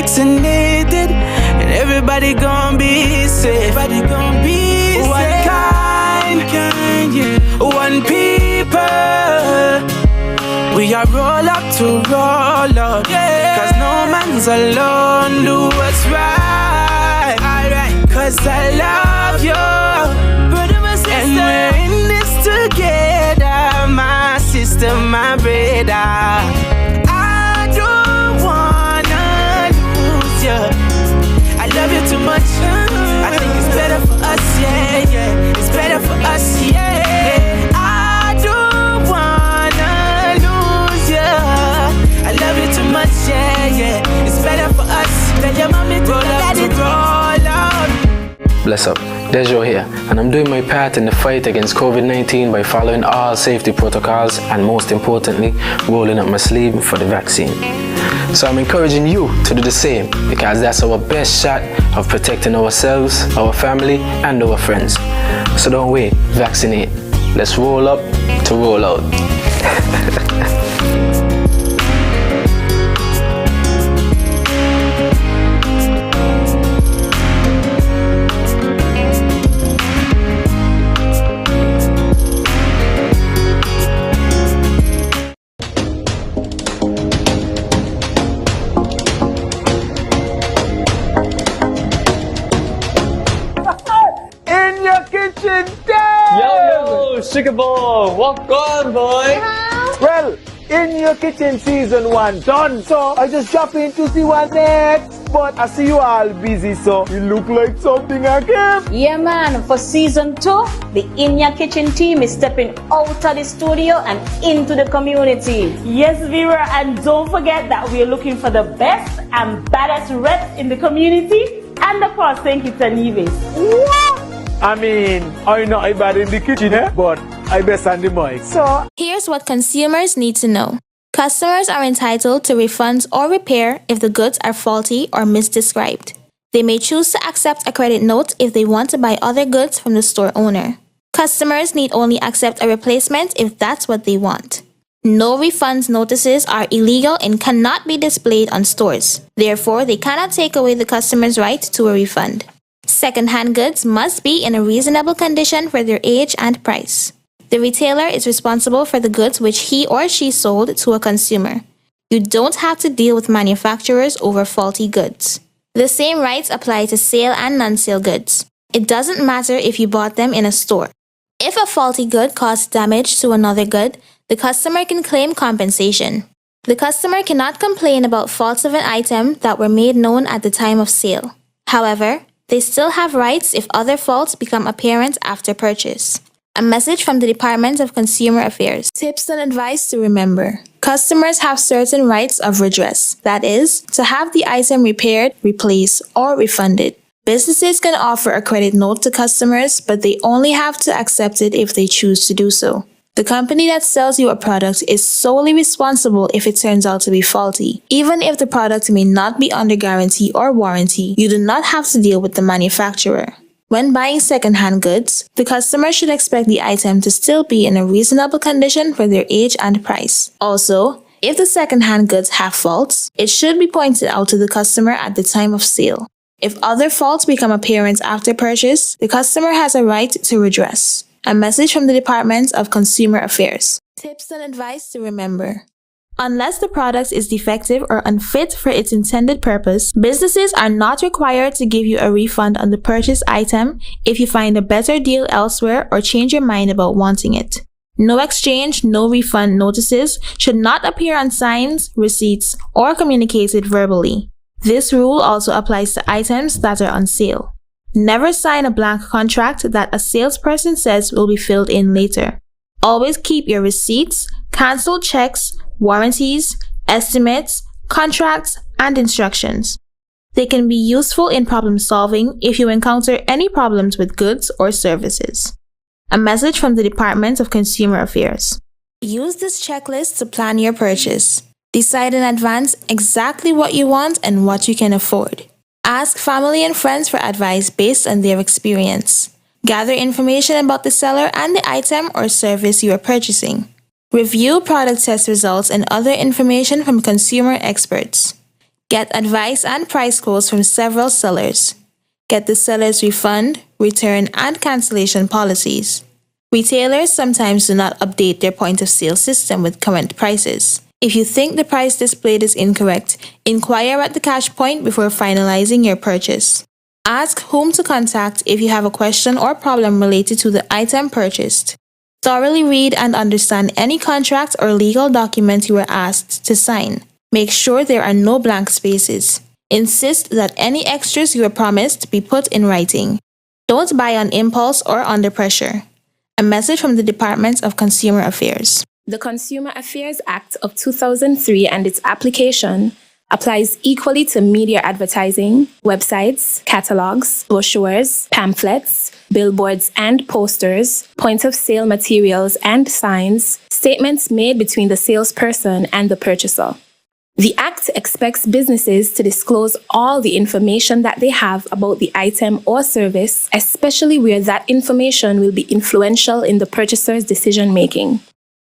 vaccinated, and everybody gon' be safe. Everybody gon' be safe. One kind, yeah. One people. We are roll up to roll up, yeah. Cause no man's alone, do what's right, alright. Cause I love you, brother, my sister. And we're in this together, my sister, my brother. I don't wanna lose you. I love you too much. I think it's better for us, yeah, yeah. It's better for us, yeah. I don't wanna lose you. I love you too much, yeah, yeah. It's better for us. Tell your mommy to let it roll out. Bless up, Dejo here, and I'm doing my part in the fight against COVID-19 by following all safety protocols and, most importantly, rolling up my sleeve for the vaccine. So I'm encouraging you to do the same, because that's our best shot of protecting ourselves, our family, and our friends. So don't wait, vaccinate. Let's roll up to roll out. Yo, Sugar Boy, walk on, boy. Well, In Your Kitchen season 1 done, so I just jump in to see what next. But I see you all busy, so it look like something again. Yeah, man, for season 2, the In Your Kitchen team is stepping out of the studio and into the community. Yes, viewer, and don't forget that we're looking for the best and baddest reps in the community, and of course, St. Kitts and Nevis. What? I mean, I'm not bad in the kitchen, but I best on the mic. So, here's what consumers need to know. Customers are entitled to refunds or repair if the goods are faulty or misdescribed. They may choose to accept a credit note if they want to buy other goods from the store owner. Customers need only accept a replacement if that's what they want. No refunds notices are illegal and cannot be displayed on stores. Therefore, they cannot take away the customer's right to a refund. Second-hand goods must be in a reasonable condition for their age and price. The retailer is responsible for the goods which he or she sold to a consumer. You don't have to deal with manufacturers over faulty goods. The same rights apply to sale and non-sale goods. It doesn't matter if you bought them in a store. If a faulty good caused damage to another good, the customer can claim compensation. The customer cannot complain about faults of an item that were made known at the time of sale. However, they still have rights if other faults become apparent after purchase. A message from the Department of Consumer Affairs. Tips and advice to remember. Customers have certain rights of redress, that is, to have the item repaired, replaced, or refunded. Businesses can offer a credit note to customers, but they only have to accept it if they choose to do so. The company that sells you a product is solely responsible if it turns out to be faulty. Even if the product may not be under guarantee or warranty, you do not have to deal with the manufacturer. When buying second-hand goods, the customer should expect the item to still be in a reasonable condition for their age and price. Also, if the second-hand goods have faults, it should be pointed out to the customer at the time of sale. If other faults become apparent after purchase, the customer has a right to redress. A message from the Department of Consumer Affairs. Tips and advice to remember. Unless the product is defective or unfit for its intended purpose, businesses are not required to give you a refund on the purchased item if you find a better deal elsewhere or change your mind about wanting it. No exchange, no refund notices should not appear on signs, receipts, or communicated verbally. This rule also applies to items that are on sale. Never sign a blank contract that a salesperson says will be filled in later. Always keep your receipts, canceled checks, warranties, estimates, contracts, and instructions. They can be useful in problem solving if you encounter any problems with goods or services. A message from the Department of Consumer Affairs. Use this checklist to plan your purchase. Decide in advance exactly what you want and what you can afford. Ask family and friends for advice based on their experience. Gather information about the seller and the item or service you are purchasing. Review product test results and other information from consumer experts. Get advice and price quotes from several sellers. Get the seller's refund, return, and cancellation policies. Retailers sometimes do not update their point of sale system with current prices. If you think the price displayed is incorrect, inquire at the cash point before finalizing your purchase. Ask whom to contact if you have a question or problem related to the item purchased. Thoroughly read and understand any contract or legal document you are asked to sign. Make sure there are no blank spaces. Insist that any extras you were promised be put in writing. Don't buy on impulse or under pressure. A message from the Department of Consumer Affairs. The Consumer Affairs Act of 2003 and its application applies equally to media advertising, websites, catalogs, brochures, pamphlets, billboards and posters, point-of-sale materials and signs, statements made between the salesperson and the purchaser. The Act expects businesses to disclose all the information that they have about the item or service, especially where that information will be influential in the purchaser's decision-making.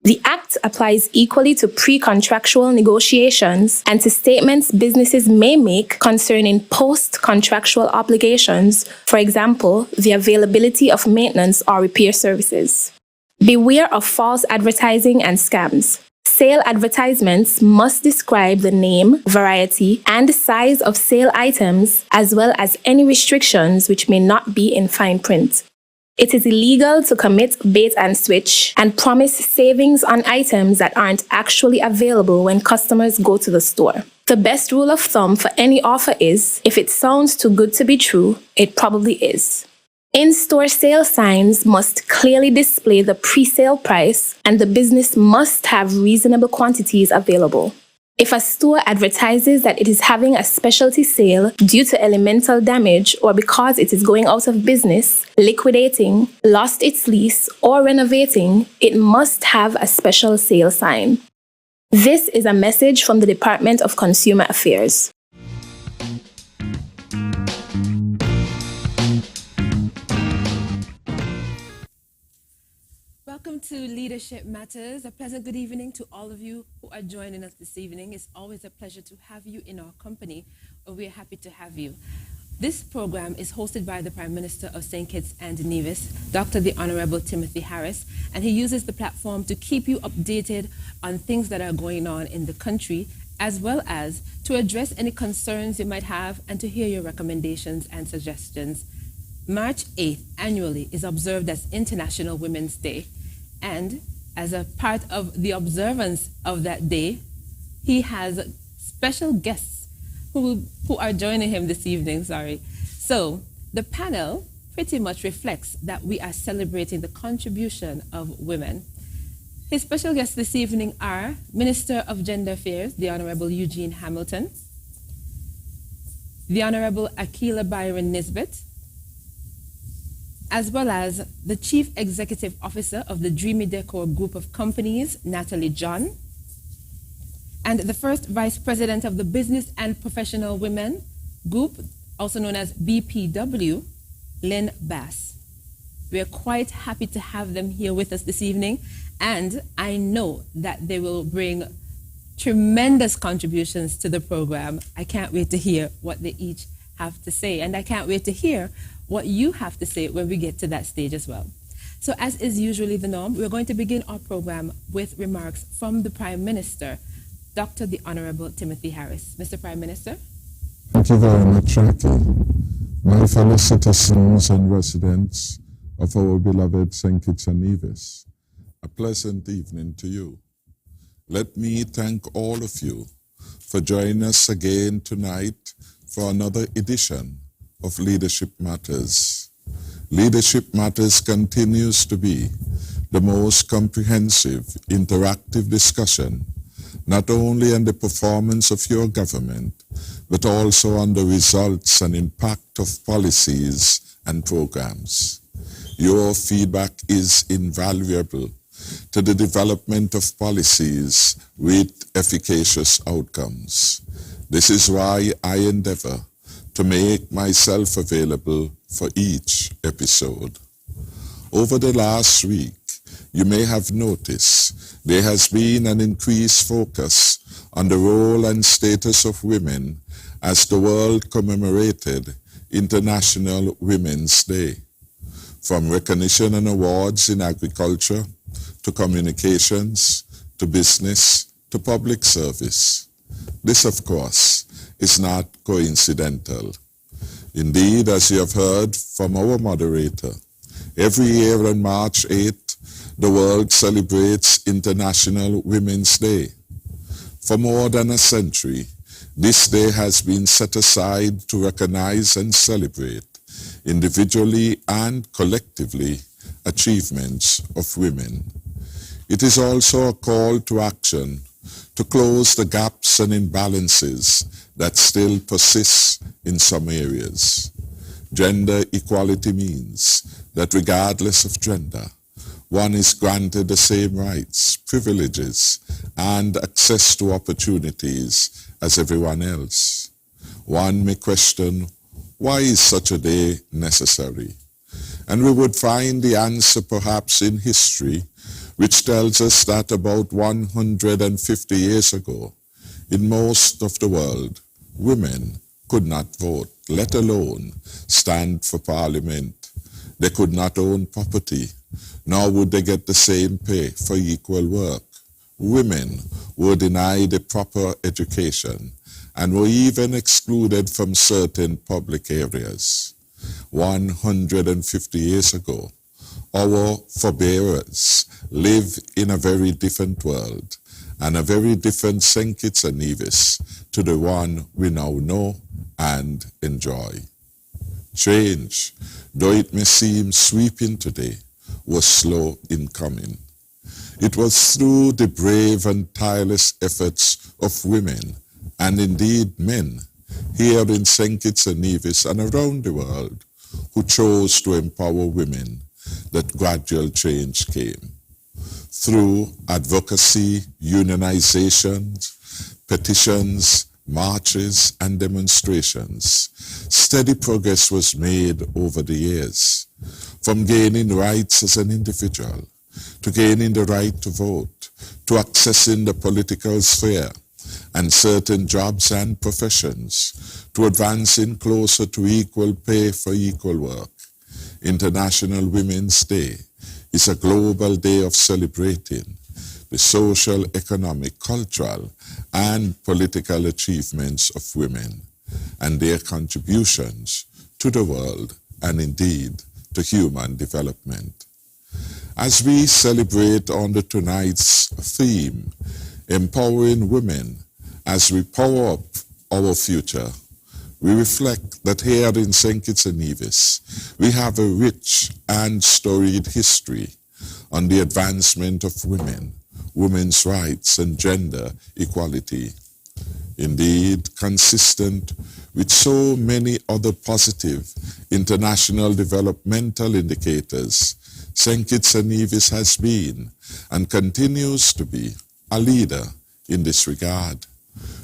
The Act applies equally to pre-contractual negotiations and to statements businesses may make concerning post-contractual obligations, for example, the availability of maintenance or repair services. Beware of false advertising and scams. Sale advertisements must describe the name, variety, and size of sale items, as well as any restrictions which may not be in fine print. It is illegal to commit bait and switch and promise savings on items that aren't actually available when customers go to the store. The best rule of thumb for any offer is, if it sounds too good to be true, it probably is. In-store sale signs must clearly display the pre-sale price, and the business must have reasonable quantities available. If a store advertises that it is having a specialty sale due to elemental damage or because it is going out of business, liquidating, lost its lease, or renovating, it must have a special sale sign. This is a message from the Department of Consumer Affairs. Welcome to Leadership Matters. A pleasant good evening to all of you who are joining us this evening. It's always a pleasure to have you in our company, and we're happy to have you. This program is hosted by the Prime Minister of St. Kitts and Nevis, Dr. the Honorable Timothy Harris, and he uses the platform to keep you updated on things that are going on in the country, as well as to address any concerns you might have and to hear your recommendations and suggestions. March 8th annually is observed as International Women's Day. And as a part of the observance of that day, he has special guests who are joining him this evening, So the panel pretty much reflects that we are celebrating the contribution of women. His special guests this evening are Minister of Gender Affairs, the Honorable Eugene Hamilton, the Honorable Akila Byron Nisbet, as well as the Chief Executive Officer of the Dreamy Decor Group of Companies, Natalie John, and the first Vice President of the Business and Professional Women Group, also known as BPW, Lynn Bass. We are quite happy to have them here with us this evening, and I know that they will bring tremendous contributions to the program. I can't wait to hear what they each have to say, and I can't wait to hear what you have to say when we get to that stage as well. So as is usually the norm, we're going to begin our program with remarks from the Prime Minister, Dr. the Honorable Timothy Harris. Mr. Prime Minister. Thank you very much, Jackie. My fellow citizens and residents of our beloved St. Kitts and Nevis, a pleasant evening to you. Let me thank all of you for joining us again tonight for another edition of Leadership Matters. Leadership Matters continues to be the most comprehensive, interactive discussion, not only on the performance of your government, but also on the results and impact of policies and programs. Your feedback is invaluable to the development of policies with efficacious outcomes. This is why I endeavor to make myself available for each episode. Over the last week, you may have noticed there has been an increased focus on the role and status of women as the world commemorated International Women's Day. From recognition and awards in agriculture, to communications, to business, to public service. This, of course, is not coincidental. Indeed, as you have heard from our moderator, every year on March 8th, the world celebrates International Women's Day. For more than a century, this day has been set aside to recognize and celebrate individually and collectively achievements of women. It is also a call to action to close the gaps and imbalances that still persist in some areas. Gender equality means that regardless of gender, one is granted the same rights, privileges, and access to opportunities as everyone else. One may question, why is such a day necessary? And we would find the answer perhaps in history, which tells us that about 150 years ago, in most of the world, women could not vote, let alone stand for parliament. They could not own property, nor would they get the same pay for equal work. Women were denied a proper education and were even excluded from certain public areas. 150 years ago, our forebears lived in a very different world and a very different St. Kitts and Nevis to the one we now know and enjoy. Change, though it may seem sweeping today, was slow in coming. It was through the brave and tireless efforts of women, and indeed men, here in St. Kitts and Nevis and around the world, who chose to empower women, that gradual change came. Through advocacy, unionizations, petitions, marches, and demonstrations, steady progress was made over the years, from gaining rights as an individual, to gaining the right to vote, to accessing the political sphere and certain jobs and professions, to advancing closer to equal pay for equal work. International Women's Day is a global day of celebrating the social, economic, cultural, and political achievements of women and their contributions to the world and indeed to human development. As we celebrate under tonight's theme, empowering women as we power up our future, we reflect that here in St. Kitts and Nevis, we have a rich and storied history on the advancement of women, women's rights, and gender equality. Indeed, consistent with so many other positive international developmental indicators, St. Kitts and Nevis has been and continues to be a leader in this regard.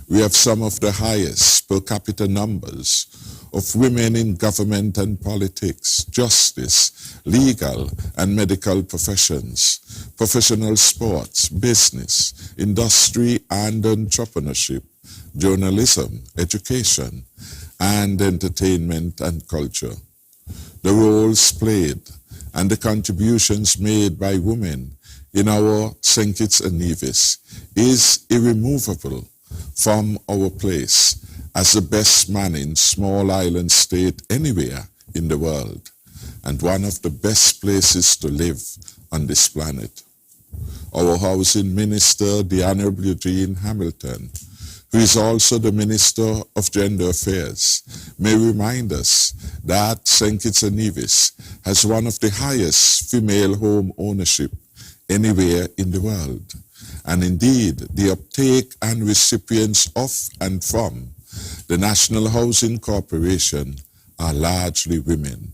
We have some of the highest per capita numbers of women in government and politics, justice, legal and medical professions, professional sports, business, industry and entrepreneurship, journalism, education, and entertainment and culture. The roles played and the contributions made by women in our St. Kitts and Nevis is irremovable from our place as the best managed small island state anywhere in the world, and one of the best places to live on this planet. Our housing minister, the Honorable Eugene Hamilton, who is also the Minister of Gender Affairs, may remind us that St. Kitts and Nevis has one of the highest female home ownership anywhere in the world. And indeed, the uptake and recipients of and from the National Housing Corporation are largely women.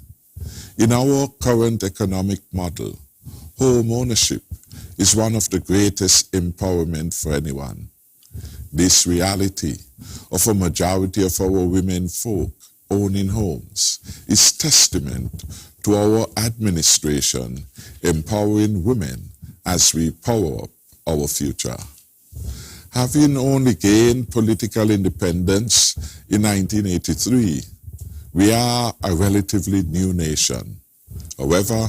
In our current economic model, home ownership is one of the greatest empowerment for anyone. This reality of a majority of our women folk owning homes is testament to our administration empowering women as we power up our future. Having only gained political independence in 1983, we are a relatively new nation. However,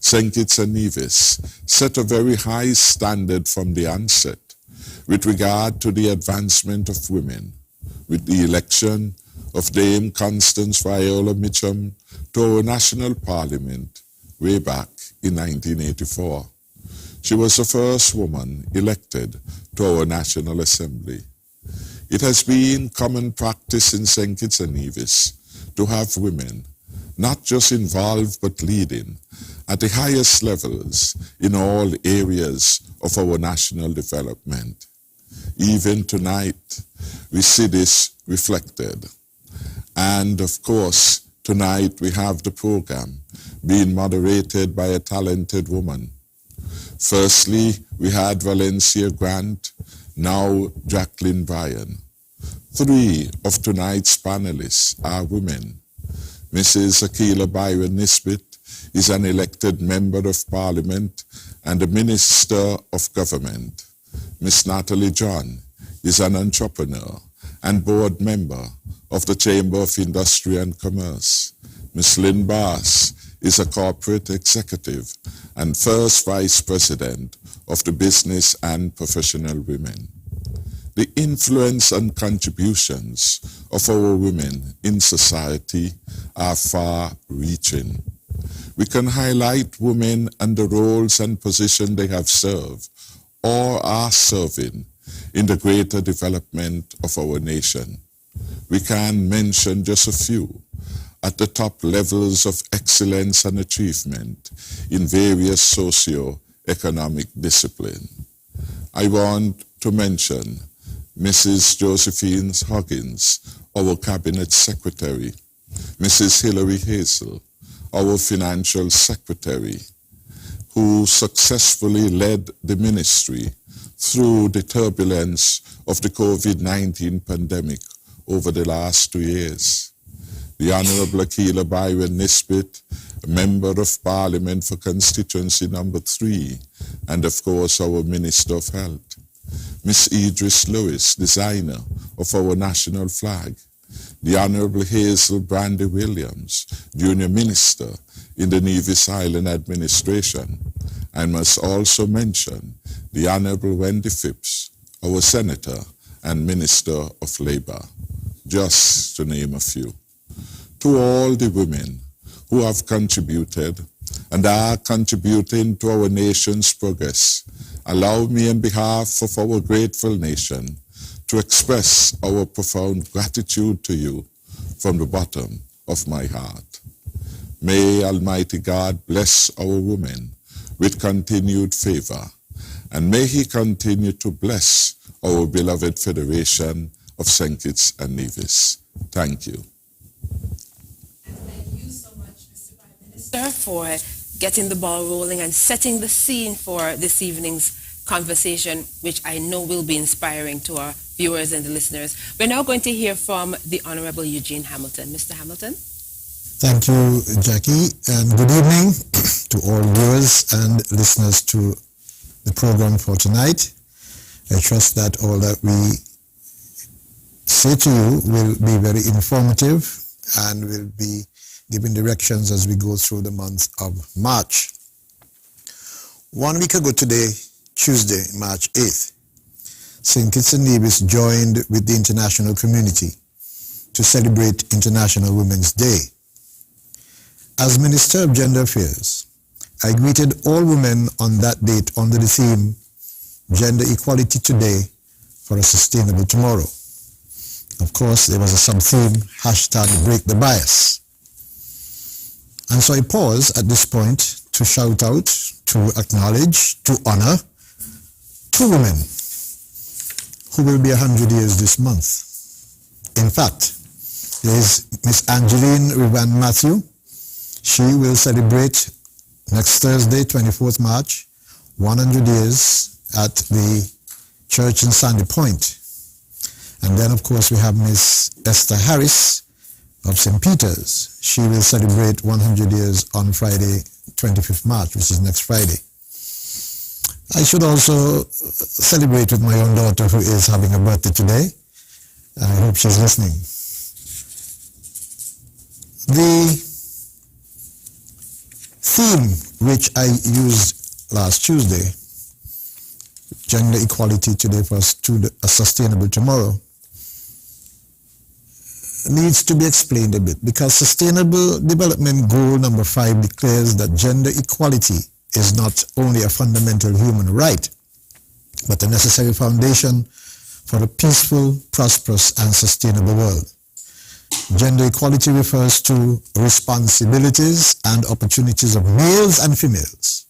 St. Kitts and Nevis set a very high standard from the onset with regard to the advancement of women, with the election of Dame Constance Viola Mitchum to our national parliament way back in 1984. She was the first woman elected to our National Assembly. It has been common practice in St. Kitts and Nevis to have women not just involved but leading at the highest levels in all areas of our national development. Even tonight, we see this reflected. And of course, tonight we have the program being moderated by a talented woman. Firstly, we had Valencia Grant, now Jacqueline Bryan. 3 of tonight's panelists are women. Mrs. Akila Byron Nisbet is an elected member of Parliament and a Minister of Government. Miss Natalie John is an entrepreneur and board member of the Chamber of Industry and Commerce. Miss Lynn Bass is a corporate executive and first vice president of the Business and Professional Women. The influence and contributions of our women in society are far-reaching. We can highlight women and the roles and positions they have served or are serving in the greater development of our nation. We can mention just a few at the top levels of excellence and achievement in various socio-economic disciplines. I want to mention Mrs. Josephine Huggins, our Cabinet Secretary, Mrs. Hilary Hazel, our Financial Secretary, who successfully led the ministry through the turbulence of the COVID-19 pandemic over the last 2 years. The Honorable Akila Byron Nisbet, a Member of Parliament for Constituency number 3, and of course our Minister of Health. Miss Idris Lewis, designer of our national flag. The Honorable Hazel Brandy Williams, Junior Minister in the Nevis Island Administration. I must also mention the Honorable Wendy Phipps, our Senator and Minister of Labor, just to name a few. To all the women who have contributed and are contributing to our nation's progress, allow me on behalf of our grateful nation to express our profound gratitude to you from the bottom of my heart. May Almighty God bless our women with continued favor, and may He continue to bless our beloved Federation of St. Kitts and Nevis. Thank you. And thank you so much, Mr. Prime Minister, for getting the ball rolling and setting the scene for this evening's conversation, which I know will be inspiring to our viewers and the listeners. We're now going to hear from the Honorable Eugene Hamilton. Mr. Hamilton. Thank you, Jackie, and good evening to all viewers and listeners to the program for tonight. I trust that all that we say to you will be very informative and will be giving directions as we go through the month of March. 1 week ago today, Tuesday, March 8th, St. Kitts and Nevis joined with the international community to celebrate International Women's Day. As Minister of Gender Affairs, I greeted all women on that date under the theme, Gender Equality Today for a Sustainable Tomorrow. Of course, there was a sub-theme, #BreakTheBias. And so I pause at this point to shout out, to acknowledge, to honor 2 women who will be 100 years this month. In fact, there is Miss Angeline Rivan Matthew. She will celebrate next Thursday, 24th March, 100 years at the church in Sandy Point. And then, of course, we have Miss Esther Harris of St. Peter's. She will celebrate 100 years on Friday, 25th March, which is next Friday. I should also celebrate with my own daughter who is having a birthday today. I hope she's listening. The theme which I used last Tuesday, gender equality today for a sustainable tomorrow, needs to be explained a bit, because Sustainable Development Goal number 5 declares that gender equality is not only a fundamental human right, but a necessary foundation for a peaceful, prosperous, and sustainable world. Gender equality refers to responsibilities and opportunities of males and females,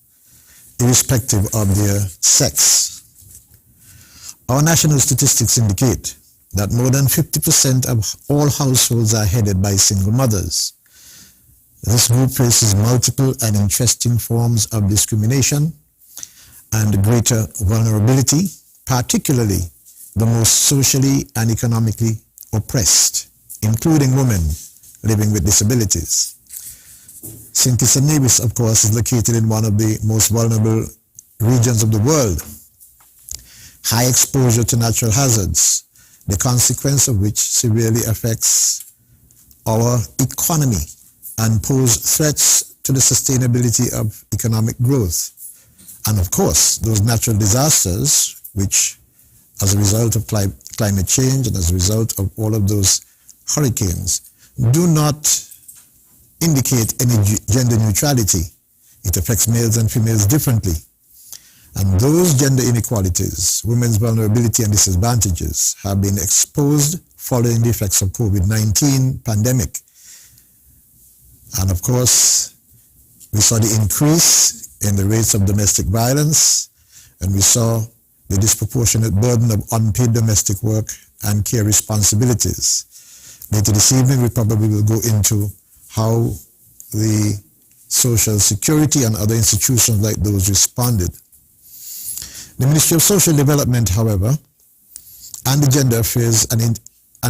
irrespective of their sex. Our national statistics indicate that more than 50% of all households are headed by single mothers. This group faces multiple and interesting forms of discrimination and greater vulnerability, particularly the most socially and economically oppressed, including women living with disabilities. St. Kitts and Nevis, of course, is located in one of the most vulnerable regions of the world. High exposure to natural hazards, the consequence of which severely affects our economy and pose threats to the sustainability of economic growth. And of course, those natural disasters, which as a result of climate change and as a result of all of those hurricanes, do not indicate any gender neutrality. It affects males and females differently. And those gender inequalities, women's vulnerability and disadvantages have been exposed following the effects of COVID-19 pandemic. And of course, we saw the increase in the rates of domestic violence, and we saw the disproportionate burden of unpaid domestic work and care responsibilities. Later this evening, we probably will go into how the Social Security and other institutions like those responded. The Ministry of Social Development, however, and the Gender Affairs and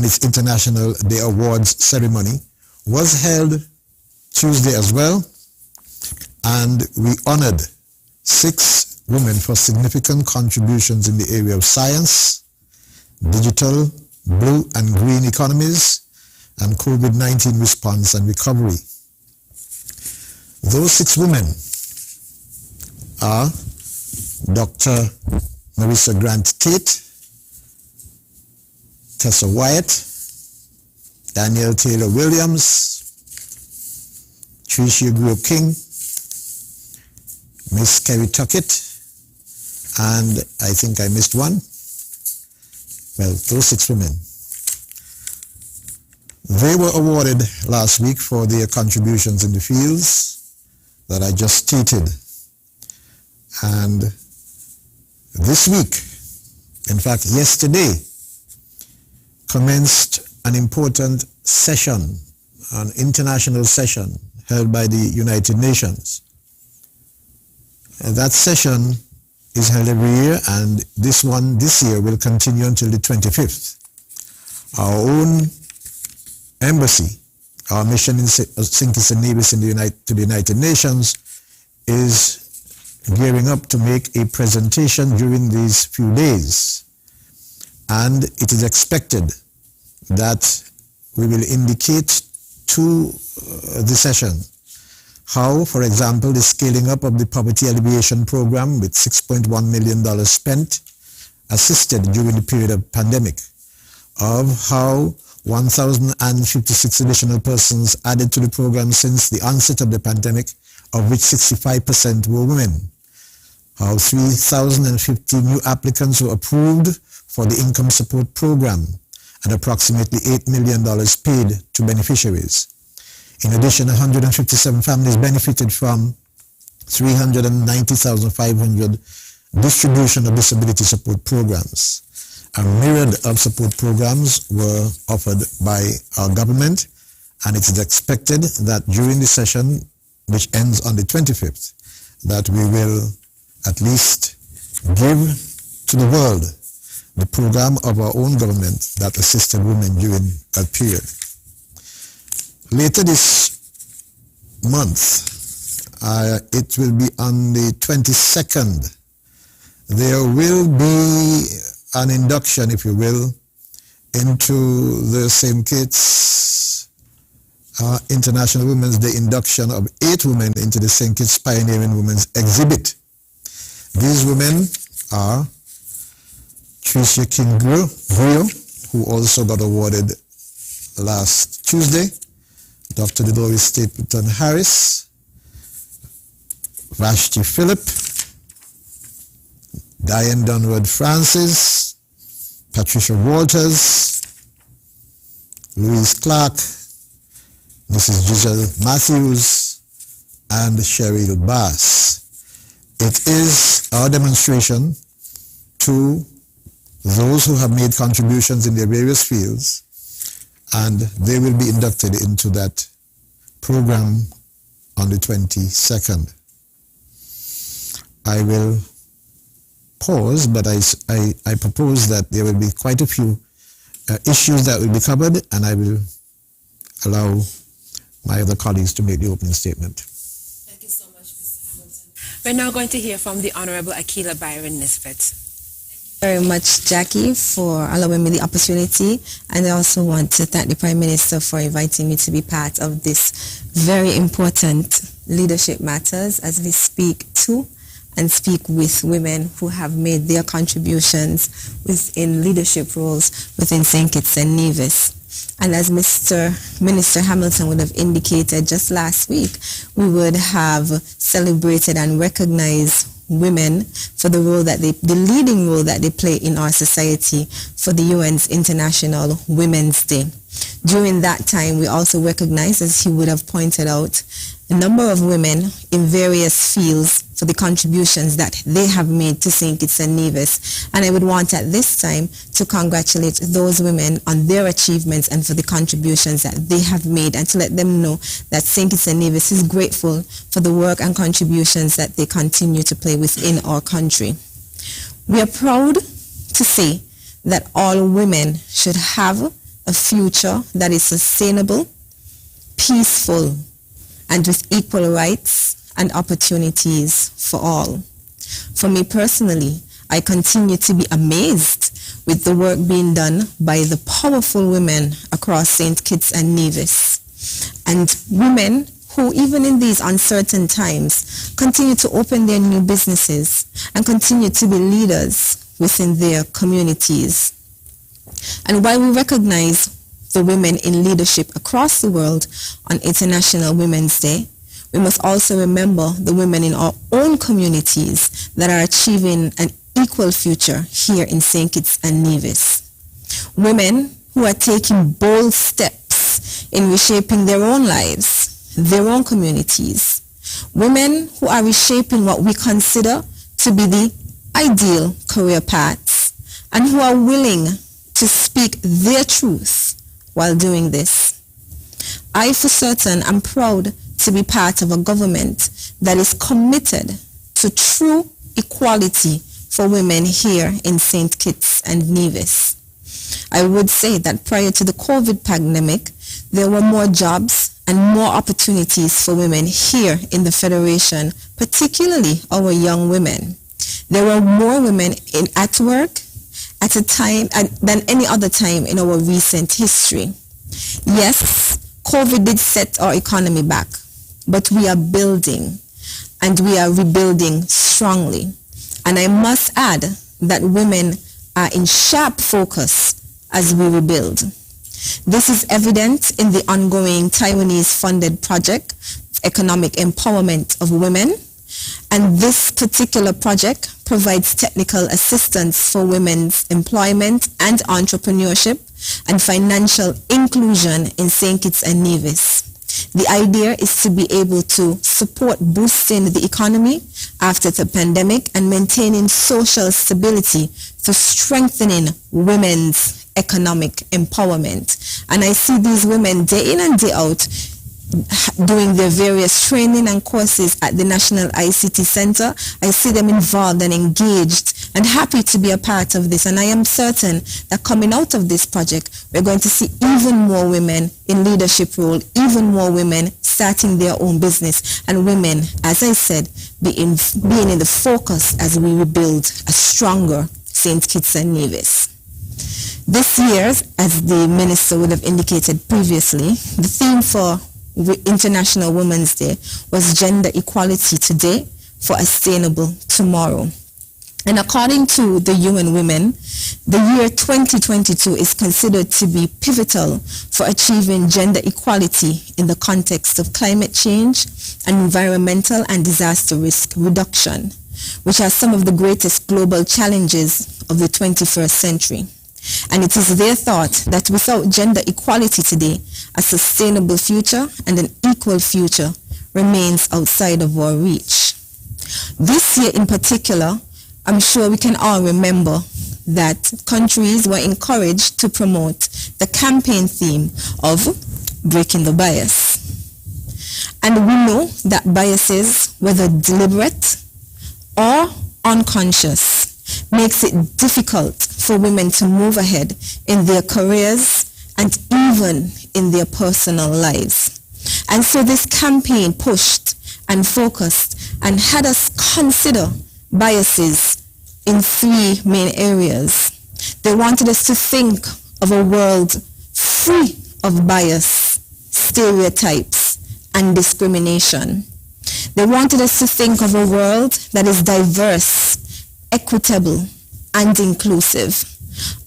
its International Day Awards ceremony was held Tuesday as well, and we honored 6 women for significant contributions in the area of science, digital, blue and green economies, and COVID-19 response and recovery. Those 6 women are Dr. Marisa Tate, Tessa Wyatt, Danielle Taylor Williams, Tricia Grove King, Miss Kerry Tuckett, and I think I missed one. Well, those 6 women. They were awarded last week for their contributions in the fields that I just stated. And this week, in fact yesterday, commenced an important session, an international session held by the United Nations. And that session is held every year, and this year will continue until the 25th. Our own embassy, our mission in St. Kitts and Nevis to the United Nations is gearing up to make a presentation during these few days. And it is expected that we will indicate to the session how, for example, the scaling up of the poverty alleviation program with $6.1 million spent assisted during the period of pandemic, of how 1,056 additional persons added to the program since the onset of the pandemic, of which 65% were women, how 3,050 new applicants were approved for the income support program, and approximately $8 million paid to beneficiaries. In addition, 157 families benefited from 390,500 distribution of disability support programs. A myriad of support programs were offered by our government, and it is expected that during the session, which ends on the 25th, that we will at least give to the world the program of our own government that assisted women during that period. Later this month, it will be on the 22nd, there will be an induction, if you will, into the St. Kitts International Women's Day induction of 8 women into the St. Kitts Pioneering Women's Exhibit. These women are Tricia King-Grio, who also got awarded last Tuesday, Dr. Dolores Stapleton Harris, Vashti Phillip, Diane Dunwood Francis, Patricia Walters, Louise Clark, Mrs. Giselle Matthews, and Cheryl Bass. It is our demonstration to those who have made contributions in their various fields, and they will be inducted into that program on the 22nd. I will pause, but I propose that there will be quite a few issues that will be covered, and I will allow my other colleagues to make the opening statement. Thank you so much, Mr. Hamilton. We're now going to hear from the Honorable Akila Byron Nisbet. Very much, Jackie, for allowing me the opportunity, and I also want to thank the Prime Minister for inviting me to be part of this very important Leadership Matters as we speak to and speak with women who have made their contributions within leadership roles within St. Kitts and Nevis. And as Mr. Minister Hamilton would have indicated just last week, we would have celebrated and recognized women for the role that the leading role that they play in our society for the UN's International Women's Day. During that time, we also recognized, as he would have pointed out, a number of women in various fields for the contributions that they have made to St. Kitts and Nevis. And I would want at this time to congratulate those women on their achievements and for the contributions that they have made, and to let them know that St. Kitts and Nevis is grateful for the work and contributions that they continue to play within our country. We are proud to say that all women should have a future that is sustainable, peaceful, and with equal rights and opportunities for all. For me personally, I continue to be amazed with the work being done by the powerful women across St. Kitts and Nevis, and women who, even in these uncertain times, continue to open their new businesses and continue to be leaders within their communities. And while we recognize the women in leadership across the world on International Women's Day, we must also remember the women in our own communities that are achieving an equal future here in St. Kitts and Nevis. Women who are taking bold steps in reshaping their own lives, their own communities. Women who are reshaping what we consider to be the ideal career paths, and who are willing to speak their truth while doing this. I, for certain, am proud to be part of a government that is committed to true equality for women here in St. Kitts and Nevis. I would say that prior to the COVID pandemic, there were more jobs and more opportunities for women here in the Federation, particularly our young women. There were more women at work at a time than any other time in our recent history. Yes, COVID did set our economy back, but we are building, and we are rebuilding strongly. And I must add that women are in sharp focus as we rebuild. This is evident in the ongoing Taiwanese-funded project, Economic Empowerment of Women. And this particular project provides technical assistance for women's employment and entrepreneurship and financial inclusion in St. Kitts and Nevis. The idea is to be able to support boosting the economy after the pandemic and maintaining social stability through strengthening women's economic empowerment. And I see these women day in and day out doing their various training and courses at the National ICT Center. I see them involved and engaged and happy to be a part of this. And I am certain that coming out of this project, we're going to see even more women in leadership role, even more women starting their own business, and women, as I said, being in the focus as we rebuild a stronger St. Kitts and Nevis. This year, as the minister would have indicated previously, the theme for International Women's Day was Gender Equality Today for a Sustainable Tomorrow. And according to the UN Women, the year 2022 is considered to be pivotal for achieving gender equality in the context of climate change and environmental and disaster risk reduction, which are some of the greatest global challenges of the 21st century. And it is their thought that without gender equality today, a sustainable future and an equal future remains outside of our reach. This year in particular, I'm sure we can all remember that countries were encouraged to promote the campaign theme of breaking the bias. And we know that biases, whether deliberate or unconscious, makes it difficult for women to move ahead in their careers and even in their personal lives. And so this campaign pushed and focused and had us consider biases in three main areas. They wanted us to think of a world free of bias, stereotypes, and discrimination. They wanted us to think of a world that is diverse, equitable, and inclusive.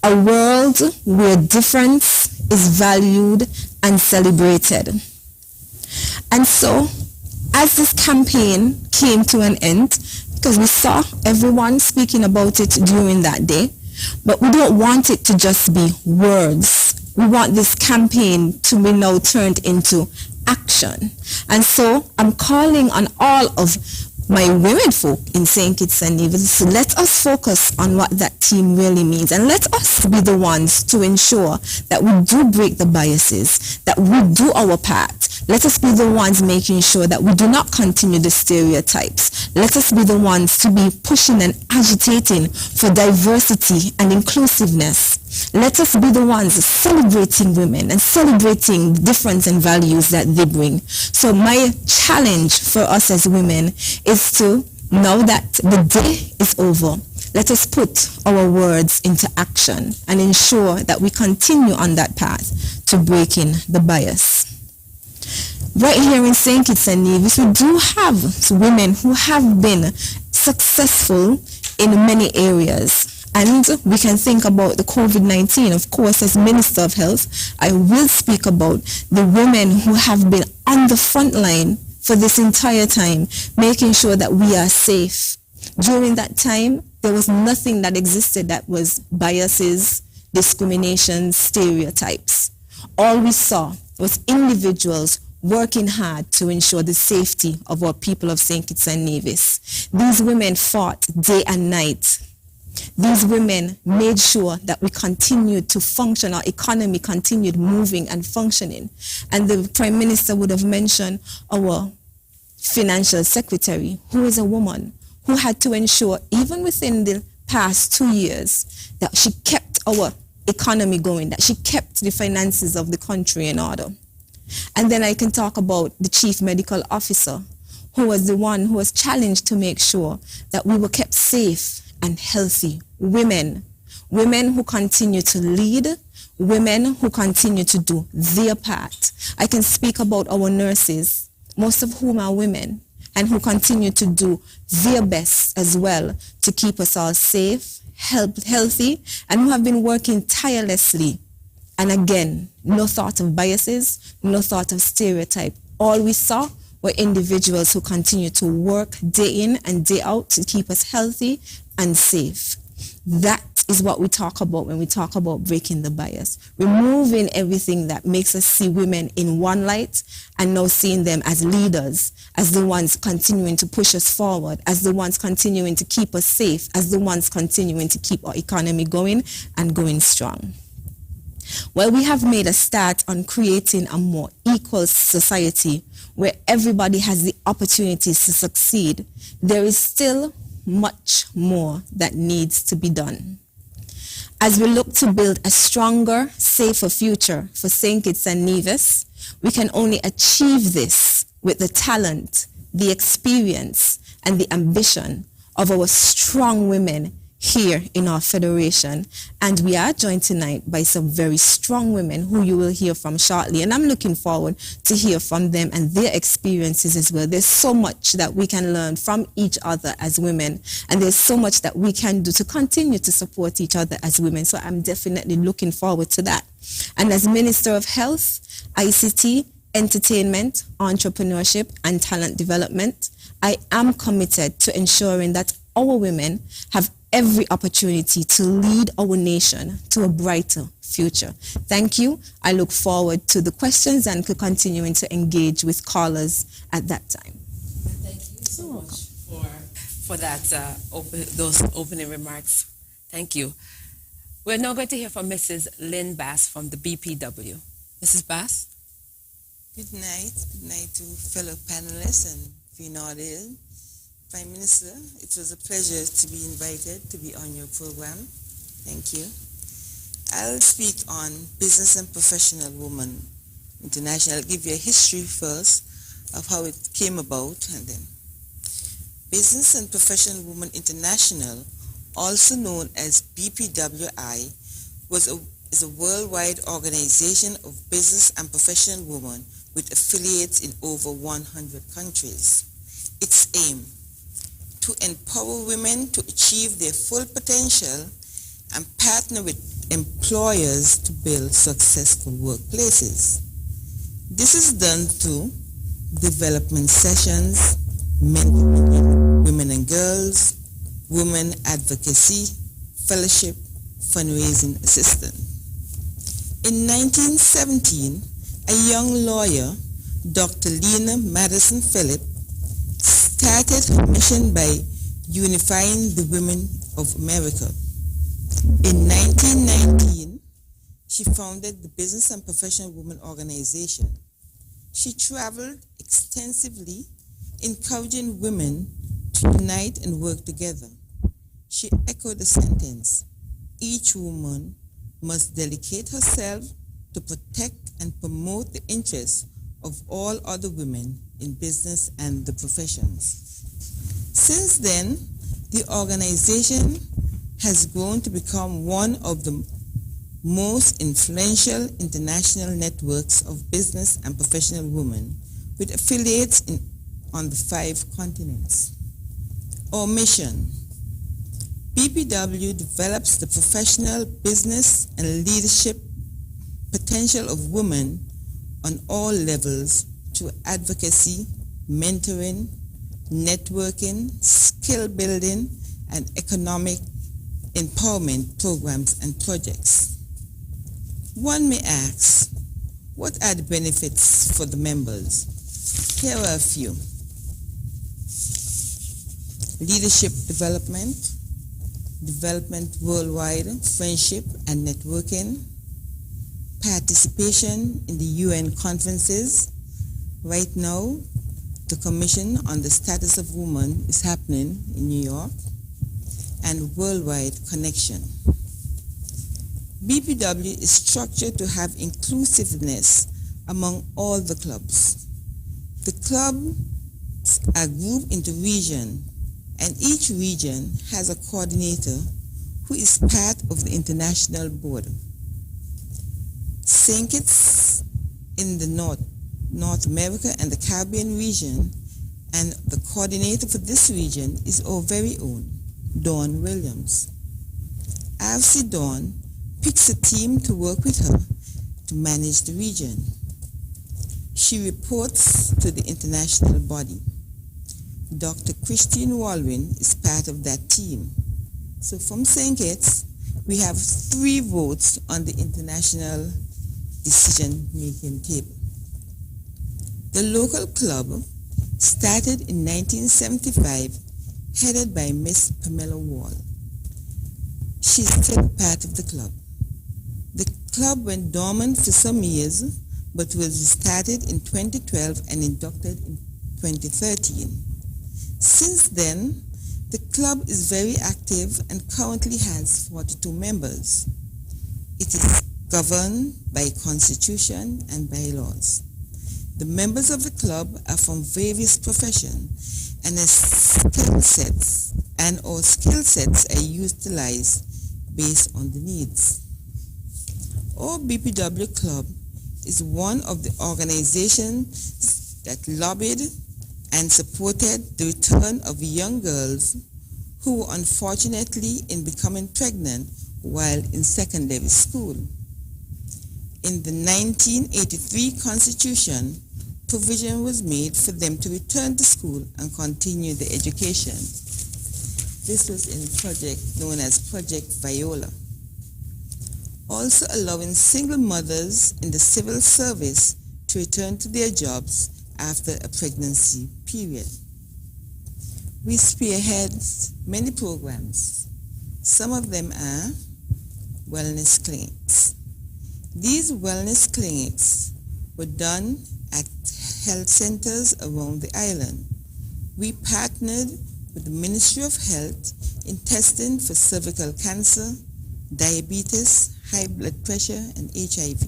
A world where difference is valued and celebrated. And so, as this campaign came to an end, because we saw everyone speaking about it during that day, but we don't want it to just be words. We want this campaign to be now turned into action. And so I'm calling on all of my women folk in St. Kitts and Nevis, so let us focus on what that theme really means, and let us be the ones to ensure that we do break the biases, that we do our part. Let us be the ones making sure that we do not continue the stereotypes. Let us be the ones to be pushing and agitating for diversity and inclusiveness. Let us be the ones celebrating women and celebrating difference and values that they bring. So my challenge for us as women is to, now that the day is over, let us put our words into action and ensure that we continue on that path to breaking the bias. Right here in St. Kitts and Nevis, we do have women who have been successful in many areas. And we can think about the COVID-19. Of course, as Minister of Health, I will speak about the women who have been on the front line for this entire time, making sure that we are safe. During that time, there was nothing that existed that was biases, discrimination, stereotypes. All we saw was individuals working hard to ensure the safety of our people of St. Kitts and Nevis. These women fought day and night. These women made sure that we continued to function, our economy continued moving and functioning. And the Prime Minister would have mentioned our Financial Secretary, who is a woman, who had to ensure, even within the past 2 years, that she kept our economy going, that she kept the finances of the country in order. And then I can talk about the Chief Medical Officer, who was the one who was challenged to make sure that we were kept safe and healthy. Women who continue to lead, women who continue to do their part. I can speak about our nurses, most of whom are women, and who continue to do their best as well to keep us all safe, healthy, and who have been working tirelessly. And again, no thought of biases, no thought of stereotype. All we saw were individuals who continue to work day in and day out to keep us healthy and safe. That is what we talk about when we talk about breaking the bias. Removing everything that makes us see women in one light and now seeing them as leaders, as the ones continuing to push us forward, as the ones continuing to keep us safe, as the ones continuing to keep our economy going and going strong. Well, we have made a start on creating a more equal society where everybody has the opportunities to succeed. There is still much more that needs to be done. As we look to build a stronger, safer future for St. Kitts and Nevis, we can only achieve this with the talent, the experience, and the ambition of our strong women here in our federation. And we are joined tonight by some very strong women who you will hear from shortly. And I'm looking forward to hear from them and their experiences as well. There's so much that we can learn from each other as women. And there's so much that we can do to continue to support each other as women. So I'm definitely looking forward to that. And as Minister of Health, ICT, Entertainment, Entrepreneurship, and Talent Development, I am committed to ensuring that our women have every opportunity to lead our nation to a brighter future. Thank you. I look forward to the questions and to continuing to engage with callers at that time. Thank you so much for that those opening remarks. Thank you. We're now going to hear from Mrs. Lynn Bass from the BPW. Mrs. Bass? Good night. Good night to fellow panelists and Vinodil. Prime Minister, it was a pleasure to be invited to be on your program. Thank you. I'll speak on Business and Professional Woman International. I'll give you a history first of how it came about, and then Business and Professional Woman International, also known as BPWI, is a worldwide organization of business and professional women with affiliates in over 100 countries. Its aim: to empower women to achieve their full potential and partner with employers to build successful workplaces. This is done through development sessions, mentoring women and girls, women advocacy, fellowship, fundraising assistance. In 1917, a young lawyer, Dr. Lena Madison Phillip, started her mission by unifying the women of America. In 1919, she founded the Business and Professional Women Organization. She traveled extensively, encouraging women to unite and work together. She echoed the sentence, "Each woman must dedicate herself to protect and promote the interests of all other women in business and the professions." Since then, the organization has grown to become one of the most influential international networks of business and professional women with affiliates on the 5 continents. Our mission: BPW develops the professional, business, and leadership potential of women on all levels through advocacy, mentoring, networking, skill building, and economic empowerment programs and projects. One may ask, what are the benefits for the members? Here are a few. Leadership development worldwide, friendship and networking, participation in the UN conferences. Right now, the Commission on the Status of Women is happening in New York, and worldwide connection. BPW is structured to have inclusiveness among all the clubs. The clubs are grouped into regions, and each region has a coordinator who is part of the international board. St. Kitts in the North America and the Caribbean region, and the coordinator for this region is our very own Dawn Williams. RC Dawn picks a team to work with her to manage the region. She reports to the international body. Dr. Christine Walwyn is part of that team. So from St. Kitts, we have 3 votes on the international decision-making table. The local club started in 1975, headed by Miss Pamela Wall. She's still part of the club. The club went dormant for some years, but was restarted in 2012 and inducted in 2013. Since then, The club is very active and currently has 42 members. It is governed by constitution and bylaws. The members of the club are from various professions and skill sets are utilized based on the needs. Our BPW club is one of the organizations that lobbied and supported the return of young girls who were unfortunately in becoming pregnant while in secondary school. In the 1983 Constitution, provision was made for them to return to school and continue their education. This was in a project known as Project Viola. Also allowing single mothers in the civil service to return to their jobs after a pregnancy period. We spearhead many programs. Some of them are wellness clinics. These wellness clinics were done at health centers around the island. We partnered with the Ministry of Health in testing for cervical cancer, diabetes, high blood pressure, and HIV.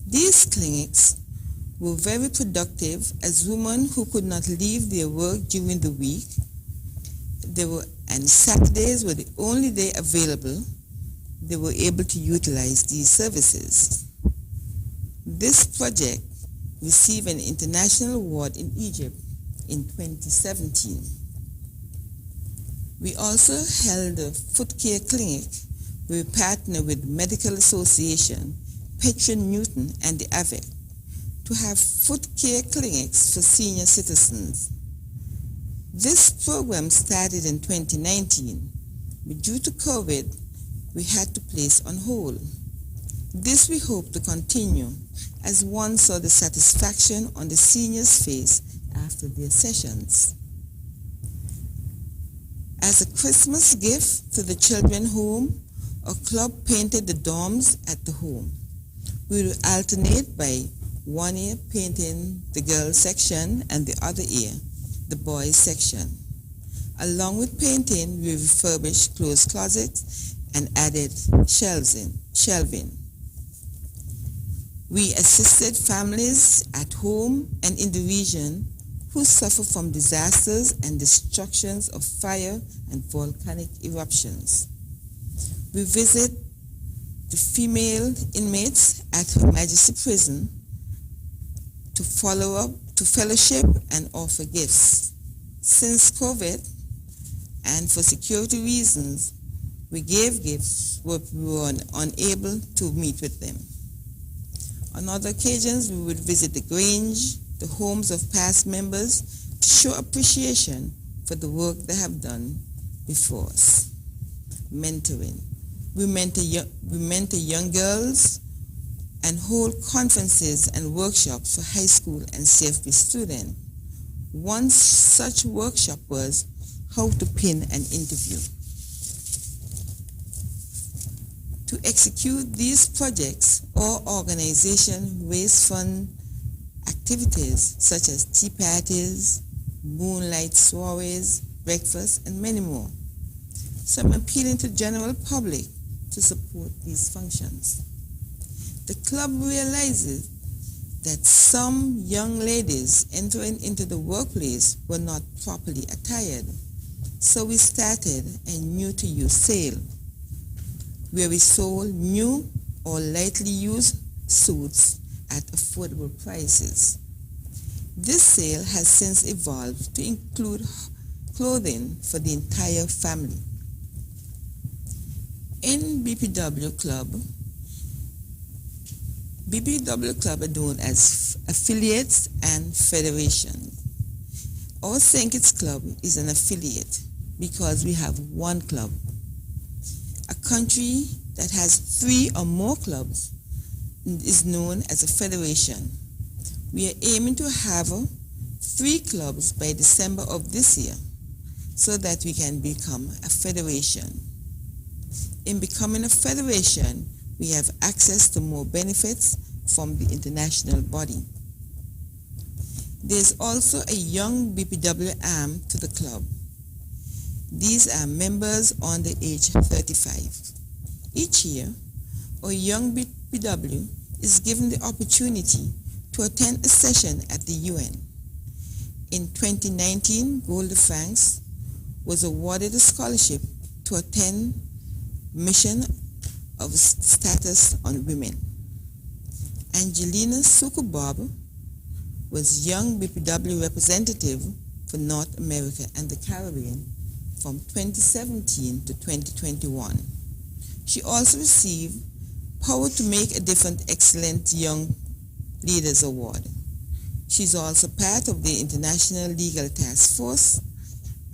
These clinics were very productive as women who could not leave their work during the week, and Saturdays were the only day available, they were able to utilize these services. This project received an international award in Egypt in 2017. We also held a foot care clinic where we partnered with Medical Association, Petron Newton, and the AVEC to have foot care clinics for senior citizens. This program started in 2019, but due to COVID, we had to place on hold. This we hope to continue, as one saw the satisfaction on the seniors' face after their sessions. As a Christmas gift to the children home, our club painted the dorms at the home. We will alternate by 1 year painting the girls section and the other year the boys section. Along with painting, we refurbished clothes closets and added shelving. We assisted families at home and in the region who suffer from disasters and destructions of fire and volcanic eruptions. We visit the female inmates at Her Majesty Prison to follow up, to fellowship and offer gifts. Since COVID and for security reasons, we gave gifts but we were unable to meet with them. On other occasions, we would visit the Grange, the homes of past members, to show appreciation for the work they have done before us. Mentoring. We mentor young girls and hold conferences and workshops for high school and CFP students. One such workshop was how to pin an interview. To execute these projects, our organization raise fund activities such as tea parties, moonlight soirees, breakfast, and many more. So I'm appealing to the general public to support these functions. The club realizes that some young ladies entering into the workplace were not properly attired. So we started a new-to-use sale, where we sold new or lightly used suits at affordable prices. This sale has since evolved to include clothing for the entire family. In BPW Club are known as affiliates and federations. Our St. Kitts Club is an affiliate because we have one club. A country that has 3 or more clubs is known as a federation. We are aiming to have 3 clubs by December of this year so that we can become a federation. In becoming a federation, we have access to more benefits from the international body. There's also a young BPW arm to the club. These are members under age 35. Each year, our young BPW is given the opportunity to attend a session at the UN. In 2019, Golda Franks was awarded a scholarship to attend Mission of Status on Women. Angelina Sukubob was Young BPW representative for North America and the Caribbean from 2017 to 2021. She also received Power to Make a Difference Excellent Young Leaders Award. She's also part of the International Legal Task Force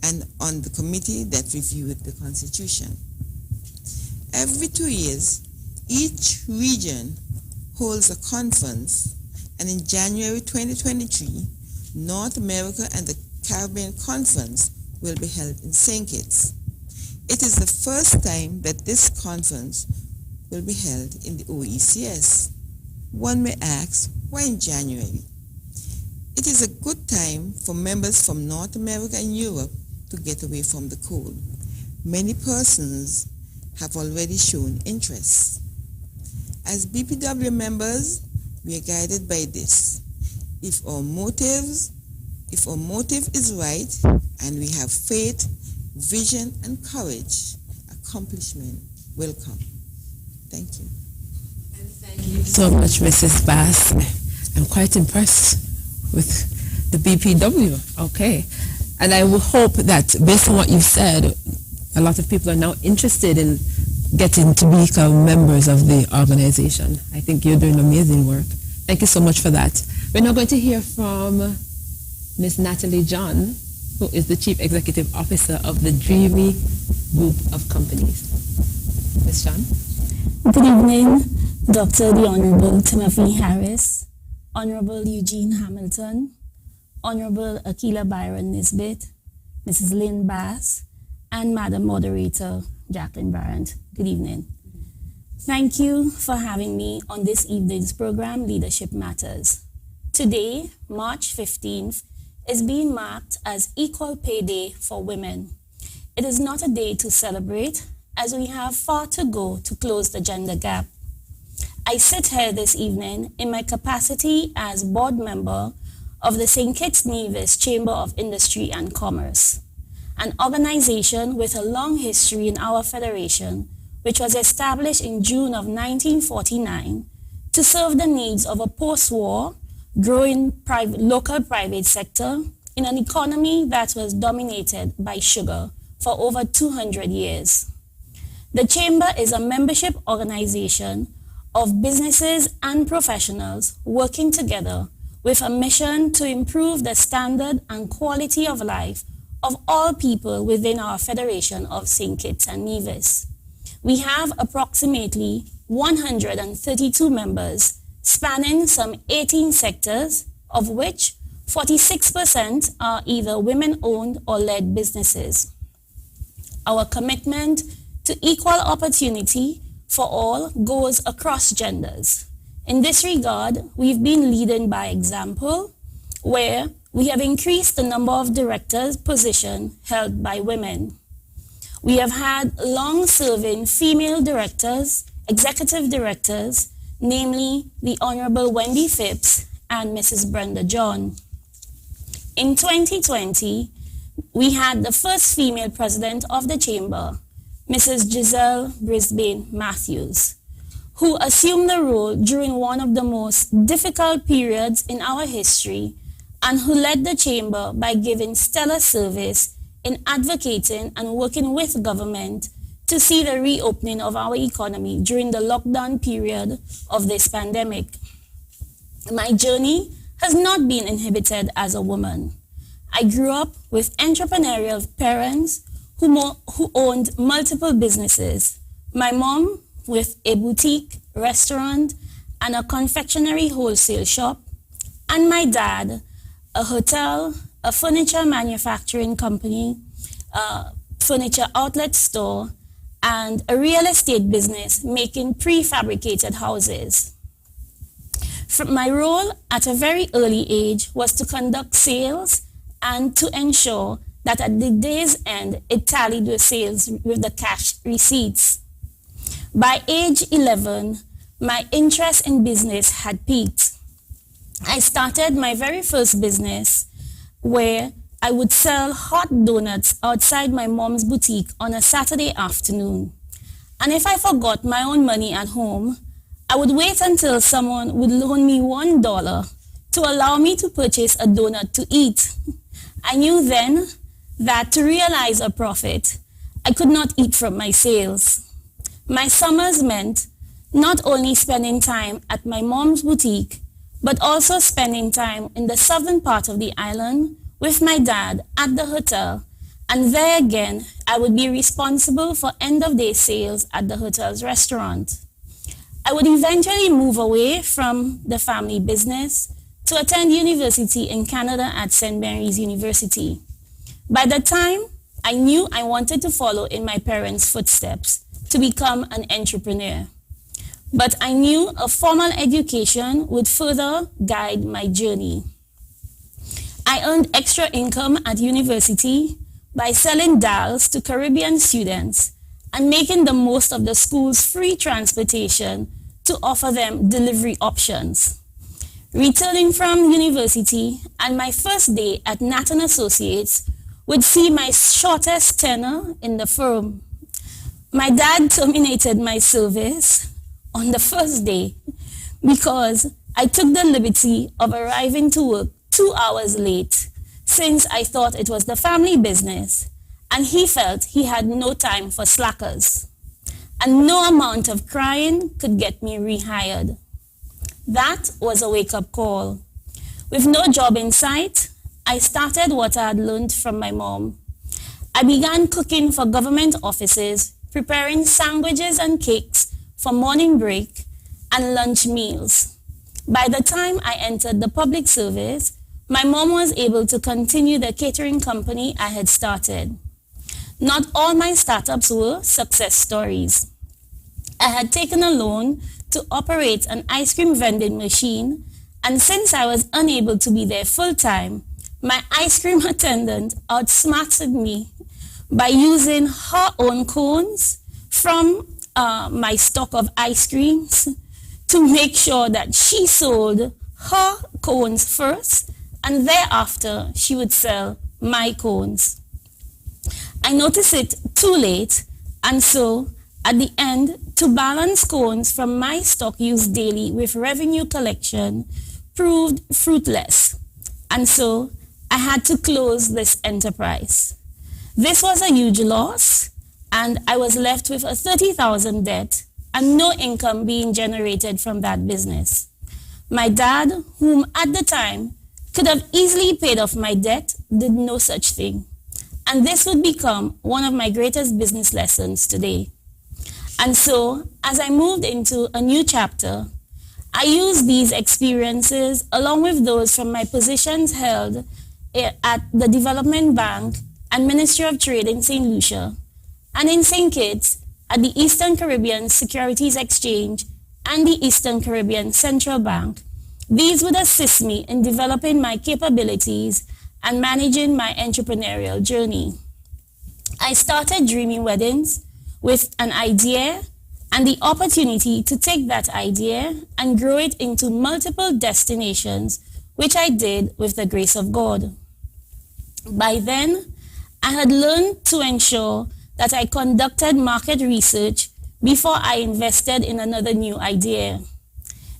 and on the committee that reviewed the Constitution. Every 2 years, each region holds a conference, and in January 2023, North America and the Caribbean Conference will be held in St. Kitts. It is the first time that this conference will be held in the OECS. One may ask, why in January? It is a good time for members from North America and Europe to get away from the cold. Many persons have already shown interest. As BPW members, we are guided by this. If our motive is right and we have faith, vision, and courage, accomplishment will come. Thank you. Thank you so much, Mrs. Bass. I'm quite impressed with the BPW. Okay. And I will hope that based on what you've said, a lot of people are now interested in getting to become members of the organization. I think you're doing amazing work. Thank you so much for that. We're now going to hear from Ms. Natalie John, who is the Chief Executive Officer of the Dreamy Group of Companies. Ms. John? Good evening, Dr. the Honorable Timothy Harris, Honorable Eugene Hamilton, Honorable Akila Byron Nisbet, Mrs. Lynn Bass, and Madam Moderator Jacqueline Barrett. Good evening. Thank you for having me on this evening's program, Leadership Matters. Today, March 15th, is being marked as Equal Pay Day for women. It is not a day to celebrate, as we have far to go to close the gender gap. I sit here this evening in my capacity as board member of the St. Kitts Nevis Chamber of Industry and Commerce, an organization with a long history in our federation, which was established in June of 1949 to serve the needs of a post-war, growing local private sector in an economy that was dominated by sugar for over 200 years. The Chamber is a membership organization of businesses and professionals working together with a mission to improve the standard and quality of life of all people within our Federation of St. Kitts and Nevis. We have approximately 132 members spanning some 18 sectors, of which 46% are either women-owned or led businesses. Our commitment to equal opportunity for all goes across genders. In this regard, we've been leading by example, where we have increased the number of directors' positions held by women. We have had long-serving female directors, executive directors, namely the Honorable Wendy Phipps and Mrs. Brenda John. In 2020, we had the first female president of the Chamber, Mrs. Giselle Brisbane Matthews, who assumed the role during one of the most difficult periods in our history and who led the Chamber by giving stellar service in advocating and working with government to see the reopening of our economy during the lockdown period of this pandemic. My journey has not been inhibited as a woman. I grew up with entrepreneurial parents who owned multiple businesses. My mom with a boutique, restaurant, and a confectionery wholesale shop, and my dad, a hotel, a furniture manufacturing company, a furniture outlet store, and a real estate business making prefabricated houses. My role at a very early age was to conduct sales and to ensure that at the day's end, it tallied with sales with the cash receipts. By age 11, my interest in business had peaked. I started my very first business where I would sell hot donuts outside my mom's boutique on a Saturday afternoon. And if I forgot my own money at home, I would wait until someone would loan me $1 to allow me to purchase a donut to eat. I knew then that to realize a profit, I could not eat from my sales. My summers meant not only spending time at my mom's boutique, but also spending time in the southern part of the island with my dad at the hotel. And there again, I would be responsible for end-of-day sales at the hotel's restaurant. I would eventually move away from the family business to attend university in Canada at St. Mary's University. By the time, I knew I wanted to follow in my parents' footsteps to become an entrepreneur. But I knew a formal education would further guide my journey. I earned extra income at university by selling dolls to Caribbean students and making the most of the school's free transportation to offer them delivery options. Returning from university and my first day at Nathan Associates would see my shortest tenure in the firm. My dad terminated my service on the first day because I took the liberty of arriving to work 2 hours late, since I thought it was the family business, and he felt he had no time for slackers. And no amount of crying could get me rehired. That was a wake-up call. With no job in sight, I started what I had learned from my mom. I began cooking for government offices, preparing sandwiches and cakes for morning break and lunch meals. By the time I entered the public service, my mom was able to continue the catering company I had started. Not all my startups were success stories. I had taken a loan to operate an ice cream vending machine, and since I was unable to be there full-time, my ice cream attendant outsmarted me by using her own cones from my stock of ice creams to make sure that she sold her cones first, and thereafter she would sell my cones. I noticed it too late, and so at the end, to balance cones from my stock used daily with revenue collection proved fruitless, and so I had to close this enterprise. This was a huge loss, and I was left with a $30,000 debt and no income being generated from that business. My dad, whom at the time could have easily paid off my debt, did no such thing. And this would become one of my greatest business lessons today. And so, as I moved into a new chapter, I used these experiences along with those from my positions held at the Development Bank and Ministry of Trade in St. Lucia, and in St. Kitts at the Eastern Caribbean Securities Exchange and the Eastern Caribbean Central Bank. These would assist me in developing my capabilities and managing my entrepreneurial journey. I started dreaming weddings with an idea and the opportunity to take that idea and grow it into multiple destinations, which I did with the grace of God. By then, I had learned to ensure that I conducted market research before I invested in another new idea.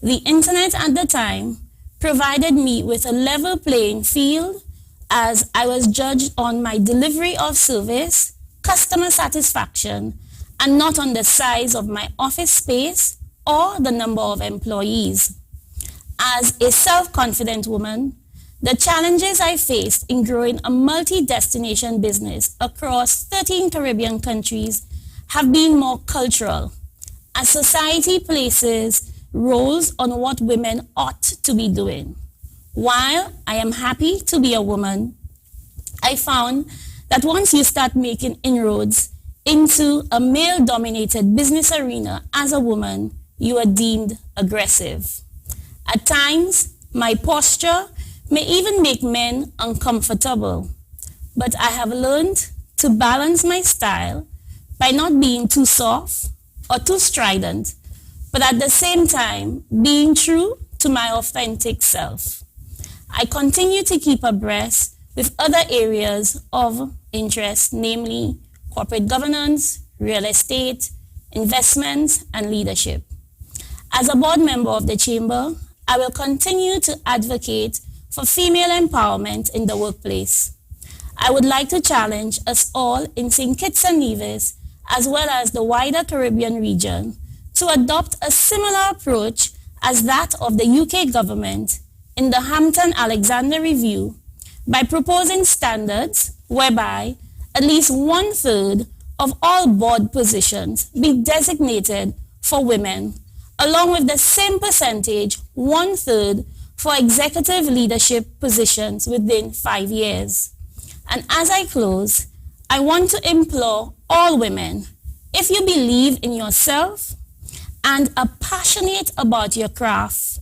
The internet at the time provided me with a level playing field as I was judged on my delivery of service, customer satisfaction, and not on the size of my office space or the number of employees. As a self-confident woman, the challenges I faced in growing a multi-destination business across 13 Caribbean countries have been more cultural, as society places roles on what women ought to be doing. While I am happy to be a woman, I found that once you start making inroads into a male-dominated business arena as a woman, you are deemed aggressive. At times, my posture may even make men uncomfortable. but I have learned to balance my style by not being too soft or too strident, but at the same time being true to my authentic self. I continue to keep abreast with other areas of interest, namely corporate governance, real estate, investments, and leadership. As a board member of the Chamber, I will continue to advocate for female empowerment in the workplace. I would like to challenge us all in St. Kitts and Nevis, as well as the wider Caribbean region, to adopt a similar approach as that of the UK government in the Hampton-Alexander Review by proposing standards whereby at least 1/3 of all board positions be designated for women, along with the same percentage, 1/3, for executive leadership positions within 5 years. And as I close, I want to implore all women, if you believe in yourself and are passionate about your craft,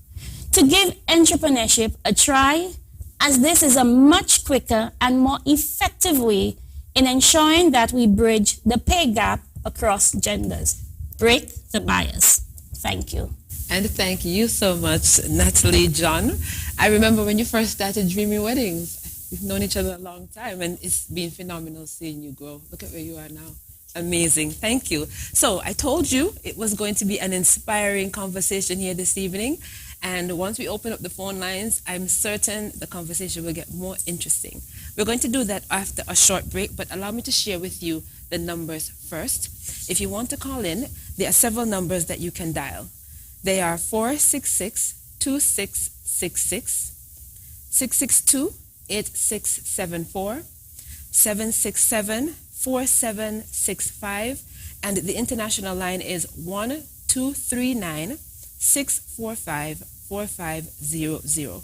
to give entrepreneurship a try, as this is a much quicker and more effective way in ensuring that we bridge the pay gap across genders. Break the bias. Thank you. And thank you so much, Natalie John. I remember when you first started Dreamy Weddings. We've known each other a long time, and it's been phenomenal seeing you grow. Look at where you are now. Amazing. Thank you. So I told you it was going to be an inspiring conversation here this evening. And once we open up the phone lines, I'm certain the conversation will get more interesting. We're going to do that after a short break, but allow me to share with you the numbers first. If you want to call in, there are several numbers that you can dial. They are 466-2666, 662-8674, 767-4765, and the international line is 1-239-645-4500.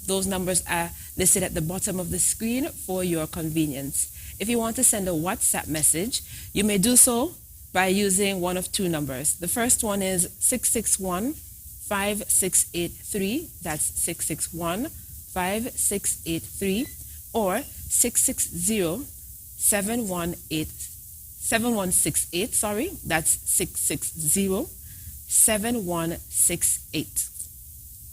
Those numbers are listed at the bottom of the screen for your convenience. If you want to send a WhatsApp message, you may do so by using one of two numbers. The first one is 661-5683. That's 661-5683, or 660-768. Sorry, that's 660-7168.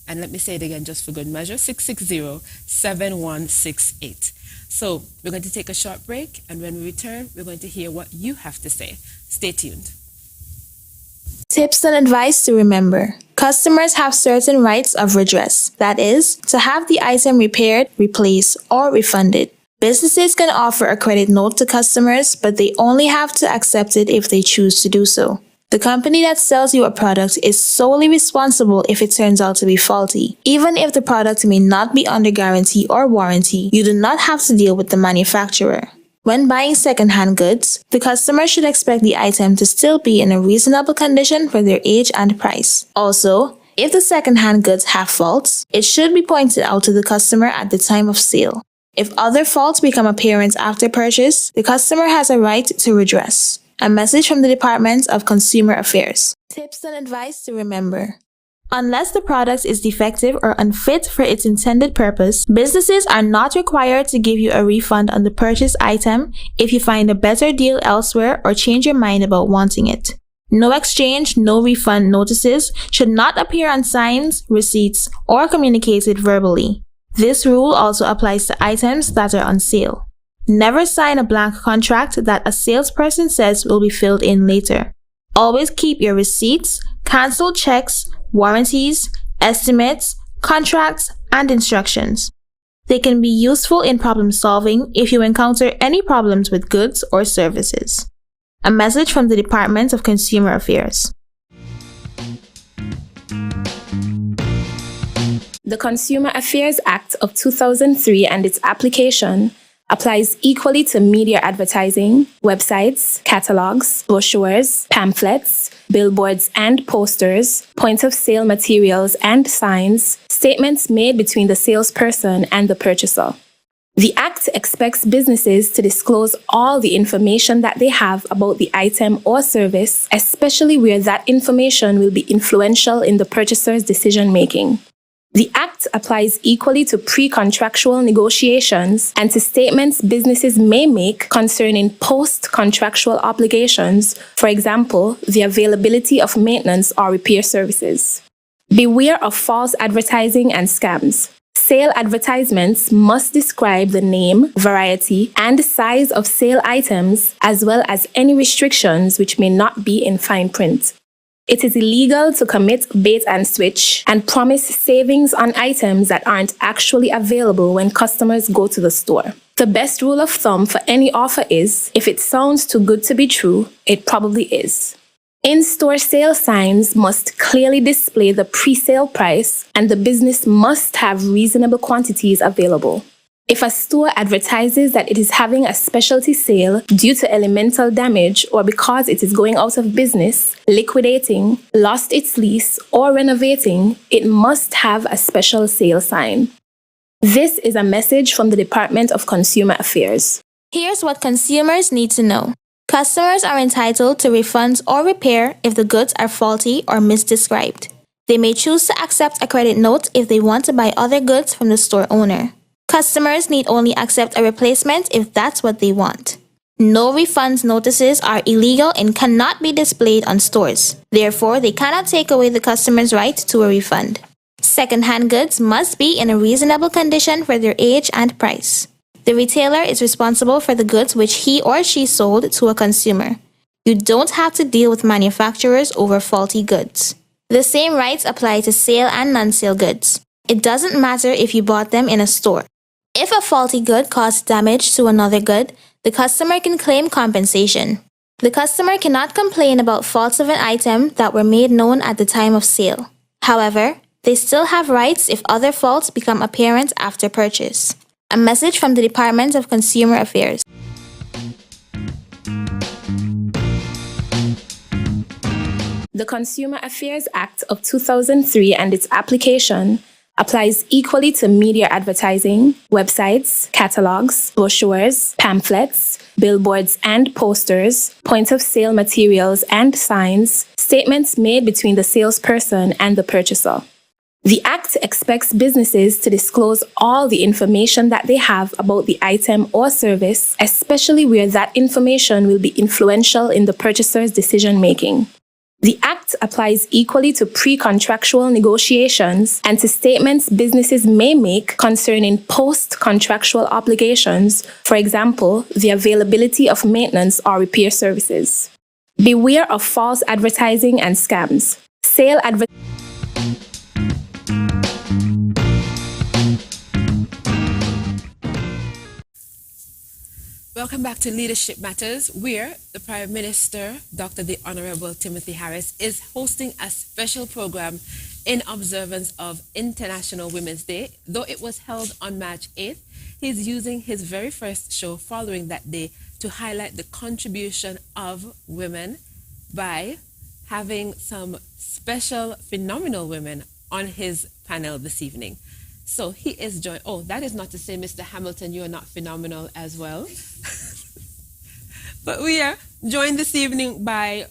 And let me say it again just for good measure, 660-7168. So we're going to take a short break, and when we return, we're going to hear what you have to say. Stay tuned. Tips and advice to remember. Customers have certain rights of redress, that is, to have the item repaired, replaced, or refunded. Businesses can offer a credit note to customers, but they only have to accept it if they choose to do so. The company that sells you a product is solely responsible if it turns out to be faulty. Even if the product may not be under guarantee or warranty, you do not have to deal with the manufacturer. When buying second-hand goods, the customer should expect the item to still be in a reasonable condition for their age and price. Also, if the second-hand goods have faults, it should be pointed out to the customer at the time of sale. If other faults become apparent after purchase, the customer has a right to redress. A message from the Department of Consumer Affairs. Tips and advice to remember. Unless the product is defective or unfit for its intended purpose, businesses are not required to give you a refund on the purchased item if you find a better deal elsewhere or change your mind about wanting it. No exchange, no refund notices should not appear on signs, receipts, or communicated verbally. This rule also applies to items that are on sale. Never sign a blank contract that a salesperson says will be filled in later. Always keep your receipts, canceled checks, warranties, estimates, contracts, and instructions. They can be useful in problem solving if you encounter any problems with goods or services. A message from the Department of Consumer Affairs. The Consumer Affairs Act of 2003 and its application applies equally to media advertising, websites, catalogs, brochures, pamphlets, billboards and posters, point-of-sale materials and signs, statements made between the salesperson and the purchaser. The Act expects businesses to disclose all the information that they have about the item or service, especially where that information will be influential in the purchaser's decision-making. The Act applies equally to pre-contractual negotiations and to statements businesses may make concerning post-contractual obligations, for example, the availability of maintenance or repair services. Beware of false advertising and scams. Sale advertisements must describe the name, variety, and size of sale items, as well as any restrictions which may not be in fine print. It is illegal to commit bait and switch and promise savings on items that aren't actually available when customers go to the store. The best rule of thumb for any offer is, if it sounds too good to be true, it probably is. In-store sale signs must clearly display the pre-sale price, and the business must have reasonable quantities available. If a store advertises that it is having a specialty sale due to elemental damage or because it is going out of business, liquidating, lost its lease, or renovating, it must have a special sale sign. This is a message from the Department of Consumer Affairs. Here's what consumers need to know. Customers are entitled to refunds or repair if the goods are faulty or misdescribed. They may choose to accept a credit note if they want to buy other goods from the store owner. Customers need only accept a replacement if that's what they want. No refunds notices are illegal and cannot be displayed on stores. Therefore, they cannot take away the customer's right to a refund. Second-hand goods must be in a reasonable condition for their age and price. The retailer is responsible for the goods which he or she sold to a consumer. You don't have to deal with manufacturers over faulty goods. The same rights apply to sale and non-sale goods. It doesn't matter if you bought them in a store. If a faulty good caused damage to another good, the customer can claim compensation. The customer cannot complain about faults of an item that were made known at the time of sale. However, they still have rights if other faults become apparent after purchase. A message from the Department of Consumer Affairs. The Consumer Affairs Act of 2003 and its application applies equally to media advertising, websites, catalogs, brochures, pamphlets, billboards and posters, point-of-sale materials and signs, statements made between the salesperson and the purchaser. The Act expects businesses to disclose all the information that they have about the item or service, especially where that information will be influential in the purchaser's decision-making. The Act applies equally to pre-contractual negotiations and to statements businesses may make concerning post-contractual obligations, for example, the availability of maintenance or repair services. Beware of false advertising and scams. Sale advertising. Welcome back to Leadership Matters, where the Prime Minister, Dr. the Honorable Timothy Harris, is hosting a special program in observance of International Women's Day. Though it was held on March 8th, he's using his very first show following that day to highlight the contribution of women by having some special, phenomenal women on his panel this evening. So he is joined. Oh, that is not to say, Mr. Hamilton, you are not phenomenal as well. But we are joined this evening by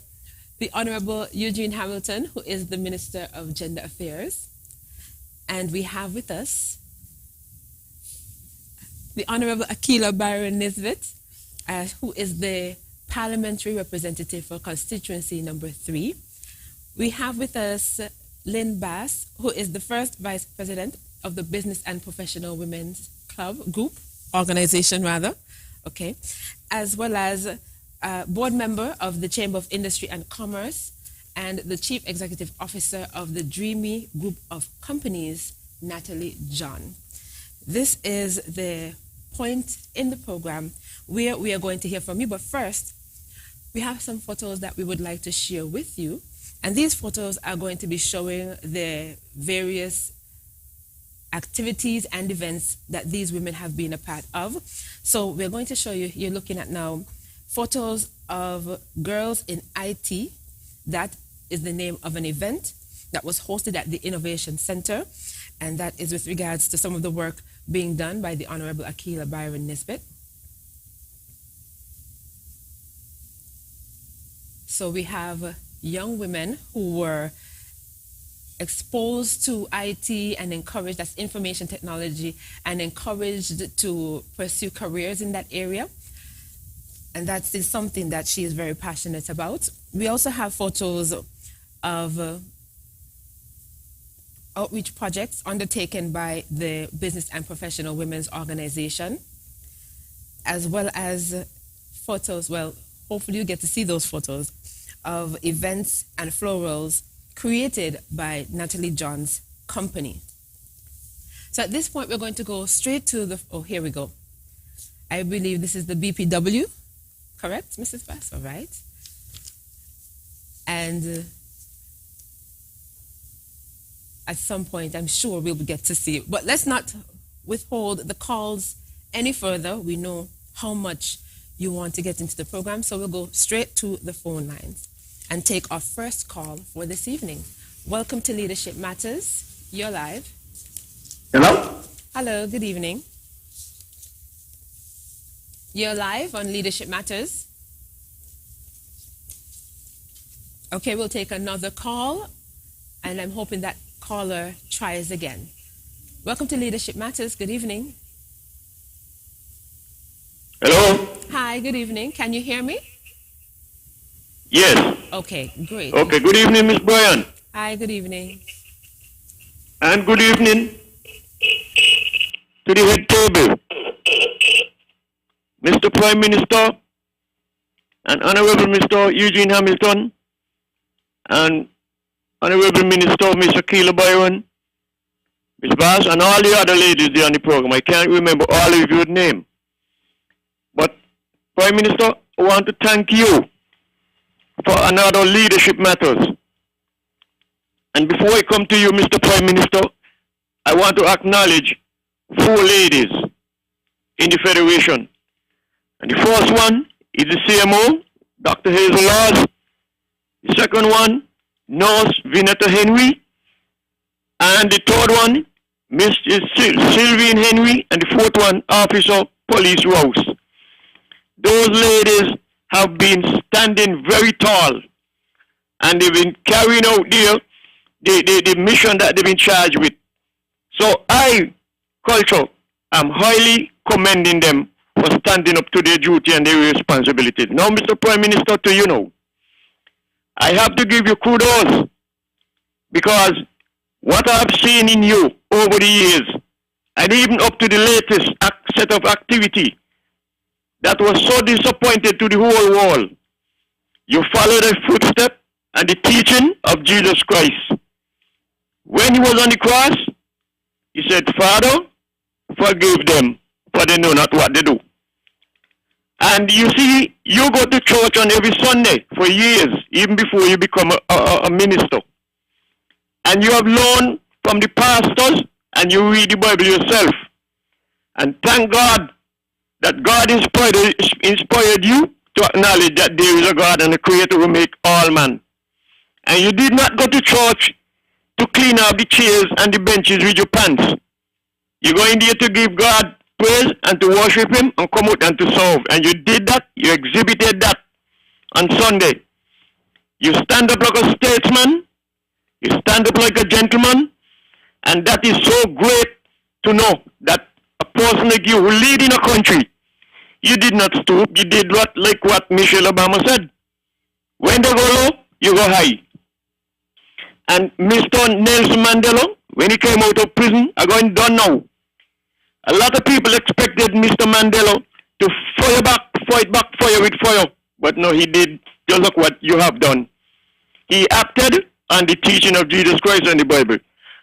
the Honorable Eugene Hamilton, who is the Minister of Gender Affairs. And we have with us the Honorable Akila Byron Nisbet, who is the Parliamentary Representative for Constituency number 3. We have with us Lynn Bass, who is the first Vice President of the Business and Professional Women's Organization, okay, as well as board member of the Chamber of Industry and Commerce and the Chief Executive Officer of the Dreamy Group of Companies, Natalie John. This is the point in the program where we are going to hear from you, but first, we have some photos that we would like to share with you, and these photos are going to be showing the various activities and events that these women have been a part of. So we're going to show you, you're looking at now, photos of Girls in IT. That is the name of an event that was hosted at the Innovation Center, and that is with regards to some of the work being done by the Honorable Akila Byron Nisbet. So we have young women who were exposed to IT and encouraged, that's information technology, and encouraged to pursue careers in that area. And that is something that she is very passionate about. We also have photos of outreach projects undertaken by the Business and Professional Women's Organization, as well as photos, well, hopefully you get to see those photos, of events and florals created by Natalie John's company. So at this point, we're going to go straight to the, oh, here we go. I believe this is the BPW, correct, Mrs. Bass? All right. And at some point, I'm sure we'll get to see it. But let's not withhold the calls any further. We know how much you want to get into the program, so we'll go straight to the phone lines and take our first call for this evening. Welcome to Leadership Matters. You're live. Hello? Hello, good evening. You're live on Leadership Matters. Okay, we'll take another call, and I'm hoping that caller tries again. Welcome to Leadership Matters. Good evening. Hello? Hi, good evening. Can you hear me? Yes. Okay, great. Okay, good evening, Miss Brian. Hi, good evening. And good evening to the head table, Mr. Prime Minister and Honorable Mr. Eugene Hamilton and Honorable Minister Miss Akila Byron, Miss Bass, and all the other ladies there on the program. I can't remember all of your name. But Prime Minister, I want to thank you for another Leadership Matters. And before I come to you, Mr. Prime Minister, I want to acknowledge 4 ladies in the Federation. And the first one is the CMO, Dr. Hazel Laws. The second one, Nurse Vinetta Henry. And the third one, Mrs. Sylvian Henry. And the fourth one, Officer Police Rouse. Those ladies have been standing very tall, and they've been carrying out the mission that they've been charged with. So I, culture, am highly commending them for standing up to their duty and their responsibilities. Now, Mr. Prime Minister, to you now, I have to give you kudos, because what I've seen in you over the years, and even up to the latest set of activity, that was so disappointed to the whole world. You followed the footstep and the teaching of Jesus Christ. When he was on the cross, he said, Father, forgive them, for they know not what they do. And you see, you go to church on every Sunday for years, even before you become a minister. And you have learned from the pastors, and you read the Bible yourself. And thank God that God inspired you to acknowledge that there is a God and a Creator who make all man. And you did not go to church to clean up the chairs and the benches with your pants. You go in there to give God praise and to worship Him and come out and to serve. And you did that, you exhibited that on Sunday. You stand up like a statesman, you stand up like a gentleman, and that is so great to know that a person like you who lead in a country, you did not stoop, you did like what Michelle Obama said. When they go low, you go high. And Mr. Nelson Mandela, when he came out of prison, are going down now. A lot of people expected Mr. Mandela to fight back fire with fire. But no, he did just like what you have done. He acted on the teaching of Jesus Christ and the Bible.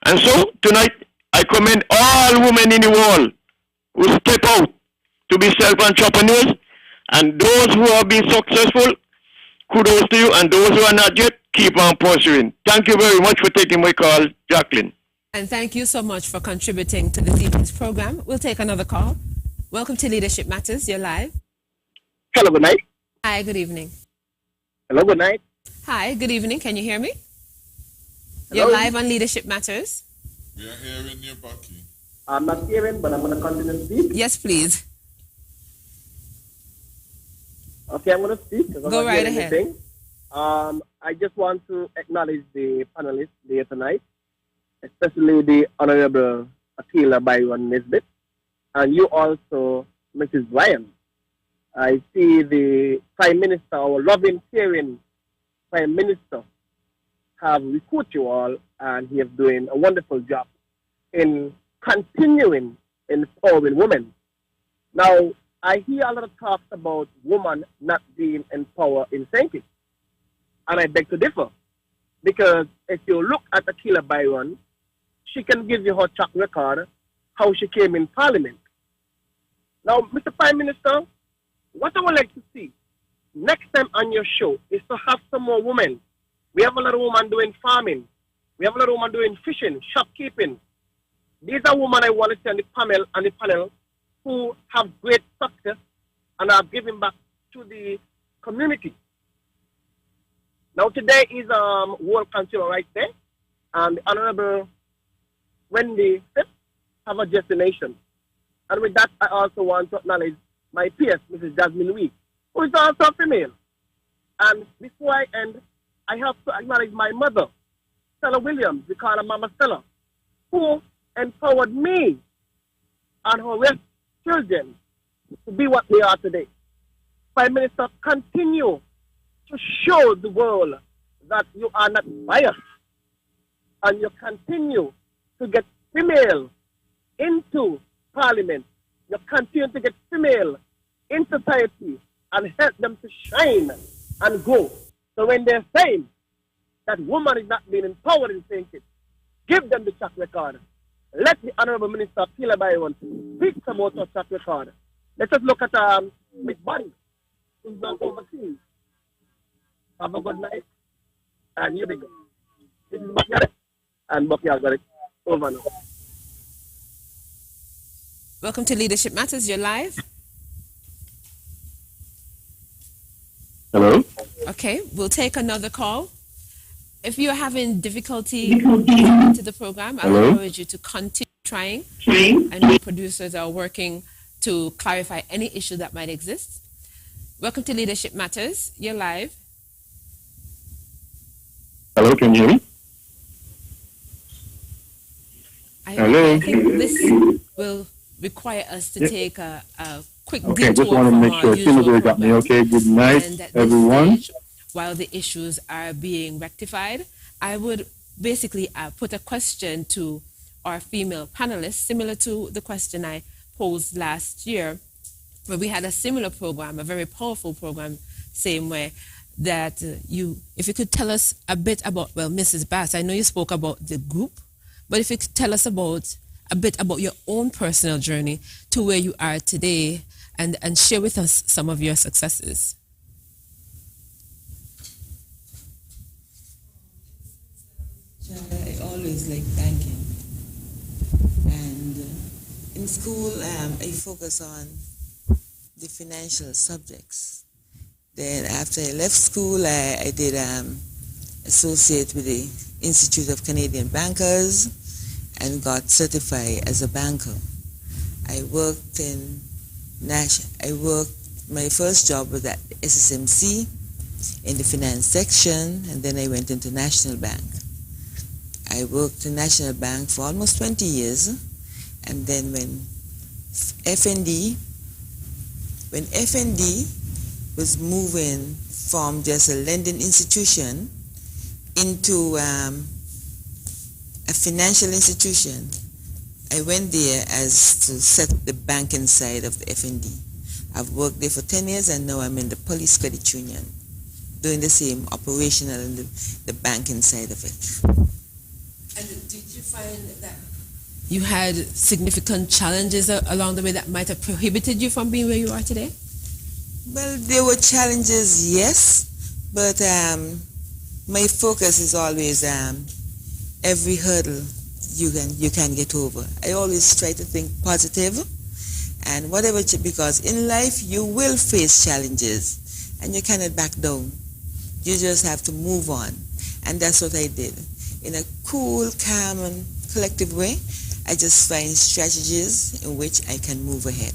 And so, tonight, I commend all women in the world who step out to be self-entrepreneurs, and those who have been successful, kudos to you, and those who are not yet, keep on pursuing. Thank you very much for taking my call, Jacqueline. And thank you so much for contributing to this evening's program. We'll take another call. Welcome to Leadership Matters. You're live. Hello, good night. Hi, good evening. Hello, good night. Hi, good evening. Can you hear me? Hello? You're live on Leadership Matters. We are hearing you, Bucky. I'm not hearing, but I'm going to continue to speak. Yes, please. Okay, I'm going to speak. Go right ahead. I just want to acknowledge the panelists here tonight. especially the Honorable Akila Byron Nisbet, and you also, Mrs. Bryan. I see the Prime Minister, our loving, caring Prime Minister, have recruited you all, and he is doing a wonderful job in continuing empowering women. Now, I hear a lot of talks about women not being empowered in St. Kitts, and I beg to differ, because if you look at Akila Byron, she can give you her track record, how she came in Parliament. Now, Mr. Prime Minister, what I would like to see next time on your show is to have some more women. We have a lot of women doing farming. We have a lot of women doing fishing, shopkeeping. These are women I want to see on the panel who have great success and are giving back to the community. Now today is World Consumer Rights Day, and the Honorable Wendy Phipps have a destination. And with that, I also want to acknowledge my peers, Mrs. Jasmine Week, who is also female. And before I end, I have to acknowledge my mother, Stella Williams, we call her Mama Stella, who empowered me and her rest children to be what they are today. Prime Minister, continue to show the world that you are not biased, and you continue to get female into Parliament. You continue to get female in society and help them to shine and grow. So when they're saying that woman is not being empowered in St. Kitts, give them the track record. Let the Honorable Minister Akila Byron speak about her track record. Let's just look at Miss Bonnie, who's done overseas. Have a good night, and you be good. This is Bucky, and Bucky has got it over now. Welcome to Leadership Matters. You're live. Hello? Okay, we'll take another call. If you're having difficulty to the program, I Hello? encourage you to continue trying. And the producers are working to clarify any issue that might exist. Welcome to Leadership Matters. You're live. Hello, can you hear me? Hello? I think this will require us to take a quick Okay, detour just want to from make our sure as soon as usual they got me. program. Okay, good night, And at this everyone. stage, while the issues are being rectified, I would basically put a question to our female panelists, similar to the question I posed last year, where we had a similar program, a very powerful program, same way, that if you could tell us a bit about, well, Mrs. Bass, I know you spoke about the group, but if you could tell us a bit about your own personal journey to where you are today, and share with us some of your successes. I always like banking. And in school, I focus on the financial subjects. Then after I left school, I did associate with the Institute of Canadian Bankers and got certified as a banker. My first job was at SSMC in the finance section, and then I went into National Bank. I worked in National Bank for almost 20 years, and then when FND was moving from just a lending institution into a financial institution, I went there as to set up the banking side of the FND. I've worked there for 10 years, and now I'm in the Police Credit Union, doing the same operational and the banking side of it. And did you find that you had significant challenges along the way that might have prohibited you from being where you are today? Well, there were challenges, yes, but my focus is always every hurdle you can get over. I always try to think positive, and whatever, because in life you will face challenges, and you cannot back down. You just have to move on, and that's what I did. In a cool, calm, and collective way, I just find strategies in which I can move ahead.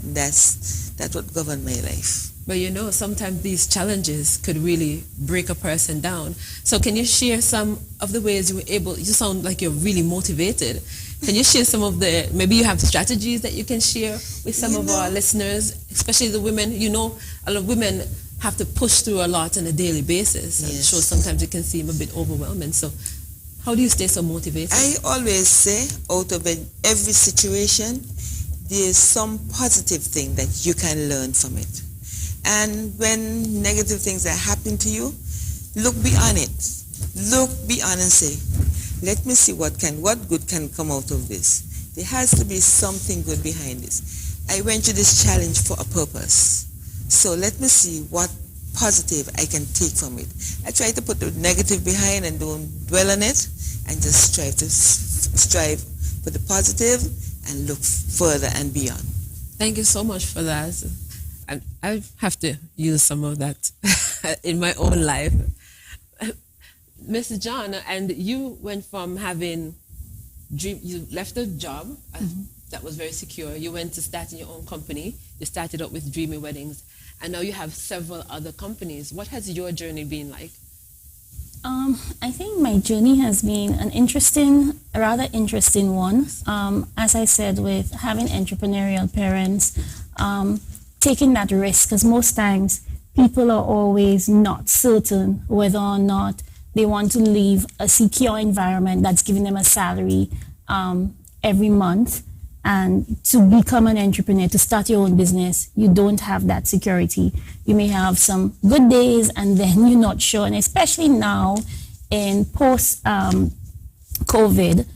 And that's what governed my life. But you know, sometimes these challenges could really break a person down. So can you share some of the ways you were able, you sound like you're really motivated. Can you share some of the, maybe you have strategies that you can share with some of our listeners, especially the women? You know, a lot of women have to push through a lot on a daily basis. I'm sure sometimes it can seem a bit overwhelming. So how do you stay so motivated? I always say, out of every situation, there's some positive thing that you can learn from it. And when negative things are happening to you, look beyond it. Look beyond and say, let me see what good can come out of this. There has to be something good behind this. I went to this challenge for a purpose. So let me see what positive I can take from it. I try to put the negative behind and don't dwell on it, and just strive for the positive and look further and beyond. Thank you so much for that. I have to use some of that in my own life. Mrs. John, and you went from having you left a job that was very secure. You went to starting your own company. You started out with Dreamy Weddings, and now you have several other companies. What has your journey been like? I think my journey has been a rather interesting one. As I said, with having entrepreneurial parents, taking that risk, because most times people are always not certain whether or not they want to leave a secure environment that's giving them a salary every month, and to become an entrepreneur, to start your own business, you don't have that security. You may have some good days and then you're not sure. And especially now in post-COVID,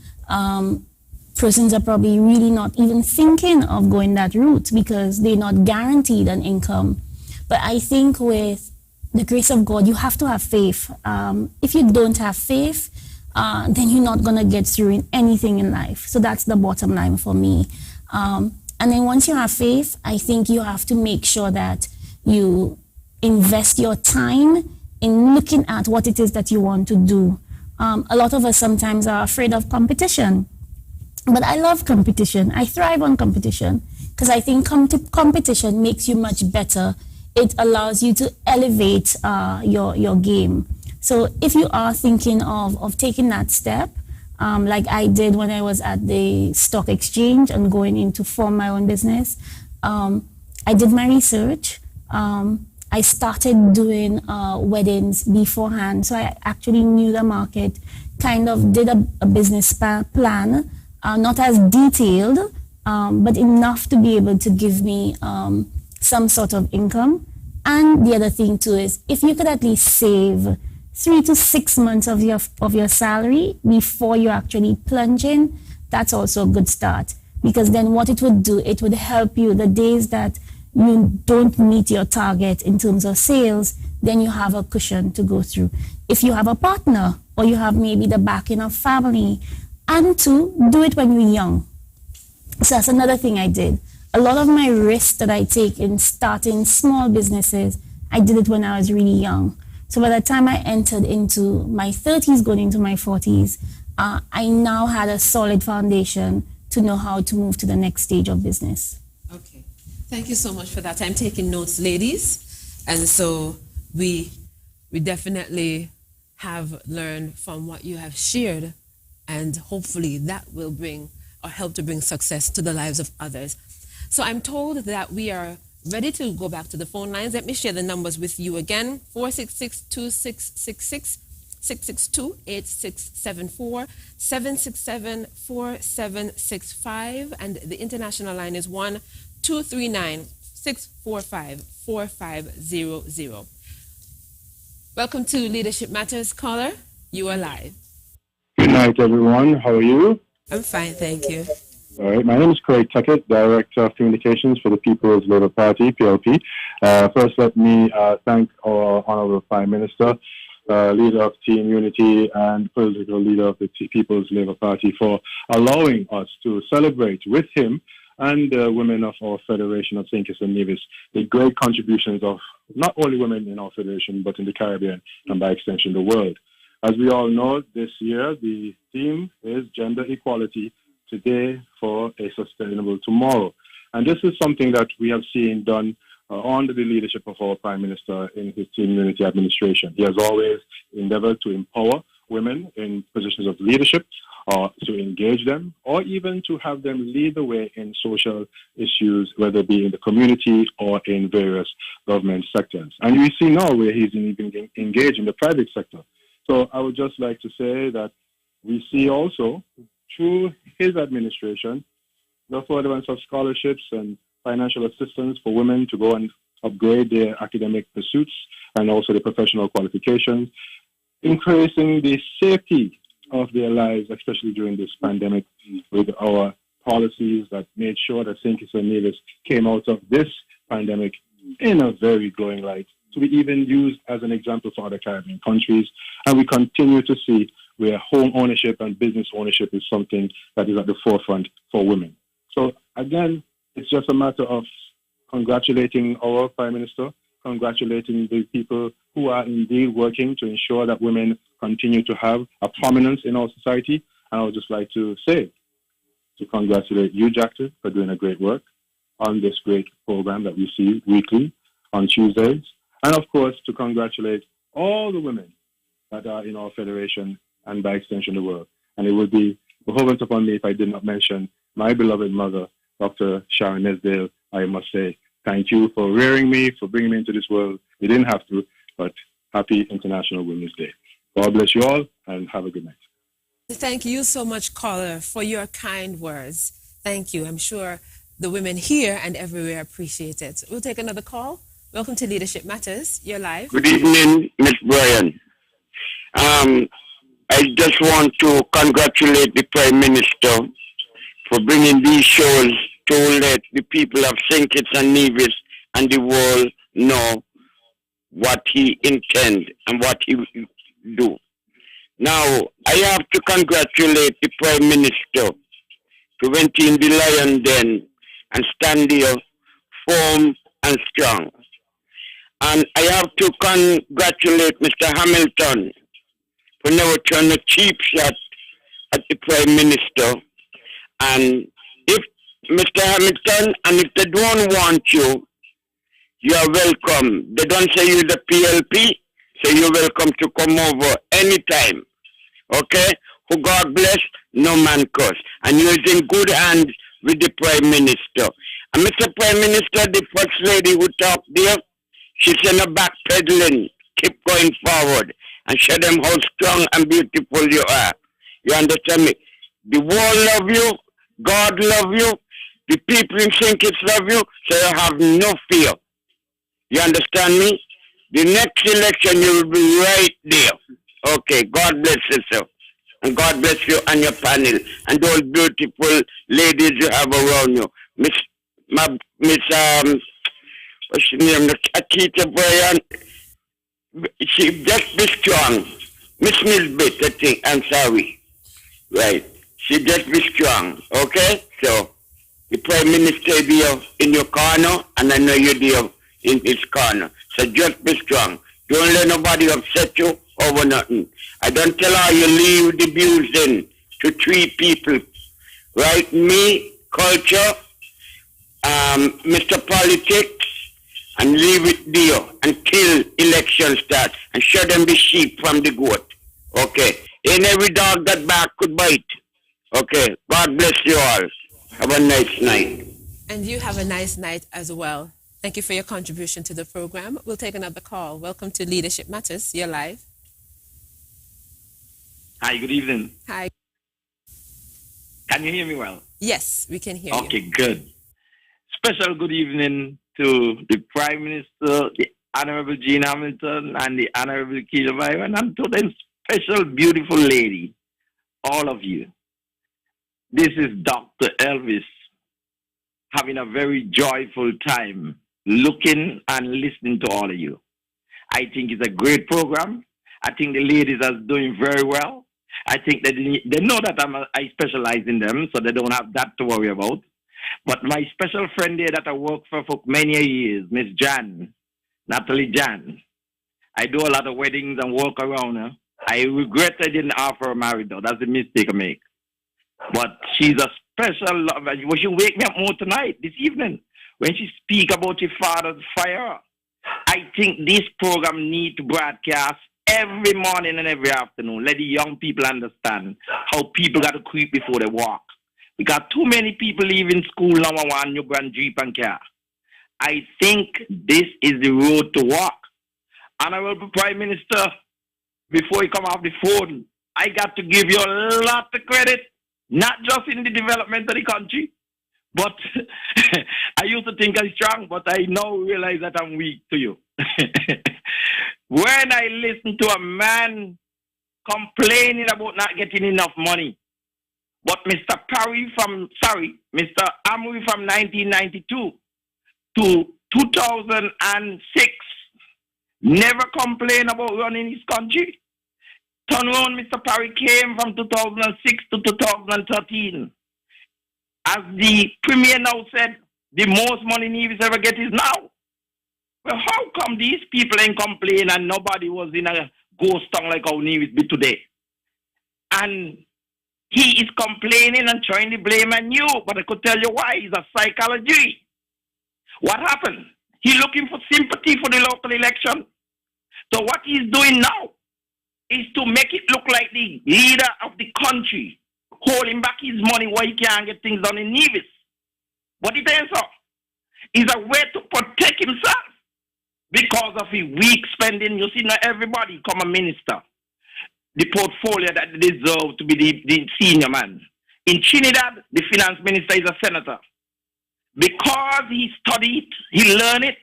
persons are probably really not even thinking of going that route because they're not guaranteed an income. But I think with the grace of God, you have to have faith. If you don't have faith, then you're not going to get through in anything in life. So that's the bottom line for me. And then once you have faith, I think you have to make sure that you invest your time in looking at what it is that you want to do. A lot of us sometimes are afraid of competition. But I love competition. I thrive on competition because I think competition makes you much better. It allows you to elevate your game. So if you are thinking of taking that step, like I did when I was at the stock exchange and going in to form my own business, I did my research. I started doing weddings beforehand. So I actually knew the market, kind of did a business plan, not as detailed, but enough to be able to give me some sort of income. And the other thing too is if you could at least save 3 to 6 months of your salary before you actually plunge in, that's also a good start. Because then what it would do, it would help you the days that you don't meet your target in terms of sales, then you have a cushion to go through. If you have a partner or you have maybe the backing of family, and to do it when you're young. So that's another thing I did. A lot of my risks that I take in starting small businesses, I did it when I was really young. So by the time I entered into my 30s, going into my 40s, I now had a solid foundation to know how to move to the next stage of business. Okay. Thank you so much for that. I'm taking notes, ladies. And so we definitely have learned from what you have shared, and hopefully that will bring or help to bring success to the lives of others. So I'm told that we are ready to go back to the phone lines. Let me share the numbers with you again. 466-2666, 662-8674, 767-4765, and the international line is 1-239-645-4500. Welcome to Leadership Matters. Caller, you are live. Good night, everyone. How are you? I'm fine, thank you. All right. My name is Craig Tuckett, Director of Communications for the People's Labour Party, PLP. First, let me thank our Honourable Prime Minister, leader of Team Unity and political leader of the People's Labour Party, for allowing us to celebrate with him and women of our Federation of St. Kitts and Nevis the great contributions of not only women in our Federation, but in the Caribbean and by extension the world. As we all know, this year the theme is gender equality today for a sustainable tomorrow. And this is something that we have seen done under the leadership of our Prime Minister in his Team Unity administration. He has always endeavored to empower women in positions of leadership, or to engage them, or even to have them lead the way in social issues, whether it be in the community or in various government sectors. And we see now where he's even engaged in the private sector. So I would just like to say that we see also, through his administration, the furtherance of scholarships and financial assistance for women to go and upgrade their academic pursuits and also their professional qualifications, increasing the safety of their lives, especially during this pandemic, with our policies that made sure that St. Kitts and Nevis came out of this pandemic in a very glowing light, to be even used as an example for other Caribbean countries. And we continue to see where home ownership and business ownership is something that is at the forefront for women. So again, it's just a matter of congratulating our Prime Minister, congratulating the people who are indeed working to ensure that women continue to have a prominence in our society. And I would just like to say, to congratulate you, Jackie, for doing a great work on this great program that we see weekly on Tuesdays. And of course, to congratulate all the women that are in our federation and by extension the world. And it would be beholden upon me if I did not mention my beloved mother, Dr. Sharon Esdale. I must say, thank you for rearing me, for bringing me into this world. You didn't have to, but happy International Women's Day. God bless you all and have a good night. Thank you so much, caller, for your kind words. Thank you. I'm sure the women here and everywhere appreciate it. We'll take another call. Welcome to Leadership Matters. You're live. Good evening, Miss Brian. I just want to congratulate the Prime Minister for bringing these shows to let the people of St. Kitts and Nevis and the world know what he intends and what he will do. Now, I have to congratulate the Prime Minister to went in the lion den and stand there firm and strong. And I have to congratulate Mr. Hamilton for never throwing a cheap shot at the Prime Minister. And if Mr. Hamilton, and if they don't want you, you are welcome. They don't say you're the PLP, so you're welcome to come over anytime. Okay? Who God bless, no man curse. And you're in good hands with the Prime Minister. And Mr. Prime Minister, the First Lady who talked there, she's in a backpedaling. Keep going forward and show them how strong and beautiful you are. You understand me? The world love you, God love you, the people in St. Kitts love you, so you have no fear. You understand me? The next election you will be right there. Okay, God bless you, sir. And God bless you and your panel and those beautiful ladies you have around you. What's her name? Akita Brian. She just be strong. Miss Milbit, I think. I'm sorry. Right. She just be strong. Okay? So, the Prime Minister there in your corner, and I know you're there in his corner. So just be strong. Don't let nobody upset you over nothing. I don't tell her you leave the abusing to 3 people. Right? Me, culture, Mr. Politics, and leave it there until election starts and show them the sheep from the goat. Okay. Ain't every dog that bark could bite. Okay. God bless you all. Have a nice night. And you have a nice night as well. Thank you for your contribution to the program. We'll take another call. Welcome to Leadership Matters. You're live. Hi, good evening. Hi. Can you hear me well? Yes, we can hear you. Okay, good. Special good evening to the Prime Minister, the Honorable Eugene Hamilton, and the Honorable Keela Byron, and to the special beautiful lady, all of you. This is Dr. Elvis having a very joyful time looking and listening to all of you. I think it's a great program. I think the ladies are doing very well. I think that they know that I specialize in them, so they don't have that to worry about. But my special friend there that I work for many years, Miss Jan, Natalie Jan, I do a lot of weddings and work around her. I regret I didn't offer her married though. That's a mistake I make. But she's a special lover. Well, she'll wake me up more tonight, this evening. when she speak about your father's fire, I think this program need to broadcast every morning and every afternoon. Let the young people understand how people got to creep before they walk. We got too many people leaving school now and want new brand Jeep and car. I think this is the road to walk. Honorable Prime Minister, before you come off the phone, I got to give you a lot of credit, not just in the development of the country, but I used to think I'm strong, but I now realize that I'm weak to you. When I listen to a man complaining about not getting enough money, but Mr. Mr. Amory from 1992 to 2006 never complained about running his country. Turn around, Mr. Parry came from 2006 to 2013. As the Premier now said, the most money Nevis ever get is now. Well, how come these people ain't complain and nobody was in a ghost town like how Nevis be today? And he is complaining and trying to blame on you, but I could tell you why. It's a psychology. What happened? He's looking for sympathy for the local election. So what he's doing now is to make it look like the leader of the country holding back his money while he can't get things done in Nevis. But it ain't so. It's a way to protect himself because of his weak spending. You see, not everybody come a minister. The portfolio that they deserve to be the senior man. In Trinidad, the finance minister is a senator. Because he studied, he learned it.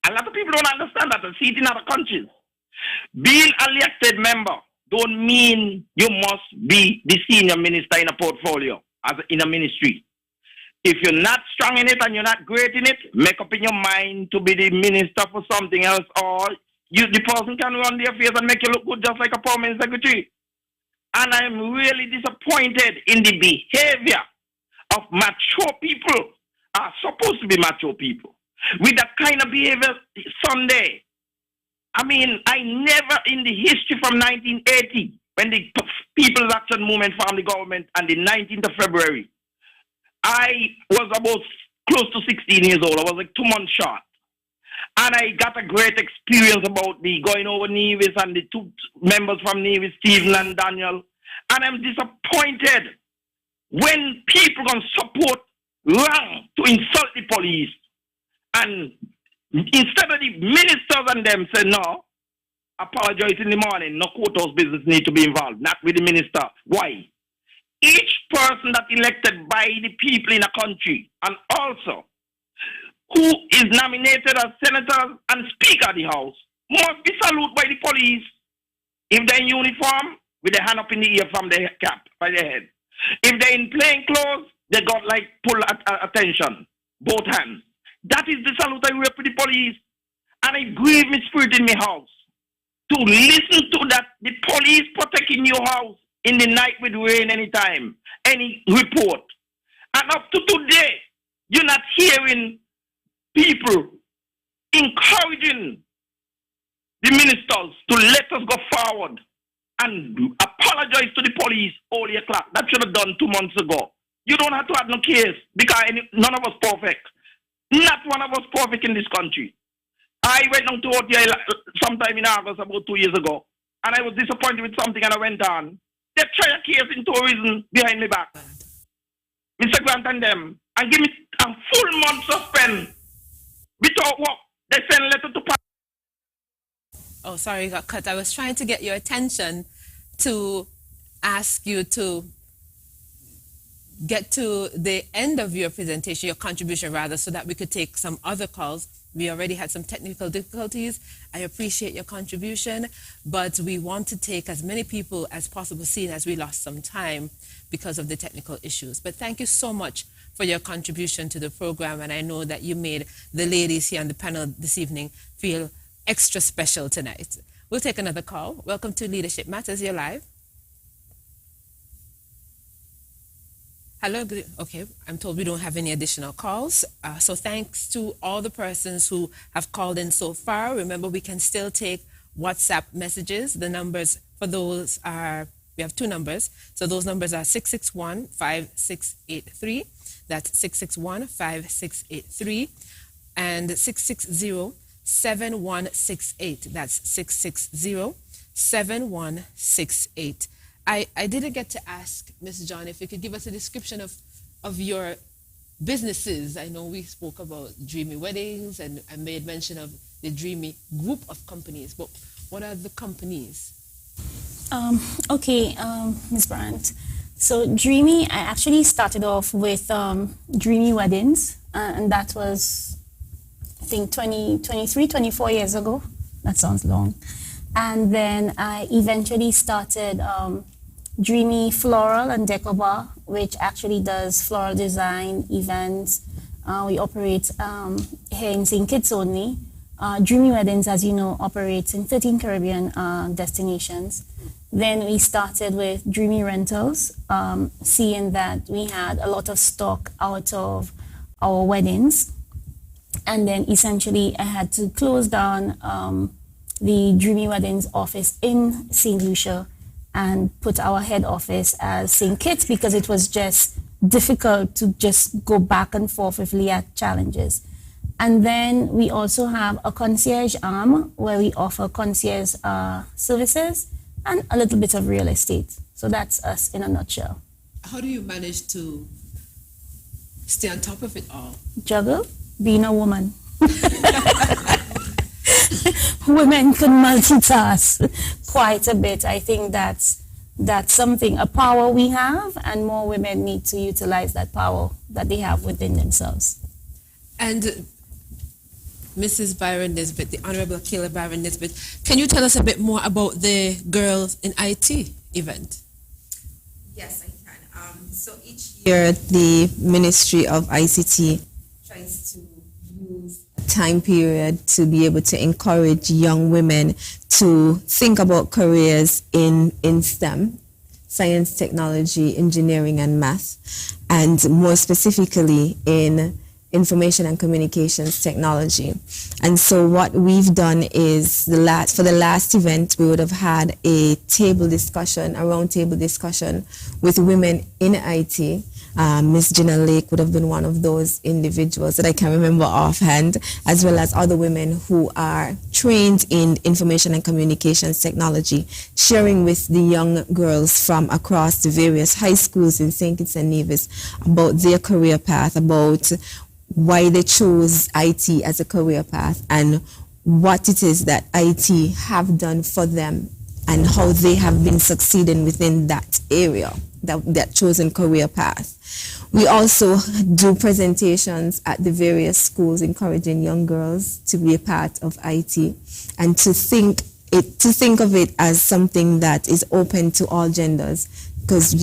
A lot of people don't understand that and see it in other countries. Being an elected member don't mean you must be the senior minister in a portfolio, in a ministry. If you're not strong in it and you're not great in it, make up in your mind to be the minister for something else, or the person can run their affairs and make you look good just like a permanent secretary. And I'm really disappointed in the behavior of mature people, are supposed to be mature people, with that kind of behavior Sunday. I mean, I never in the history from 1980, when the People's Action Movement formed the government, and the 19th of February, I was about close to 16 years old. I was like 2 months short. And I got a great experience about the going over Nevis and the two members from Nevis, Stephen and Daniel. And I'm disappointed when people can support wrong to insult the police. And instead of the ministers and them say, no, apologize in the morning, no courthouse business need to be involved, not with the minister. Why? Each person that elected by the people in a country, and also who is nominated as senators and speaker of the house, must be saluted by the police. If they're in uniform, with their hand up in the ear from their cap, by their head. If they're in plain clothes, they got like full attention, both hands. That is the salute I wear for the police. And I grieve my spirit in my house to listen to that, the police protecting your house in the night with rain anytime, any report. And up to today, you're not hearing people encouraging the ministers to let us go forward and apologize to the police all year clock. That should have done 2 months ago. You don't have to have no case because none of us perfect. Not one of us perfect in this country. I went down to OTI sometime in August about 2 years ago, and I was disappointed with something, and I went on. They try a case in tourism behind my back. Mr. Grant and them, and give me a full month suspend without work. They send a letter to Oh, sorry, you got cut. I was trying to get your attention to ask you to get to the end of your presentation, your contribution rather, so that we could take some other calls. We already had some technical difficulties. I appreciate your contribution, but we want to take as many people as possible, seeing as we lost some time because of the technical issues. But thank you so much for your contribution to the program, and I know that you made the ladies here on the panel this evening feel extra special tonight. We'll take another call. Welcome to Leadership Matters. You're live. Hello. Okay, I'm told we don't have any additional calls. So thanks to all the persons who have called in so far. Remember, we can still take WhatsApp messages. The numbers for those are We have two numbers. So those numbers are 661-5683. That's 661-5683 and 660-7168. That's 660-7168. I didn't get to ask Ms. John if you could give us a description of your businesses. I know we spoke about Dreamy Weddings and I made mention of the Dreamy group of companies, but what are the companies? Okay, Ms. Brandt. So Dreamy, I actually started off with Dreamy Weddings, and that was, I think, 24 years ago. That sounds long. And then I eventually started Dreamy Floral and Decor Bar, which actually does floral design events. We operate here in St. Kitts only. Dreamy Weddings, as you know, operates in 13 Caribbean destinations. Then we started with Dreamy Rentals, seeing that we had a lot of stock out of our weddings. And then essentially I had to close down the Dreamy Weddings office in St. Lucia and put our head office as St. Kitts because it was just difficult to just go back and forth with LIAC challenges. And then we also have a concierge arm where we offer concierge services and a little bit of real estate. So that's us in a nutshell. How do you manage to stay on top of it all? Juggle, being a woman. Women can multitask quite a bit. I think that's something, a power we have, and more women need to utilize that power that they have within themselves. And Mrs. Byron Nisbet, the Honorable Akila Byron Nisbet, can you tell us a bit more about the Girls in IT event? Yes, I can. So each year, the Ministry of ICT tries to use a time period to be able to encourage young women to think about careers in STEM, science, technology, engineering, and math, and more specifically in information and communications technology. And so what we've done is for the last event, we would have had a round table discussion with women in IT. Miss Gina Lake would have been one of those individuals that I can remember offhand, as well as other women who are trained in information and communications technology, sharing with the young girls from across the various high schools in St. Kitts and Nevis about their career path, about why they chose IT as a career path and what it is that IT have done for them and how they have been succeeding within that area, that chosen career path. We also do presentations at the various schools encouraging young girls to be a part of IT and to think of it as something that is open to all genders. Because,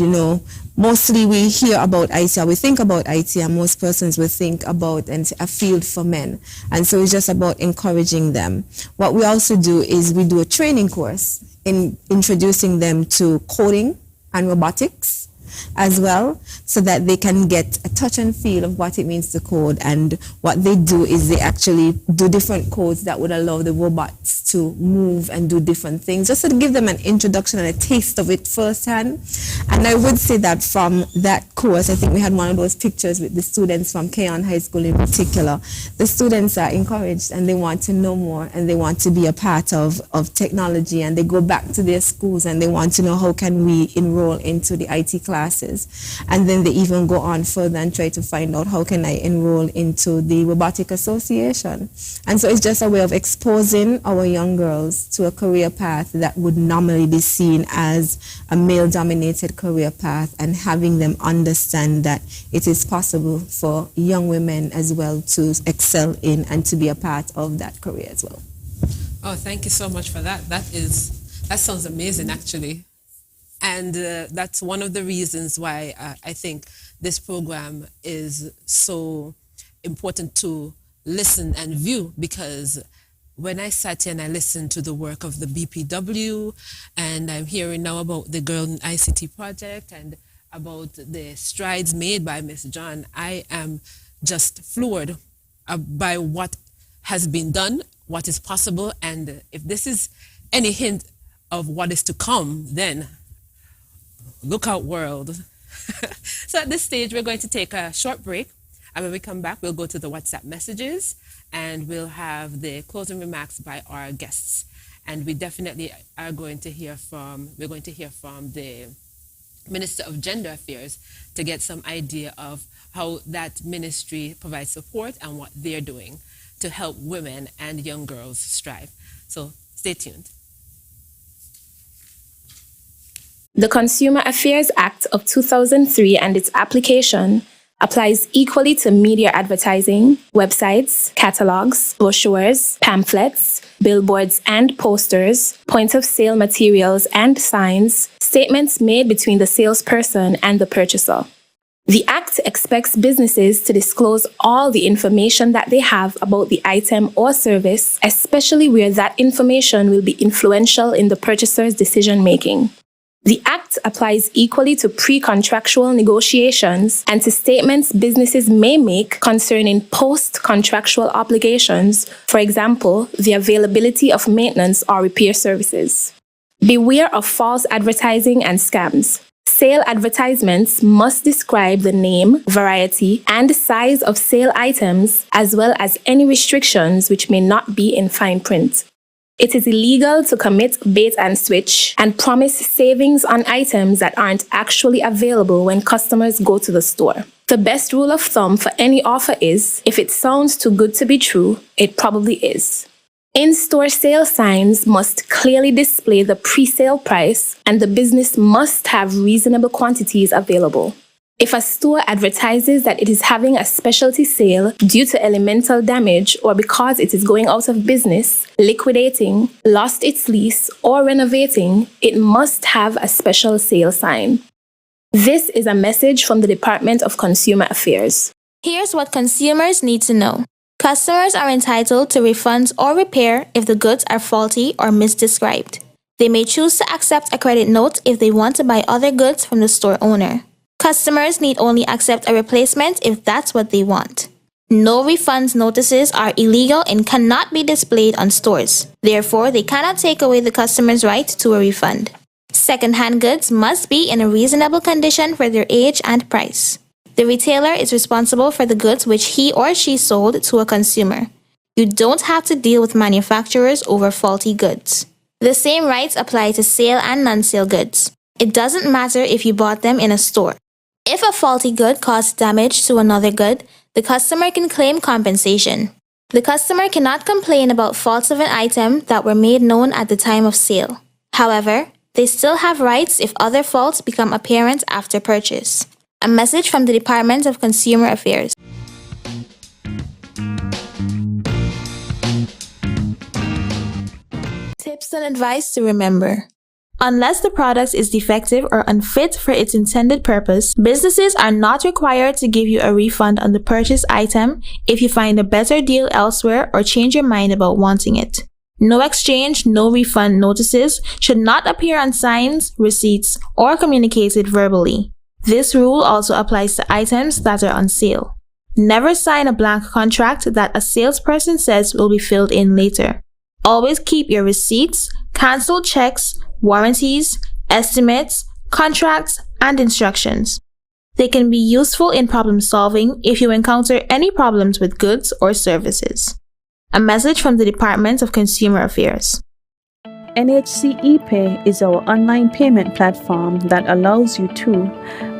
mostly we hear about IT, or we think about IT, and most persons will think about a field for men. And so it's just about encouraging them. What we also do is we do a training course in introducing them to coding and robotics as well, so that they can get a touch and feel of what it means to code. And what they do is they actually do different codes that would allow the robots to move and do different things, just to give them an introduction and a taste of it firsthand. And I would say that from that course, I think we had one of those pictures with the students from Keon High School in particular. The students are encouraged and they want to know more and they want to be a part of technology, and they go back to their schools and they want to know how can we enroll into the IT classes. And then they even go on further and try to find out how can I enroll into the Robotic Association. And so it's just a way of exposing our young girls to a career path that would normally be seen as a male-dominated career path, and having them understand that it is possible for young women as well to excel in and to be a part of that career as well. Oh, thank you so much for that. That sounds amazing, actually. And that's one of the reasons why I think this program is so important to listen and view, because when I sat here and I listened to the work of the BPW, and I'm hearing now about the Girl in ICT project and about the strides made by Miss John, I am just floored by what has been done, what is possible, and if this is any hint of what is to come, then Look out, world. So at this stage, we're going to take a short break. And when we come back, we'll go to the WhatsApp messages and we'll have the closing remarks by our guests. And we definitely are going to hear from the Minister of Gender Affairs to get some idea of how that ministry provides support and what they're doing to help women and young girls strive. So stay tuned. The Consumer Affairs Act of 2003 and its application applies equally to media advertising, websites, catalogs, brochures, pamphlets, billboards and posters, point-of-sale materials and signs, statements made between the salesperson and the purchaser. The Act expects businesses to disclose all the information that they have about the item or service, especially where that information will be influential in the purchaser's decision-making. The Act applies equally to pre-contractual negotiations and to statements businesses may make concerning post-contractual obligations, for example, the availability of maintenance or repair services. Beware of false advertising and scams. Sale advertisements must describe the name, variety, and size of sale items, as well as any restrictions which may not be in fine print. It is illegal to commit bait and switch and promise savings on items that aren't actually available when customers go to the store. The best rule of thumb for any offer is, if it sounds too good to be true, it probably is. In-store sale signs must clearly display the pre-sale price, and the business must have reasonable quantities available. If a store advertises that it is having a specialty sale due to elemental damage or because it is going out of business, liquidating, lost its lease, or renovating, it must have a special sale sign. This is a message from the Department of Consumer Affairs. Here's what consumers need to know. Customers are entitled to refunds or repair if the goods are faulty or misdescribed. They may choose to accept a credit note if they want to buy other goods from the store owner. Customers need only accept a replacement if that's what they want. No refunds notices are illegal and cannot be displayed on stores. Therefore, they cannot take away the customer's right to a refund. Second-hand goods must be in a reasonable condition for their age and price. The retailer is responsible for the goods which he or she sold to a consumer. You don't have to deal with manufacturers over faulty goods. The same rights apply to sale and non-sale goods. It doesn't matter if you bought them in a store. If a faulty good caused damage to another good, the customer can claim compensation. The customer cannot complain about faults of an item that were made known at the time of sale. However, they still have rights if other faults become apparent after purchase. A message from the Department of Consumer Affairs. Tips and advice to remember. Unless the product is defective or unfit for its intended purpose, businesses are not required to give you a refund on the purchased item if you find a better deal elsewhere or change your mind about wanting it. No exchange, no refund notices should not appear on signs, receipts, or communicated verbally. This rule also applies to items that are on sale. Never sign a blank contract that a salesperson says will be filled in later. Always keep your receipts, canceled checks, warranties, estimates, contracts, and instructions. They can be useful in problem solving if you encounter any problems with goods or services. A message from the Department of Consumer Affairs. NHC ePay is our online payment platform that allows you to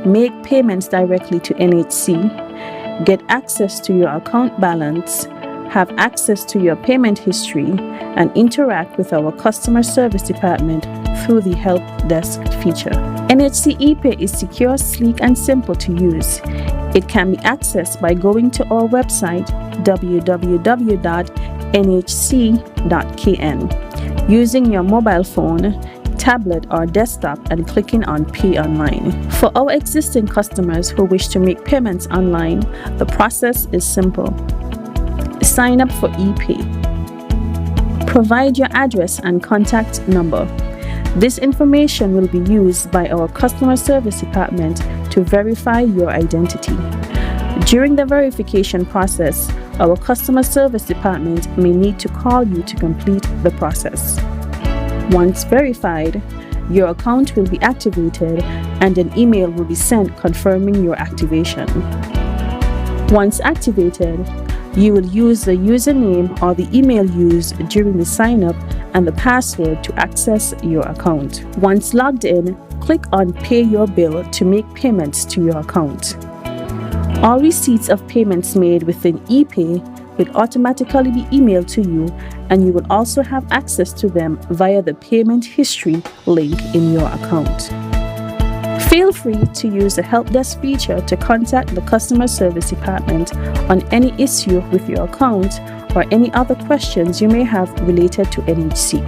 make payments directly to NHC, get access to your account balance, have access to your payment history, and interact with our customer service department through the help desk feature. NHC ePay is secure, sleek, and simple to use. It can be accessed by going to our website www.nhc.kn, using your mobile phone, tablet, or desktop and clicking on Pay Online. For our existing customers who wish to make payments online, the process is simple. Sign up for ePay. Provide your address and contact number. This information will be used by our customer service department to verify your identity. During the verification process, our customer service department may need to call you to complete the process. Once verified, your account will be activated and an email will be sent confirming your activation. Once activated, you will use the username or the email used during the sign-up and the password to access your account. Once logged in, click on Pay Your Bill to make payments to your account. All receipts of payments made within ePay will automatically be emailed to you, and you will also have access to them via the payment history link in your account. Feel free to use the help desk feature to contact the customer service department on any issue with your account or any other questions you may have related to NHC.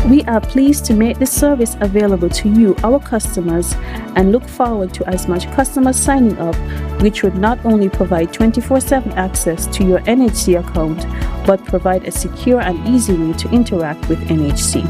We are pleased to make this service available to you, our customers, and look forward to as much customers signing up, which would not only provide 24/7 access to your NHC account, but provide a secure and easy way to interact with NHC.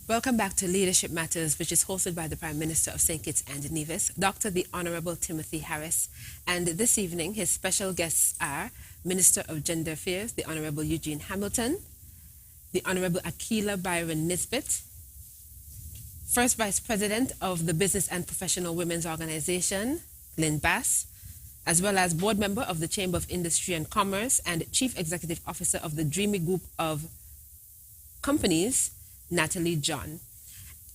Welcome back to Leadership Matters, which is hosted by the Prime Minister of St. Kitts and Nevis, Dr. the Honorable Timothy Harris. And this evening, his special guests are Minister of Gender Affairs, the Honorable Eugene Hamilton, the Honorable Akila Byron Nisbet, First Vice President of the Business and Professional Women's Organization, Lynn Bass, as well as Board Member of the Chamber of Industry and Commerce and Chief Executive Officer of the Dreamy Group of Companies, Natalie John.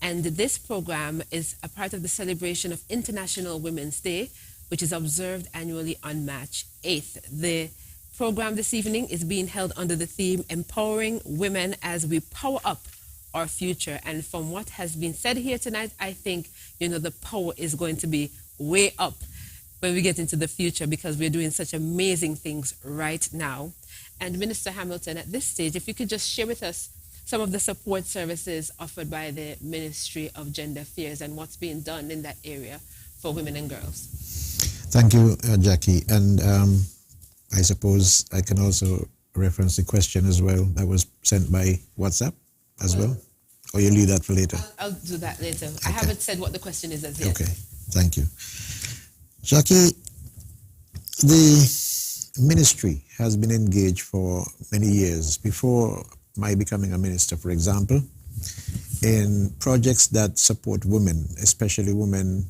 And this program is a part of the celebration of International Women's Day, which is observed annually on March 8th. The program this evening is being held under the theme Empowering Women as We Power Up Our Future. And from what has been said here tonight, I think, the power is going to be way up when we get into the future, because we're doing such amazing things right now. And Minister Hamilton, at this stage, if you could just share with us some of the support services offered by the Ministry of Gender Affairs and what's being done in that area for women and girls. Thank you, Jackie. And I suppose I can also reference the question as well that was sent by WhatsApp as well. Or you leave that for later? I'll do that later. Okay. I haven't said what the question is as yet. Okay, thank you. Jackie, the ministry has been engaged for many years before my becoming a minister, for example, in projects that support women, especially women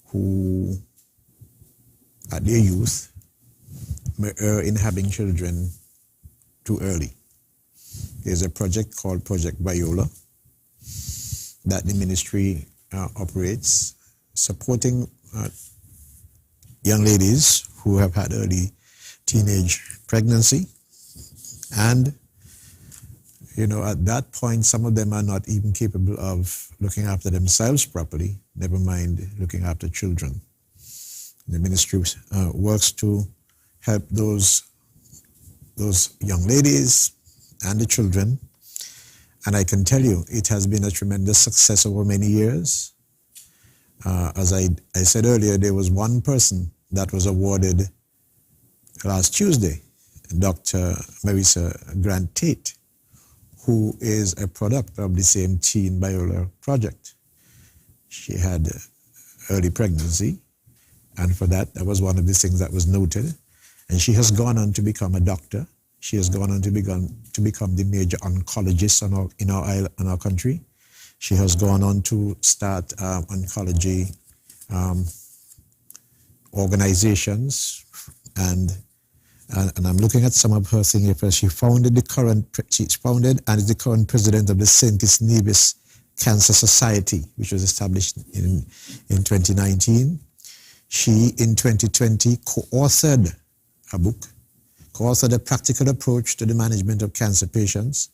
who, at their youth, may err in having children too early. There's a project called Project Viola that the ministry operates, supporting young ladies who have had early teenage pregnancy. And at that point, some of them are not even capable of looking after themselves properly, never mind looking after children. The ministry works to help those young ladies and the children. And I can tell you, it has been a tremendous success over many years. As I said earlier, there was one person that was awarded last Tuesday, Dr. Marisa Tate, who is a product of the same Teen Viola project. She had early pregnancy, and for that was one of the things that was noted. And she has gone on to become a doctor. She has gone on to become the major oncologist in our country. She has gone on to start oncology organizations, and I'm looking at some of her things here. She's founded and is the current president of the St. Kitts and Nevis Cancer Society, which was established in 2019. She, in 2020, co-authored a book, co-authored a practical approach to the management of cancer patients.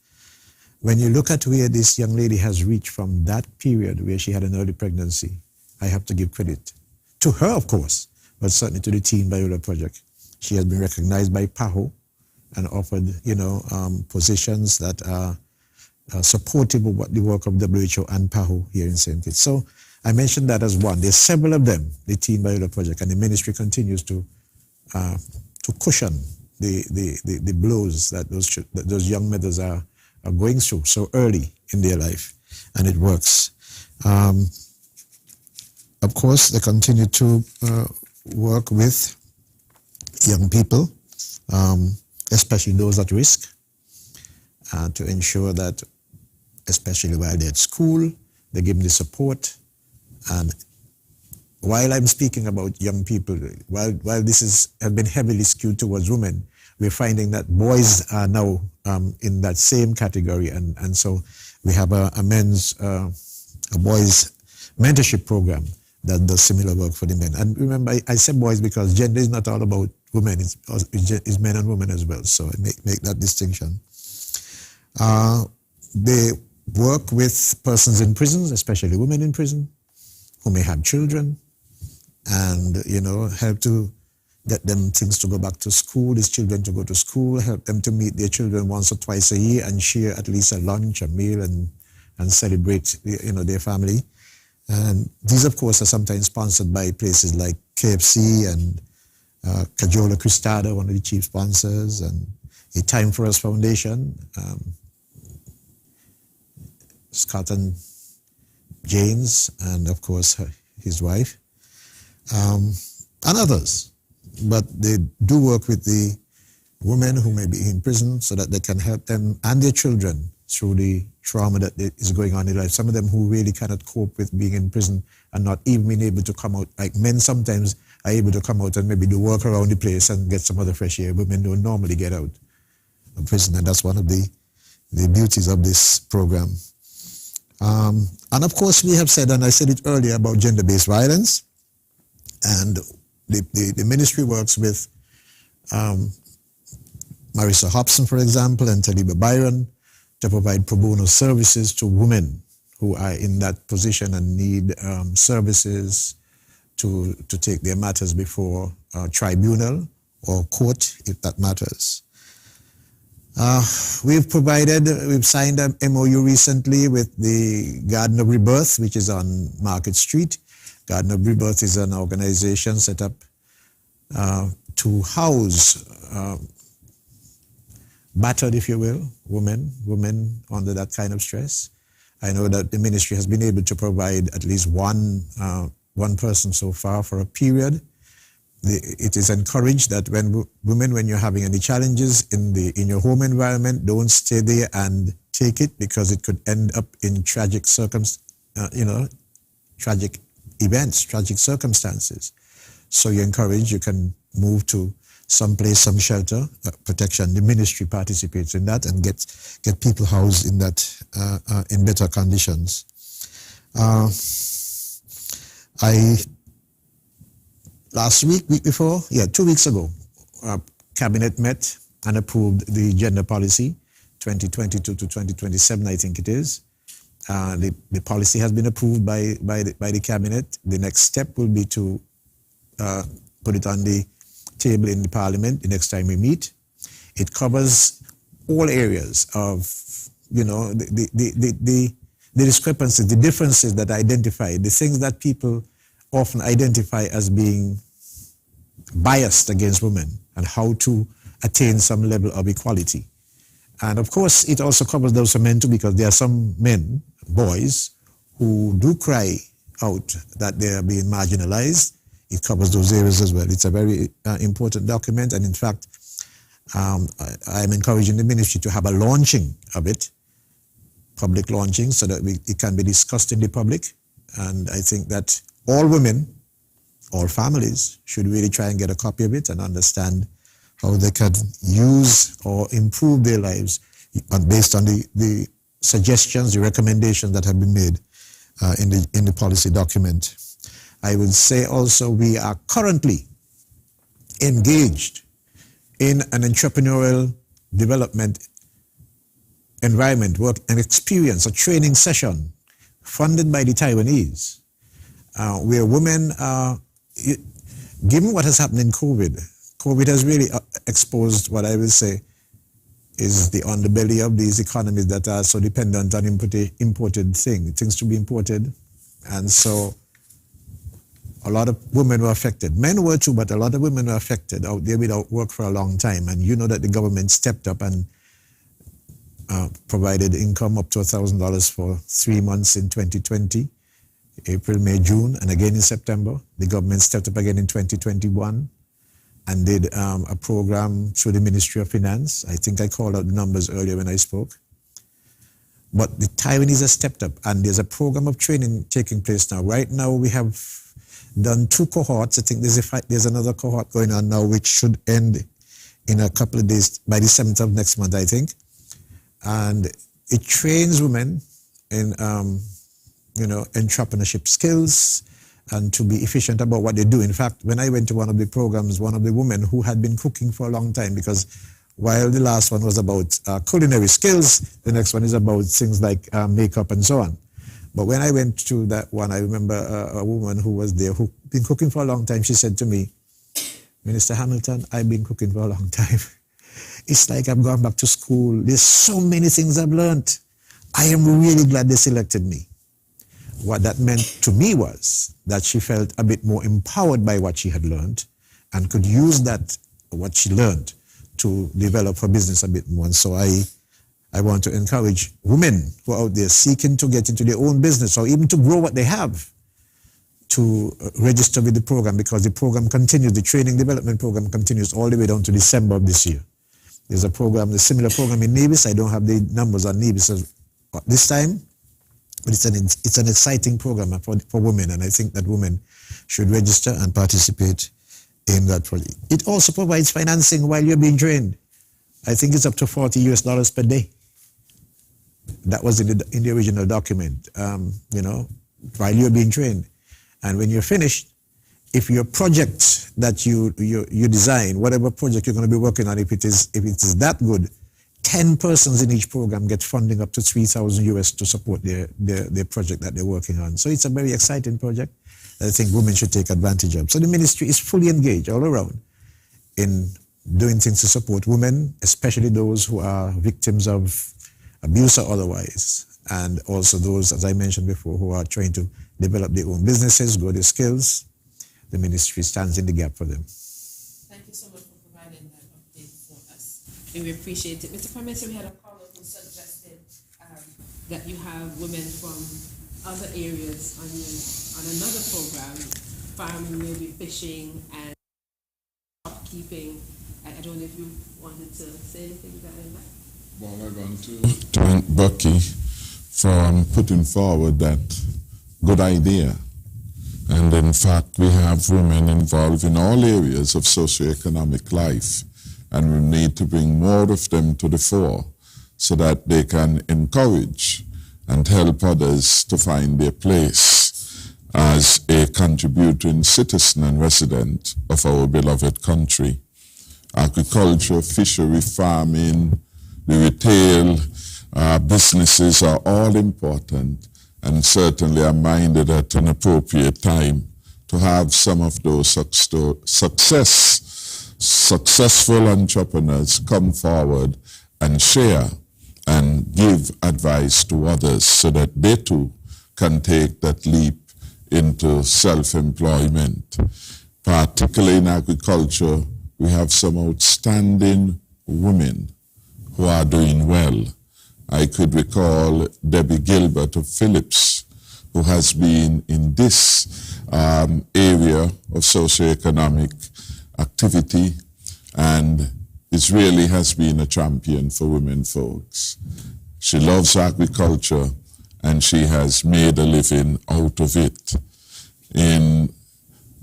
When you look at where this young lady has reached from that period where she had an early pregnancy, I have to give credit to her, of course, but certainly to the Teen Viola Project. She has been recognized by PAHO and offered, positions that are supportive of what the work of WHO and PAHO here in St. Kitts. So I mentioned that as one. There's several of them, the Teen Viola Project, and the ministry continues to cushion the blows that those young mothers are going through so early in their life, and it works. Of course, they continue to work with young people, especially those at risk, to ensure that, especially while they're at school, they give them the support. And while I'm speaking about young people, while this has been heavily skewed towards women, we're finding that boys are now in that same category. And so we have a boys mentorship program that does similar work for the men. And remember, I said boys because gender is not all about women, it's men and women as well. So I make that distinction. They work with persons in prisons, especially women in prison, who may have children, and, help to get them things to go back to school, these children to go to school, help them to meet their children once or twice a year and share at least a lunch, a meal, and celebrate, their family. And these, of course, are sometimes sponsored by places like KFC and Cajola Cristada, one of the chief sponsors, and the Time for Us Foundation, Scott and James, and of course his wife, and others. But they do work with the women who may be in prison so that they can help them and their children through the trauma that is going on in life. Some of them who really cannot cope with being in prison and not even being able to come out. Like men sometimes are able to come out and maybe do work around the place and get some other fresh air. Women don't normally get out of prison, and that's one of the beauties of this program. And of course, we have said, and I said it earlier, about gender-based violence. And the ministry works with Marisa Hobson, for example, and Taliba Byron to provide pro bono services to women who are in that position and need services to take their matters before tribunal or court, if that matters. We've signed an MOU recently with the Garden of Rebirth, which is on Market Street. Garden of Rebirth is an organization set up to house battered, if you will, women under that kind of stress. I know that the ministry has been able to provide at least one person so far for a period. It is encouraged that when you're having any challenges in your home environment, don't stay there and take it, because it could end up in tragic events, tragic circumstances. So you're encouraged, you can move to some place, some shelter, protection. The ministry participates in that and get people housed in that in better conditions. Week before, 2 weeks ago, Cabinet met and approved the gender policy, 2022 to 2027, I think it is. The policy has been approved by the Cabinet. The next step will be to put it on the table in the Parliament the next time we meet. It covers all areas of, the discrepancies, the differences that are identified, the things that people often identify as being biased against women, and how to attain some level of equality. And of course, it also covers those for men too, because there are some men, boys, who do cry out that they are being marginalized. It covers those areas as well. It's a very important document, and in fact, I'm encouraging the ministry to have a launching of it, public launching, so that it can be discussed in the public. And I think that all women, all families should really try and get a copy of it and understand how they can use or improve their lives based on the suggestions, the recommendations that have been made in the policy document. I would say also we are currently engaged in an entrepreneurial development environment, work and experience, a training session funded by the Taiwanese, where women are, given what has happened in COVID has really exposed what I will say is the underbelly of these economies that are so dependent on imported things to be imported. And so a lot of women were affected. Men were too, but a lot of women were affected out there without work for a long time. And you know that the government stepped up and provided income up to $1,000 for 3 months in 2020. April, May, June, and again in September. The government stepped up again in 2021 and did a program through the Ministry of Finance. I think I called out the numbers earlier when I spoke. But the Taiwanese have stepped up, and there's a program of training taking place now. Right now, we have done 2 cohorts. I think there's another cohort going on now, which should end in a couple of days, by the 7th of next month, I think. And it trains women in, entrepreneurship skills and to be efficient about what they do. In fact, when I went to one of the programs, one of the women who had been cooking for a long time, because while the last one was about culinary skills, the next one is about things like makeup and so on. But when I went to that one, I remember a woman who was there who'd been cooking for a long time. She said to me, Minister Hamilton, I've been cooking for a long time. It's like I've gone back to school. There's so many things I've learned. I am really glad they selected me. What that meant to me was that she felt a bit more empowered by what she had learned and could use that, what she learned, to develop her business a bit more. And so I want to encourage women who are out there seeking to get into their own business or even to grow what they have to register with the program, because the program continues, the training development program continues all the way down to December of this year. There's a program, a similar program in Nevis. I don't have the numbers on Nevis this time, but it's an exciting program for women, and I think that women should register and participate in that project. It also provides financing while you're being trained. I think it's up to $40 per day. That was in the original document, while you're being trained. And when you're finished, if your project that you design, whatever project you're going to be working on, if it is that good, 10 persons in each program get funding up to $3,000 to support their project that they're working on. So it's a very exciting project that I think women should take advantage of. So the ministry is fully engaged all around in doing things to support women, especially those who are victims of abuse or otherwise, and also those, as I mentioned before, who are trying to develop their own businesses, grow their skills. The ministry stands in the gap for them. Thank you so much for providing that update for us. And we appreciate it. Mr. Prime Minister, we had a caller who suggested that you have women from other areas on another program, farming, maybe fishing and shopkeeping. I don't know if you wanted to say anything regarding that. Well, I want to thank Bucky for putting forward that good idea. And in fact, we have women involved in all areas of socioeconomic life, and we need to bring more of them to the fore so that they can encourage and help others to find their place as a contributing citizen and resident of our beloved country. Agriculture, fishery, farming, the retail businesses are all important, and certainly I'm minded at an appropriate time to have some of those successful entrepreneurs come forward and share and give advice to others so that they too can take that leap into self-employment. Particularly in agriculture, we have some outstanding women who are doing well. I could recall Debbie Gilbert of Phillips, who has been in this area of socioeconomic activity, and it really has been a champion for women folks. She loves agriculture, and she has made a living out of it. In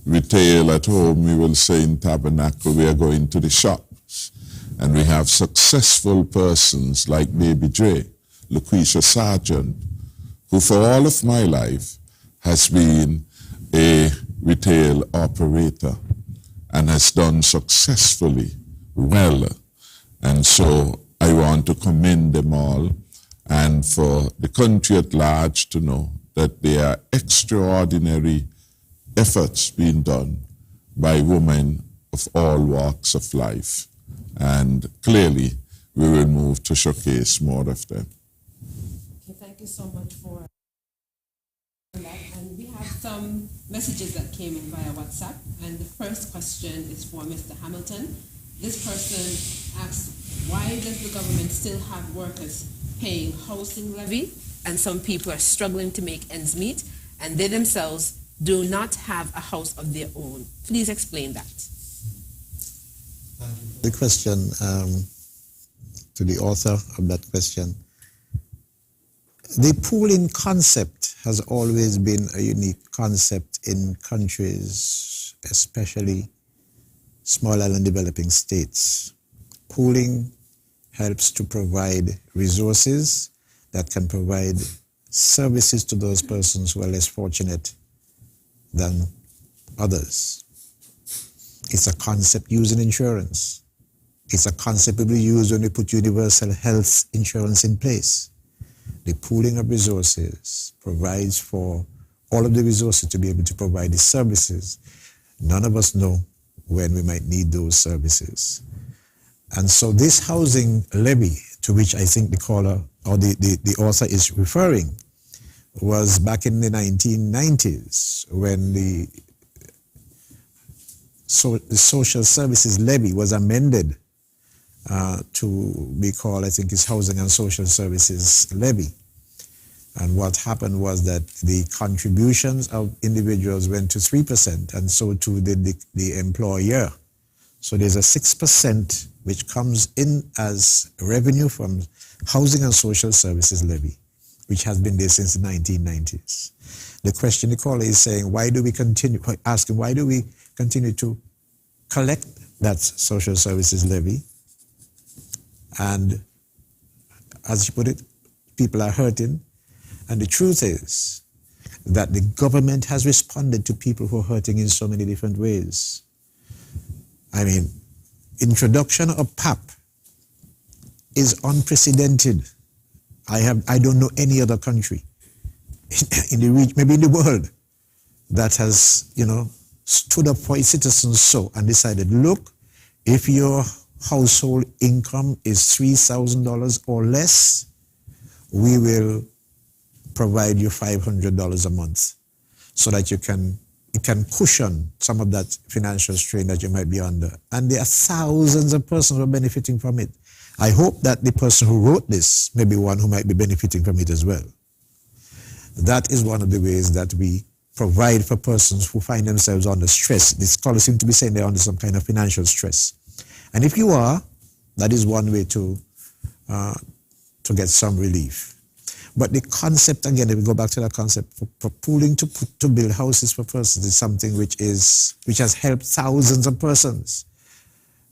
retail at home, we will say in Tabernacle, we are going to the shops, and we have successful persons like Baby Dre, Lucretia Sargent, who for all of my life has been a retail operator and has done successfully well. And so I want to commend them all, and for the country at large to know that there are extraordinary efforts being done by women of all walks of life. And clearly, we will move to showcase more of them. Okay, thank you so much for that. And we have some messages that came in via WhatsApp. And the first question is for Mr. Hamilton. This person asks, why does the government still have workers paying housing levy, and some people are struggling to make ends meet? and they themselves do not have a house of their own. Please explain that. The question to the author of that question. The pooling concept has always been a unique concept in countries, especially small and developing states. Pooling helps to provide resources that can provide services to those persons who are less fortunate than others. It's a concept used in insurance. It's a concept we use when we put universal health insurance in place. The pooling of resources provides for all of the resources to be able to provide the services. None of us know when we might need those services. And so this housing levy, to which I think the caller or the author is referring, was back in the 1990s when the social services levy was amended to be called, I think it's Housing and Social Services Levy. And what happened was that the contributions of individuals went to 3%, and so too did the employer. So there's a 6% which comes in as revenue from Housing and Social Services Levy, which has been there since the 1990s. The question the caller is saying, why do we continue to collect that social services levy? And as you put it, people are hurting. And the truth is that the government has responded to people who are hurting in so many different ways. I mean, introduction of PAP is unprecedented. I don't know any other country in the region, maybe in the world, that has, stood up for its citizens so and decided, look, if your household income is $3,000 or less, we will provide you $500 a month so that it can cushion some of that financial strain that you might be under. And there are thousands of persons who are benefiting from it. I hope that the person who wrote this may be one who might be benefiting from it as well. That is one of the ways that we provide for persons who find themselves under stress. The scholars seem to be saying they're under some kind of financial stress. And if you are, that is one way to get some relief. But the concept, again, if we go back to that concept, for pooling to build houses for persons is something which has helped thousands of persons.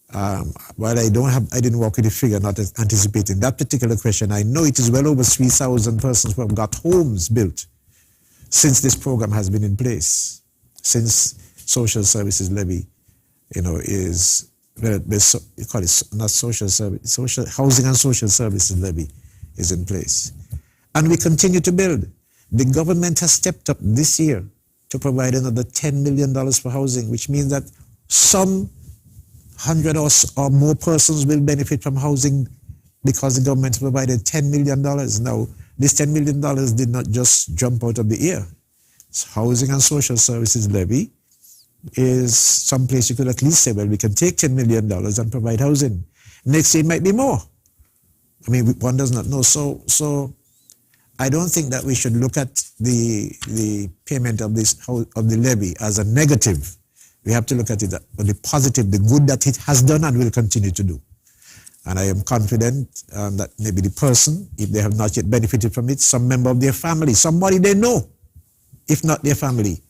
While I didn't work with the figure, not anticipating that particular question, I know it is well over 3,000 persons who have got homes built since this program has been in place, since social services levy, is, you call it not social service, social housing and social services levy is in place. And we continue to build. The government has stepped up this year to provide another $10 million for housing, which means that some 100 or more persons will benefit from housing because the government provided $10 million. Now, this $10 million did not just jump out of the air. Housing and Social Services Levy is someplace you could at least say, well, we can take $10 million and provide housing. Next year it might be more. I mean, one does not know. So I don't think that we should look at the payment of the levy as a negative. We have to look at it as the positive, the good that it has done and will continue to do. And I am confident that maybe the person, if they have not yet benefited from it, some member of their family, somebody they know, if not their family,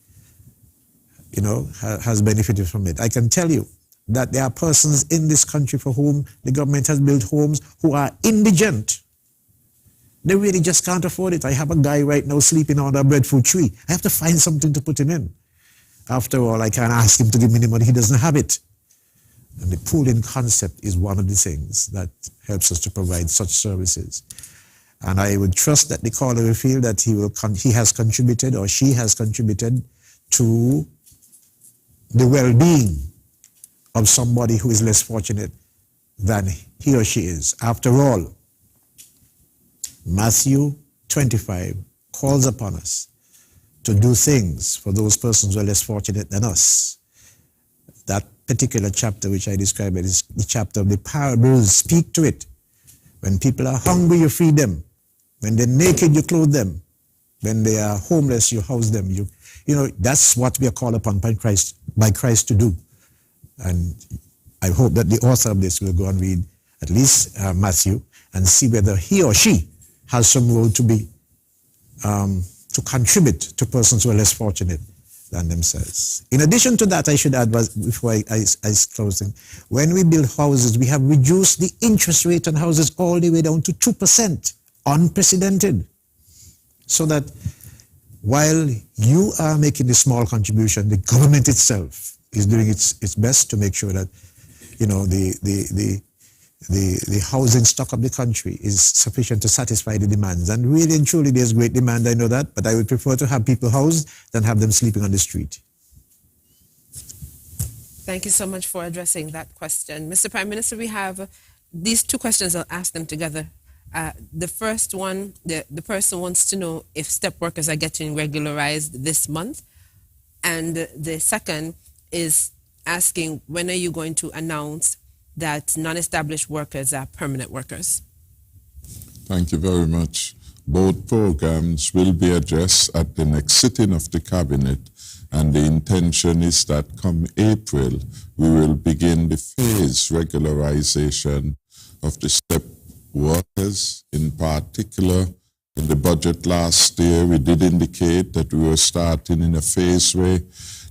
has benefited from it. I can tell you that there are persons in this country for whom the government has built homes who are indigent. They really just can't afford it. I have a guy right now sleeping under a breadfruit tree. I have to find something to put him in. After all, I can't ask him to give me the money. He doesn't have it. And the pooling concept is one of the things that helps us to provide such services. And I would trust that the caller will feel that he has contributed or she has contributed to the well-being of somebody who is less fortunate than he or she is. After all, Matthew 25 calls upon us to do things for those persons who are less fortunate than us. That particular chapter which I described is the chapter of the parables. Speak to it. When people are hungry, you feed them. When they're naked, you clothe them. When they are homeless, you house them. You know, that's what we are called upon by Christ to do. And I hope that the author of this will go and read at least Matthew and see whether he or she has some role to contribute to persons who are less fortunate than themselves. In addition to that, I should add, before I closing, when we build houses, we have reduced the interest rate on houses all the way down to 2%, unprecedented. So that while you are making a small contribution, the government itself is doing its best to make sure that, you know, the housing stock of the country is sufficient to satisfy the demands. And really and truly, there's great demand, I know that, but I would prefer to have people housed than have them sleeping on the street. Thank you so much for addressing that question. Mr. Prime Minister, we have these two questions. I'll ask them together. The first one, the person wants to know if step workers are getting regularized this month. And the second is asking, when are you going to announce that non-established workers are permanent workers? Thank you very much. Both programs will be addressed at the next sitting of the Cabinet, and the intention is that come April, we will begin the phased regularization of the step workers. In particular, in the budget last year, we did indicate that we were starting in a phased way,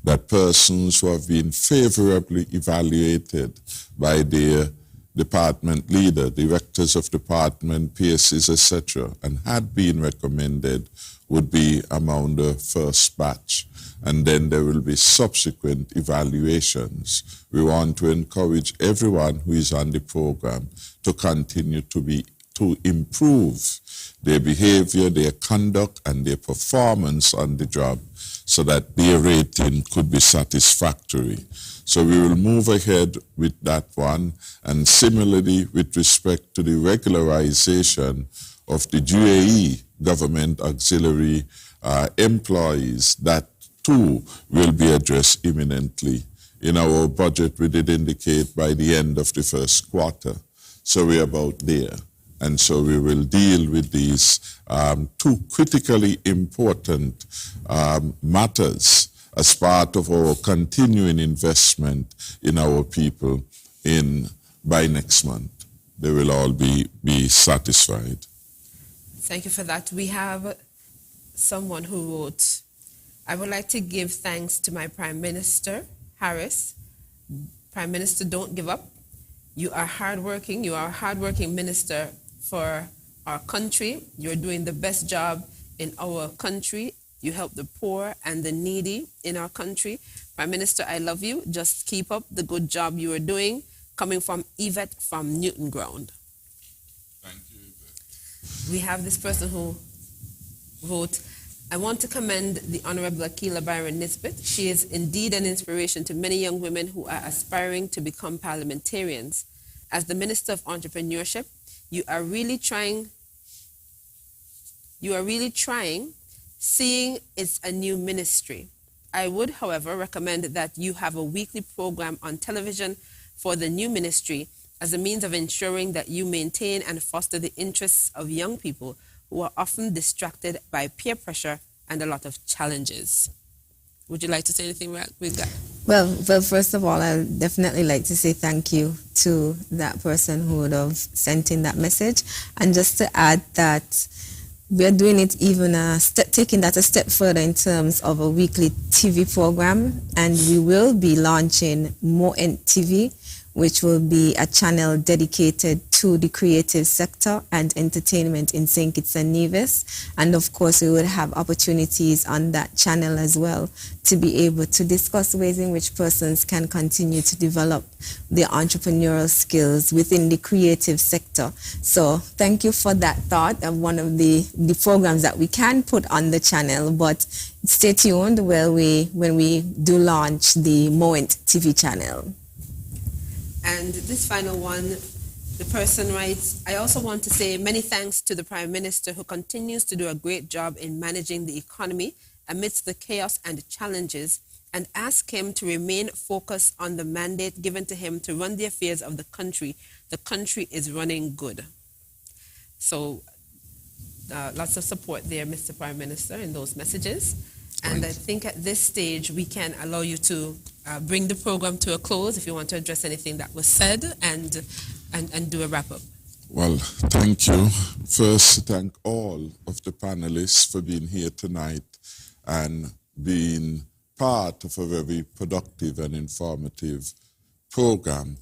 that persons who have been favorably evaluated by their department leader, directors of department, PSCs, etc., and had been recommended would be among the first batch. And then there will be subsequent evaluations. We want to encourage everyone who is on the program to continue to improve their behavior, their conduct, and their performance on the job, so that their rating could be satisfactory. So we will move ahead with that one. And similarly, with respect to the regularization of the UAE government auxiliary employees, that too will be addressed imminently. In our budget, we did indicate by the end of the first quarter. So we're about there. And so we will deal with these two critically important matters as part of our continuing investment in our people by next month. They will all be satisfied. Thank you for that. We have someone who wrote, I would like to give thanks to my Prime Minister, Harris. Prime Minister, don't give up. You are hardworking. You are a hardworking minister for our country. You're doing the best job in our country. You help the poor and the needy in our country. Prime Minister, I love you. Just keep up the good job you are doing. Coming from Yvette from Newton Ground. Thank you, Yvette. We have this person who wrote, I want to commend the Honorable Akila Byron Nisbet. She is indeed an inspiration to many young women who are aspiring to become parliamentarians. As the Minister of Entrepreneurship, you are really trying, seeing it's a new ministry. I would, however, recommend that you have a weekly program on television for the new ministry as a means of ensuring that you maintain and foster the interests of young people who are often distracted by peer pressure and a lot of challenges. Would you like to say anything with that? Well, first of all, I'd definitely like to say thank you to that person who would have sent in that message. And just to add that we are doing it even taking that a step further in terms of a weekly TV program. And we will be launching Moent TV, which will be a channel dedicated to the creative sector and entertainment in St. Kitts and Nevis. And of course, we will have opportunities on that channel as well to be able to discuss ways in which persons can continue to develop their entrepreneurial skills within the creative sector. So thank you for that thought of one of the programs that we can put on the channel, but stay tuned when we do launch the Moent TV channel. And this final one, the person writes, I also want to say many thanks to the Prime Minister who continues to do a great job in managing the economy amidst the chaos and challenges, and ask him to remain focused on the mandate given to him to run the affairs of the country. The country is running good. So lots of support there, Mr. Prime Minister, in those messages. And I think at this stage, we can allow you to bring the program to a close if you want to address anything that was said and do a wrap-up. Well, thank you. First, thank all of the panelists for being here tonight and being part of a very productive and informative program.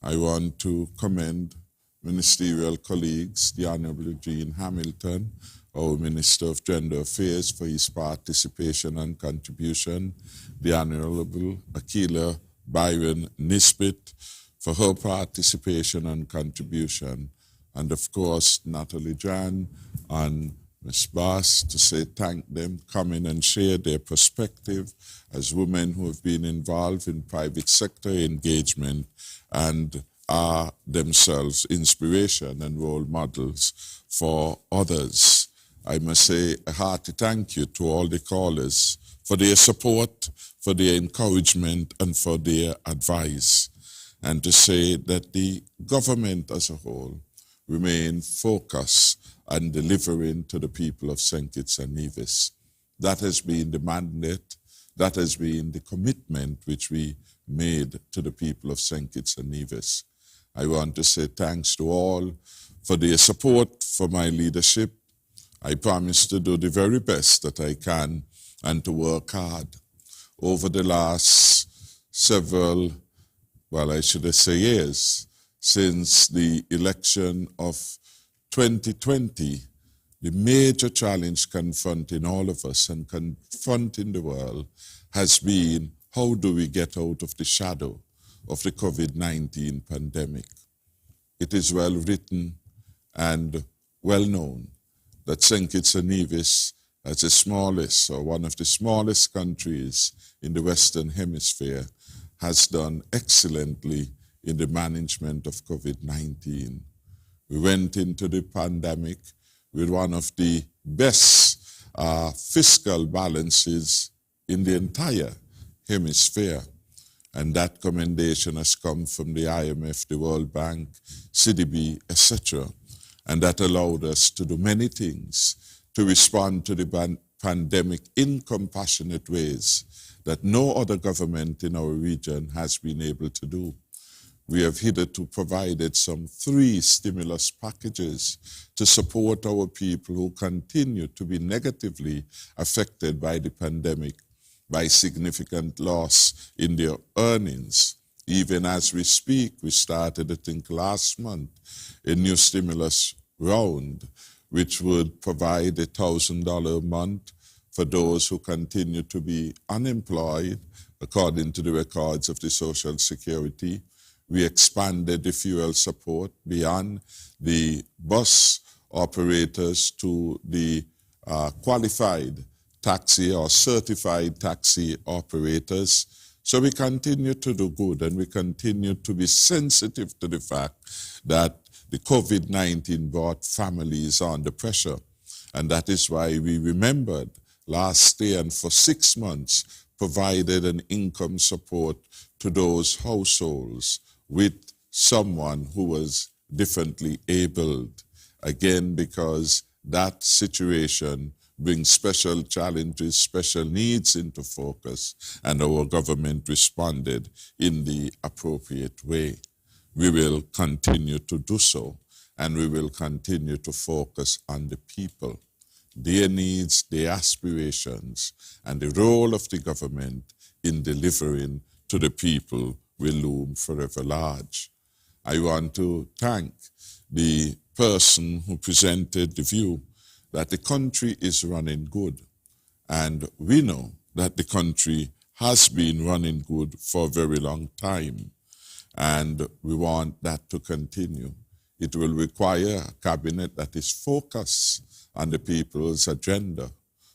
I want to commend ministerial colleagues, the Honorable Eugene Hamilton, our Minister of Gender Affairs, for his participation and contribution, the Honorable Akila Byron Nisbet for her participation and contribution, and of course Natalie Jan and Ms. Bass, to say thank them, come in and share their perspective as women who have been involved in private sector engagement and are themselves inspiration and role models for others. I must say a hearty thank you to all the callers for their support, for their encouragement, and for their advice. And to say that the government as a whole remain focused on delivering to the people of St. Kitts and Nevis. That has been the mandate, that has been the commitment which we made to the people of St. Kitts and Nevis. I want to say thanks to all for their support for my leadership. I promise to do the very best that I can and to work hard. Over the last several, well, I should say years, since the election of 2020, the major challenge confronting all of us and confronting the world has been, how do we get out of the shadow of the COVID-19 pandemic? It is well written and well known that St. Kitts and Nevis, as the smallest or one of the smallest countries in the Western Hemisphere, has done excellently in the management of COVID-19. We went into the pandemic with one of the best fiscal balances in the entire hemisphere. And that commendation has come from the IMF, the World Bank, CDB, etc. And that allowed us to do many things to respond to the pandemic in compassionate ways that no other government in our region has been able to do. We have hitherto provided some 3 stimulus packages to support our people who continue to be negatively affected by the pandemic, by significant loss in their earnings. Even as we speak, we started, I think, last month, a new stimulus round, which would provide $1,000 a month for those who continue to be unemployed, according to the records of the Social Security. We expanded the fuel support beyond the bus operators to the qualified taxi or certified taxi operators. So we continue to do good, and we continue to be sensitive to the fact that the COVID-19 brought families under pressure. And that is why we remembered last year and for 6 months provided an income support to those households with someone who was differently abled. Again, because that situation brings special challenges, special needs into focus, and our government responded in the appropriate way. We will continue to do so, and we will continue to focus on the people, their needs, their aspirations, and the role of the government in delivering to the people will loom forever large. I want to thank the person who presented the view that the country is running good. And we know that the country has been running good for a very long time. And we want that to continue. It will require a cabinet that is focused on the people's agenda,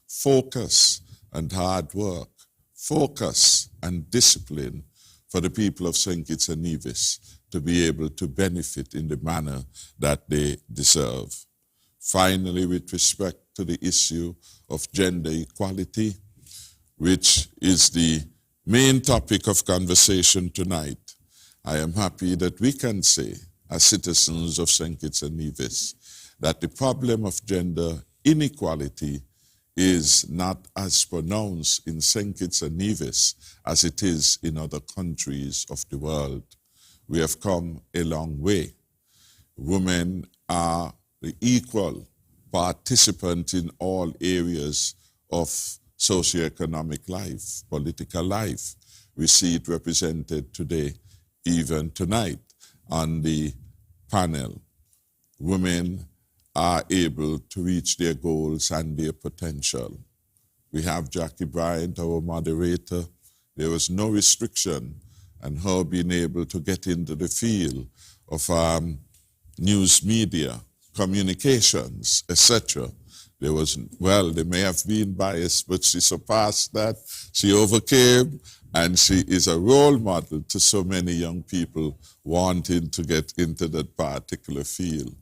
focus and hard work, focus and discipline for the people of St. Kitts and Nevis to be able to benefit in the manner that they deserve. Finally, with respect to the issue of gender equality, which is the main topic of conversation tonight, I am happy that we can say, as citizens of St. Kitts and Nevis, that the problem of gender inequality is not as pronounced in St. Kitts and Nevis as it is in other countries of the world. We have come a long way. Women are the equal participant in all areas of socioeconomic life, political life. We see it represented today, even tonight, on the panel. Women are able to reach their goals and their potential. We have Jackie Bryant, our moderator. There was no restriction on her being able to get into the field of news media, communications, etc. There may have been bias, but she surpassed that. She overcame, and she is a role model to so many young people wanting to get into that particular field.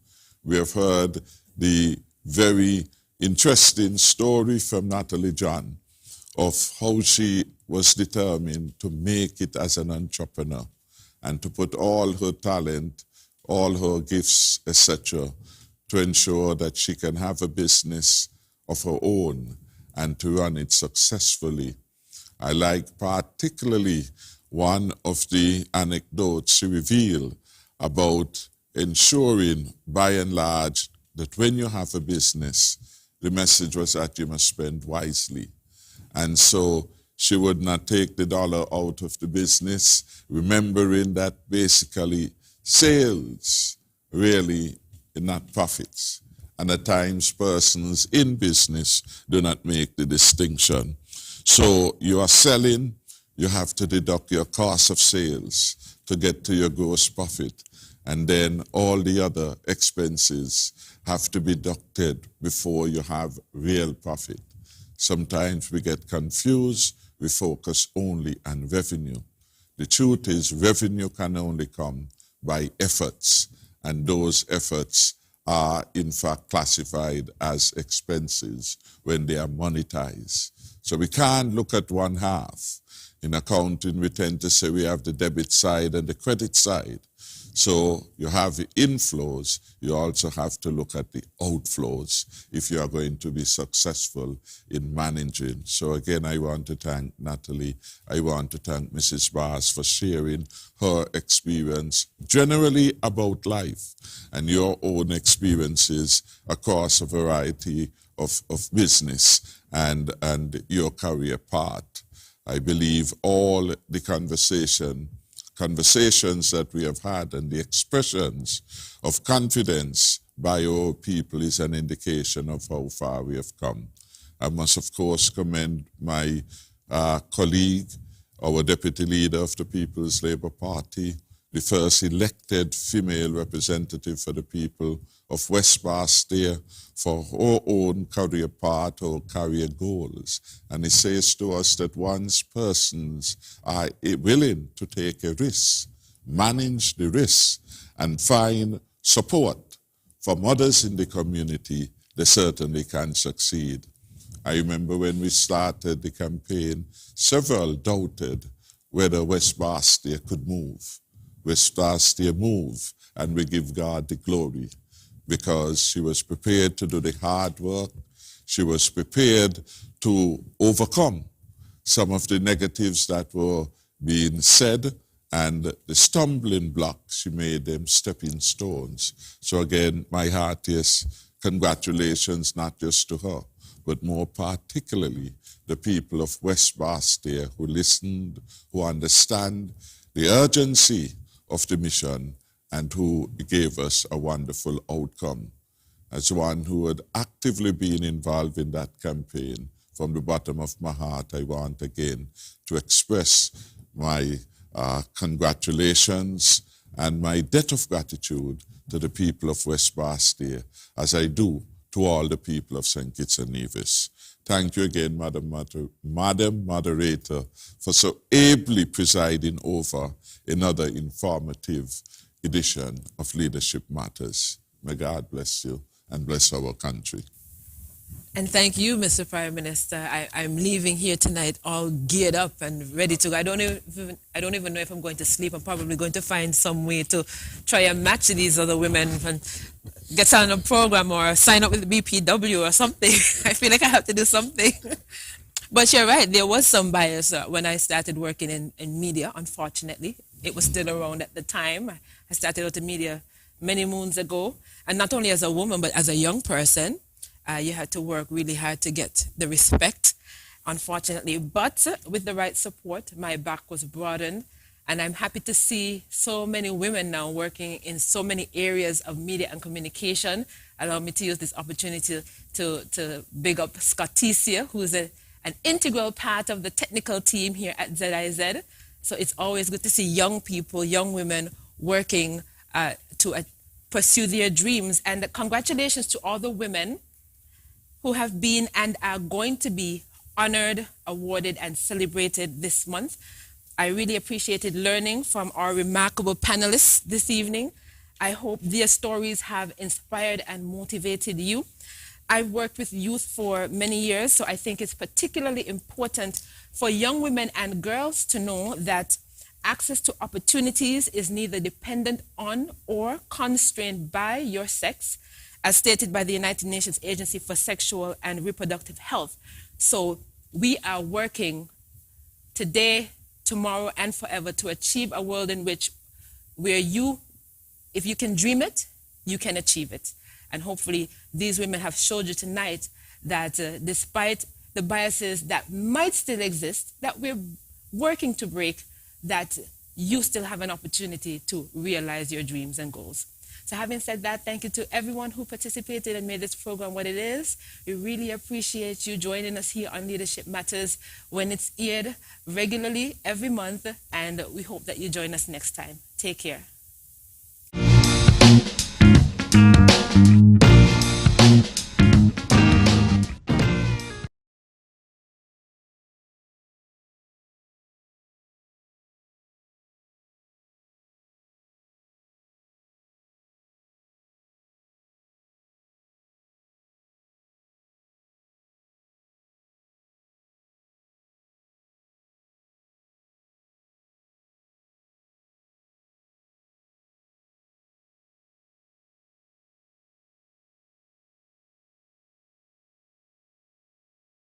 We have heard the very interesting story from Natalie John of how she was determined to make it as an entrepreneur and to put all her talent, all her gifts, etc., to ensure that she can have a business of her own and to run it successfully. I like particularly one of the anecdotes she revealed about ensuring, by and large, that when you have a business, the message was that you must spend wisely. And so she would not take the dollar out of the business, remembering that basically sales really are not profits. And at times persons in business do not make the distinction. So you are selling, you have to deduct your cost of sales to get to your gross profit. And then all the other expenses have to be deducted before you have real profit. Sometimes we get confused, we focus only on revenue. The truth is revenue can only come by efforts, and those efforts are in fact classified as expenses when they are monetized. So we can't look at one half. In accounting, we tend to say we have the debit side and the credit side. So you have the inflows, you also have to look at the outflows if you are going to be successful in managing. So again, I want to thank Natalie. I want to thank Mrs. Bass for sharing her experience generally about life and your own experiences across a variety of business and your career path. I believe all the conversations that we have had and the expressions of confidence by our people is an indication of how far we have come. I must, of course, commend my colleague, our deputy leader of the People's Labour Party, the first elected female representative for the people of West Bastille for her own career path or career goals. And he says to us that once persons are willing to take a risk, manage the risk, and find support from others in the community, they certainly can succeed. I remember when we started the campaign, several doubted whether West Bastille could move. West Bastille moved, and we give God the glory, because she was prepared to do the hard work. She was prepared to overcome some of the negatives that were being said, and the stumbling blocks, she made them stepping stones. So again, my heartiest congratulations, not just to her, but more particularly the people of West Bastille who listened, who understand the urgency of the mission, and who gave us a wonderful outcome. As one who had actively been involved in that campaign, from the bottom of my heart, I want again to express my congratulations and my debt of gratitude to the people of West Bastille, as I do to all the people of St. Kitts and Nevis. Thank you again, Madam Moderator, for so ably presiding over another informative edition of Leadership Matters. May God bless you and bless our country. And thank you, Mr. Prime Minister. I'm leaving here tonight all geared up and ready to go. I don't even know if I'm going to sleep. I'm probably going to find some way to try and match these other women. And get on a program or sign up with the BPW or something. I feel like I have to do something. But you're right, there was some bias when I started working in media, unfortunately. It was still around at the time. I started out in media many moons ago. And not only as a woman, but as a young person, you had to work really hard to get the respect, unfortunately. But with the right support, my back was broadened. And I'm happy to see so many women now working in so many areas of media and communication. Allow me to use this opportunity to big up Scotticia, who's an integral part of the technical team here at ZIZ. So it's always good to see young people, young women working to pursue their dreams. And congratulations to all the women who have been and are going to be honored, awarded, and celebrated this month. I really appreciated learning from our remarkable panelists this evening. I hope their stories have inspired and motivated you. I've worked with youth for many years, so I think it's particularly important for young women and girls to know that access to opportunities is neither dependent on or constrained by your sex, as stated by the United Nations Agency for Sexual and Reproductive Health. So we are working today, tomorrow, and forever to achieve a world in which where if you can dream it, you can achieve it. And hopefully these women have showed you tonight that despite the biases that might still exist, that we're working to break, that you still have an opportunity to realize your dreams and goals. So having said that, thank you to everyone who participated and made this program what it is. We really appreciate you joining us here on Leadership Matters when it's aired regularly every month, and we hope that you join us next time. Take care.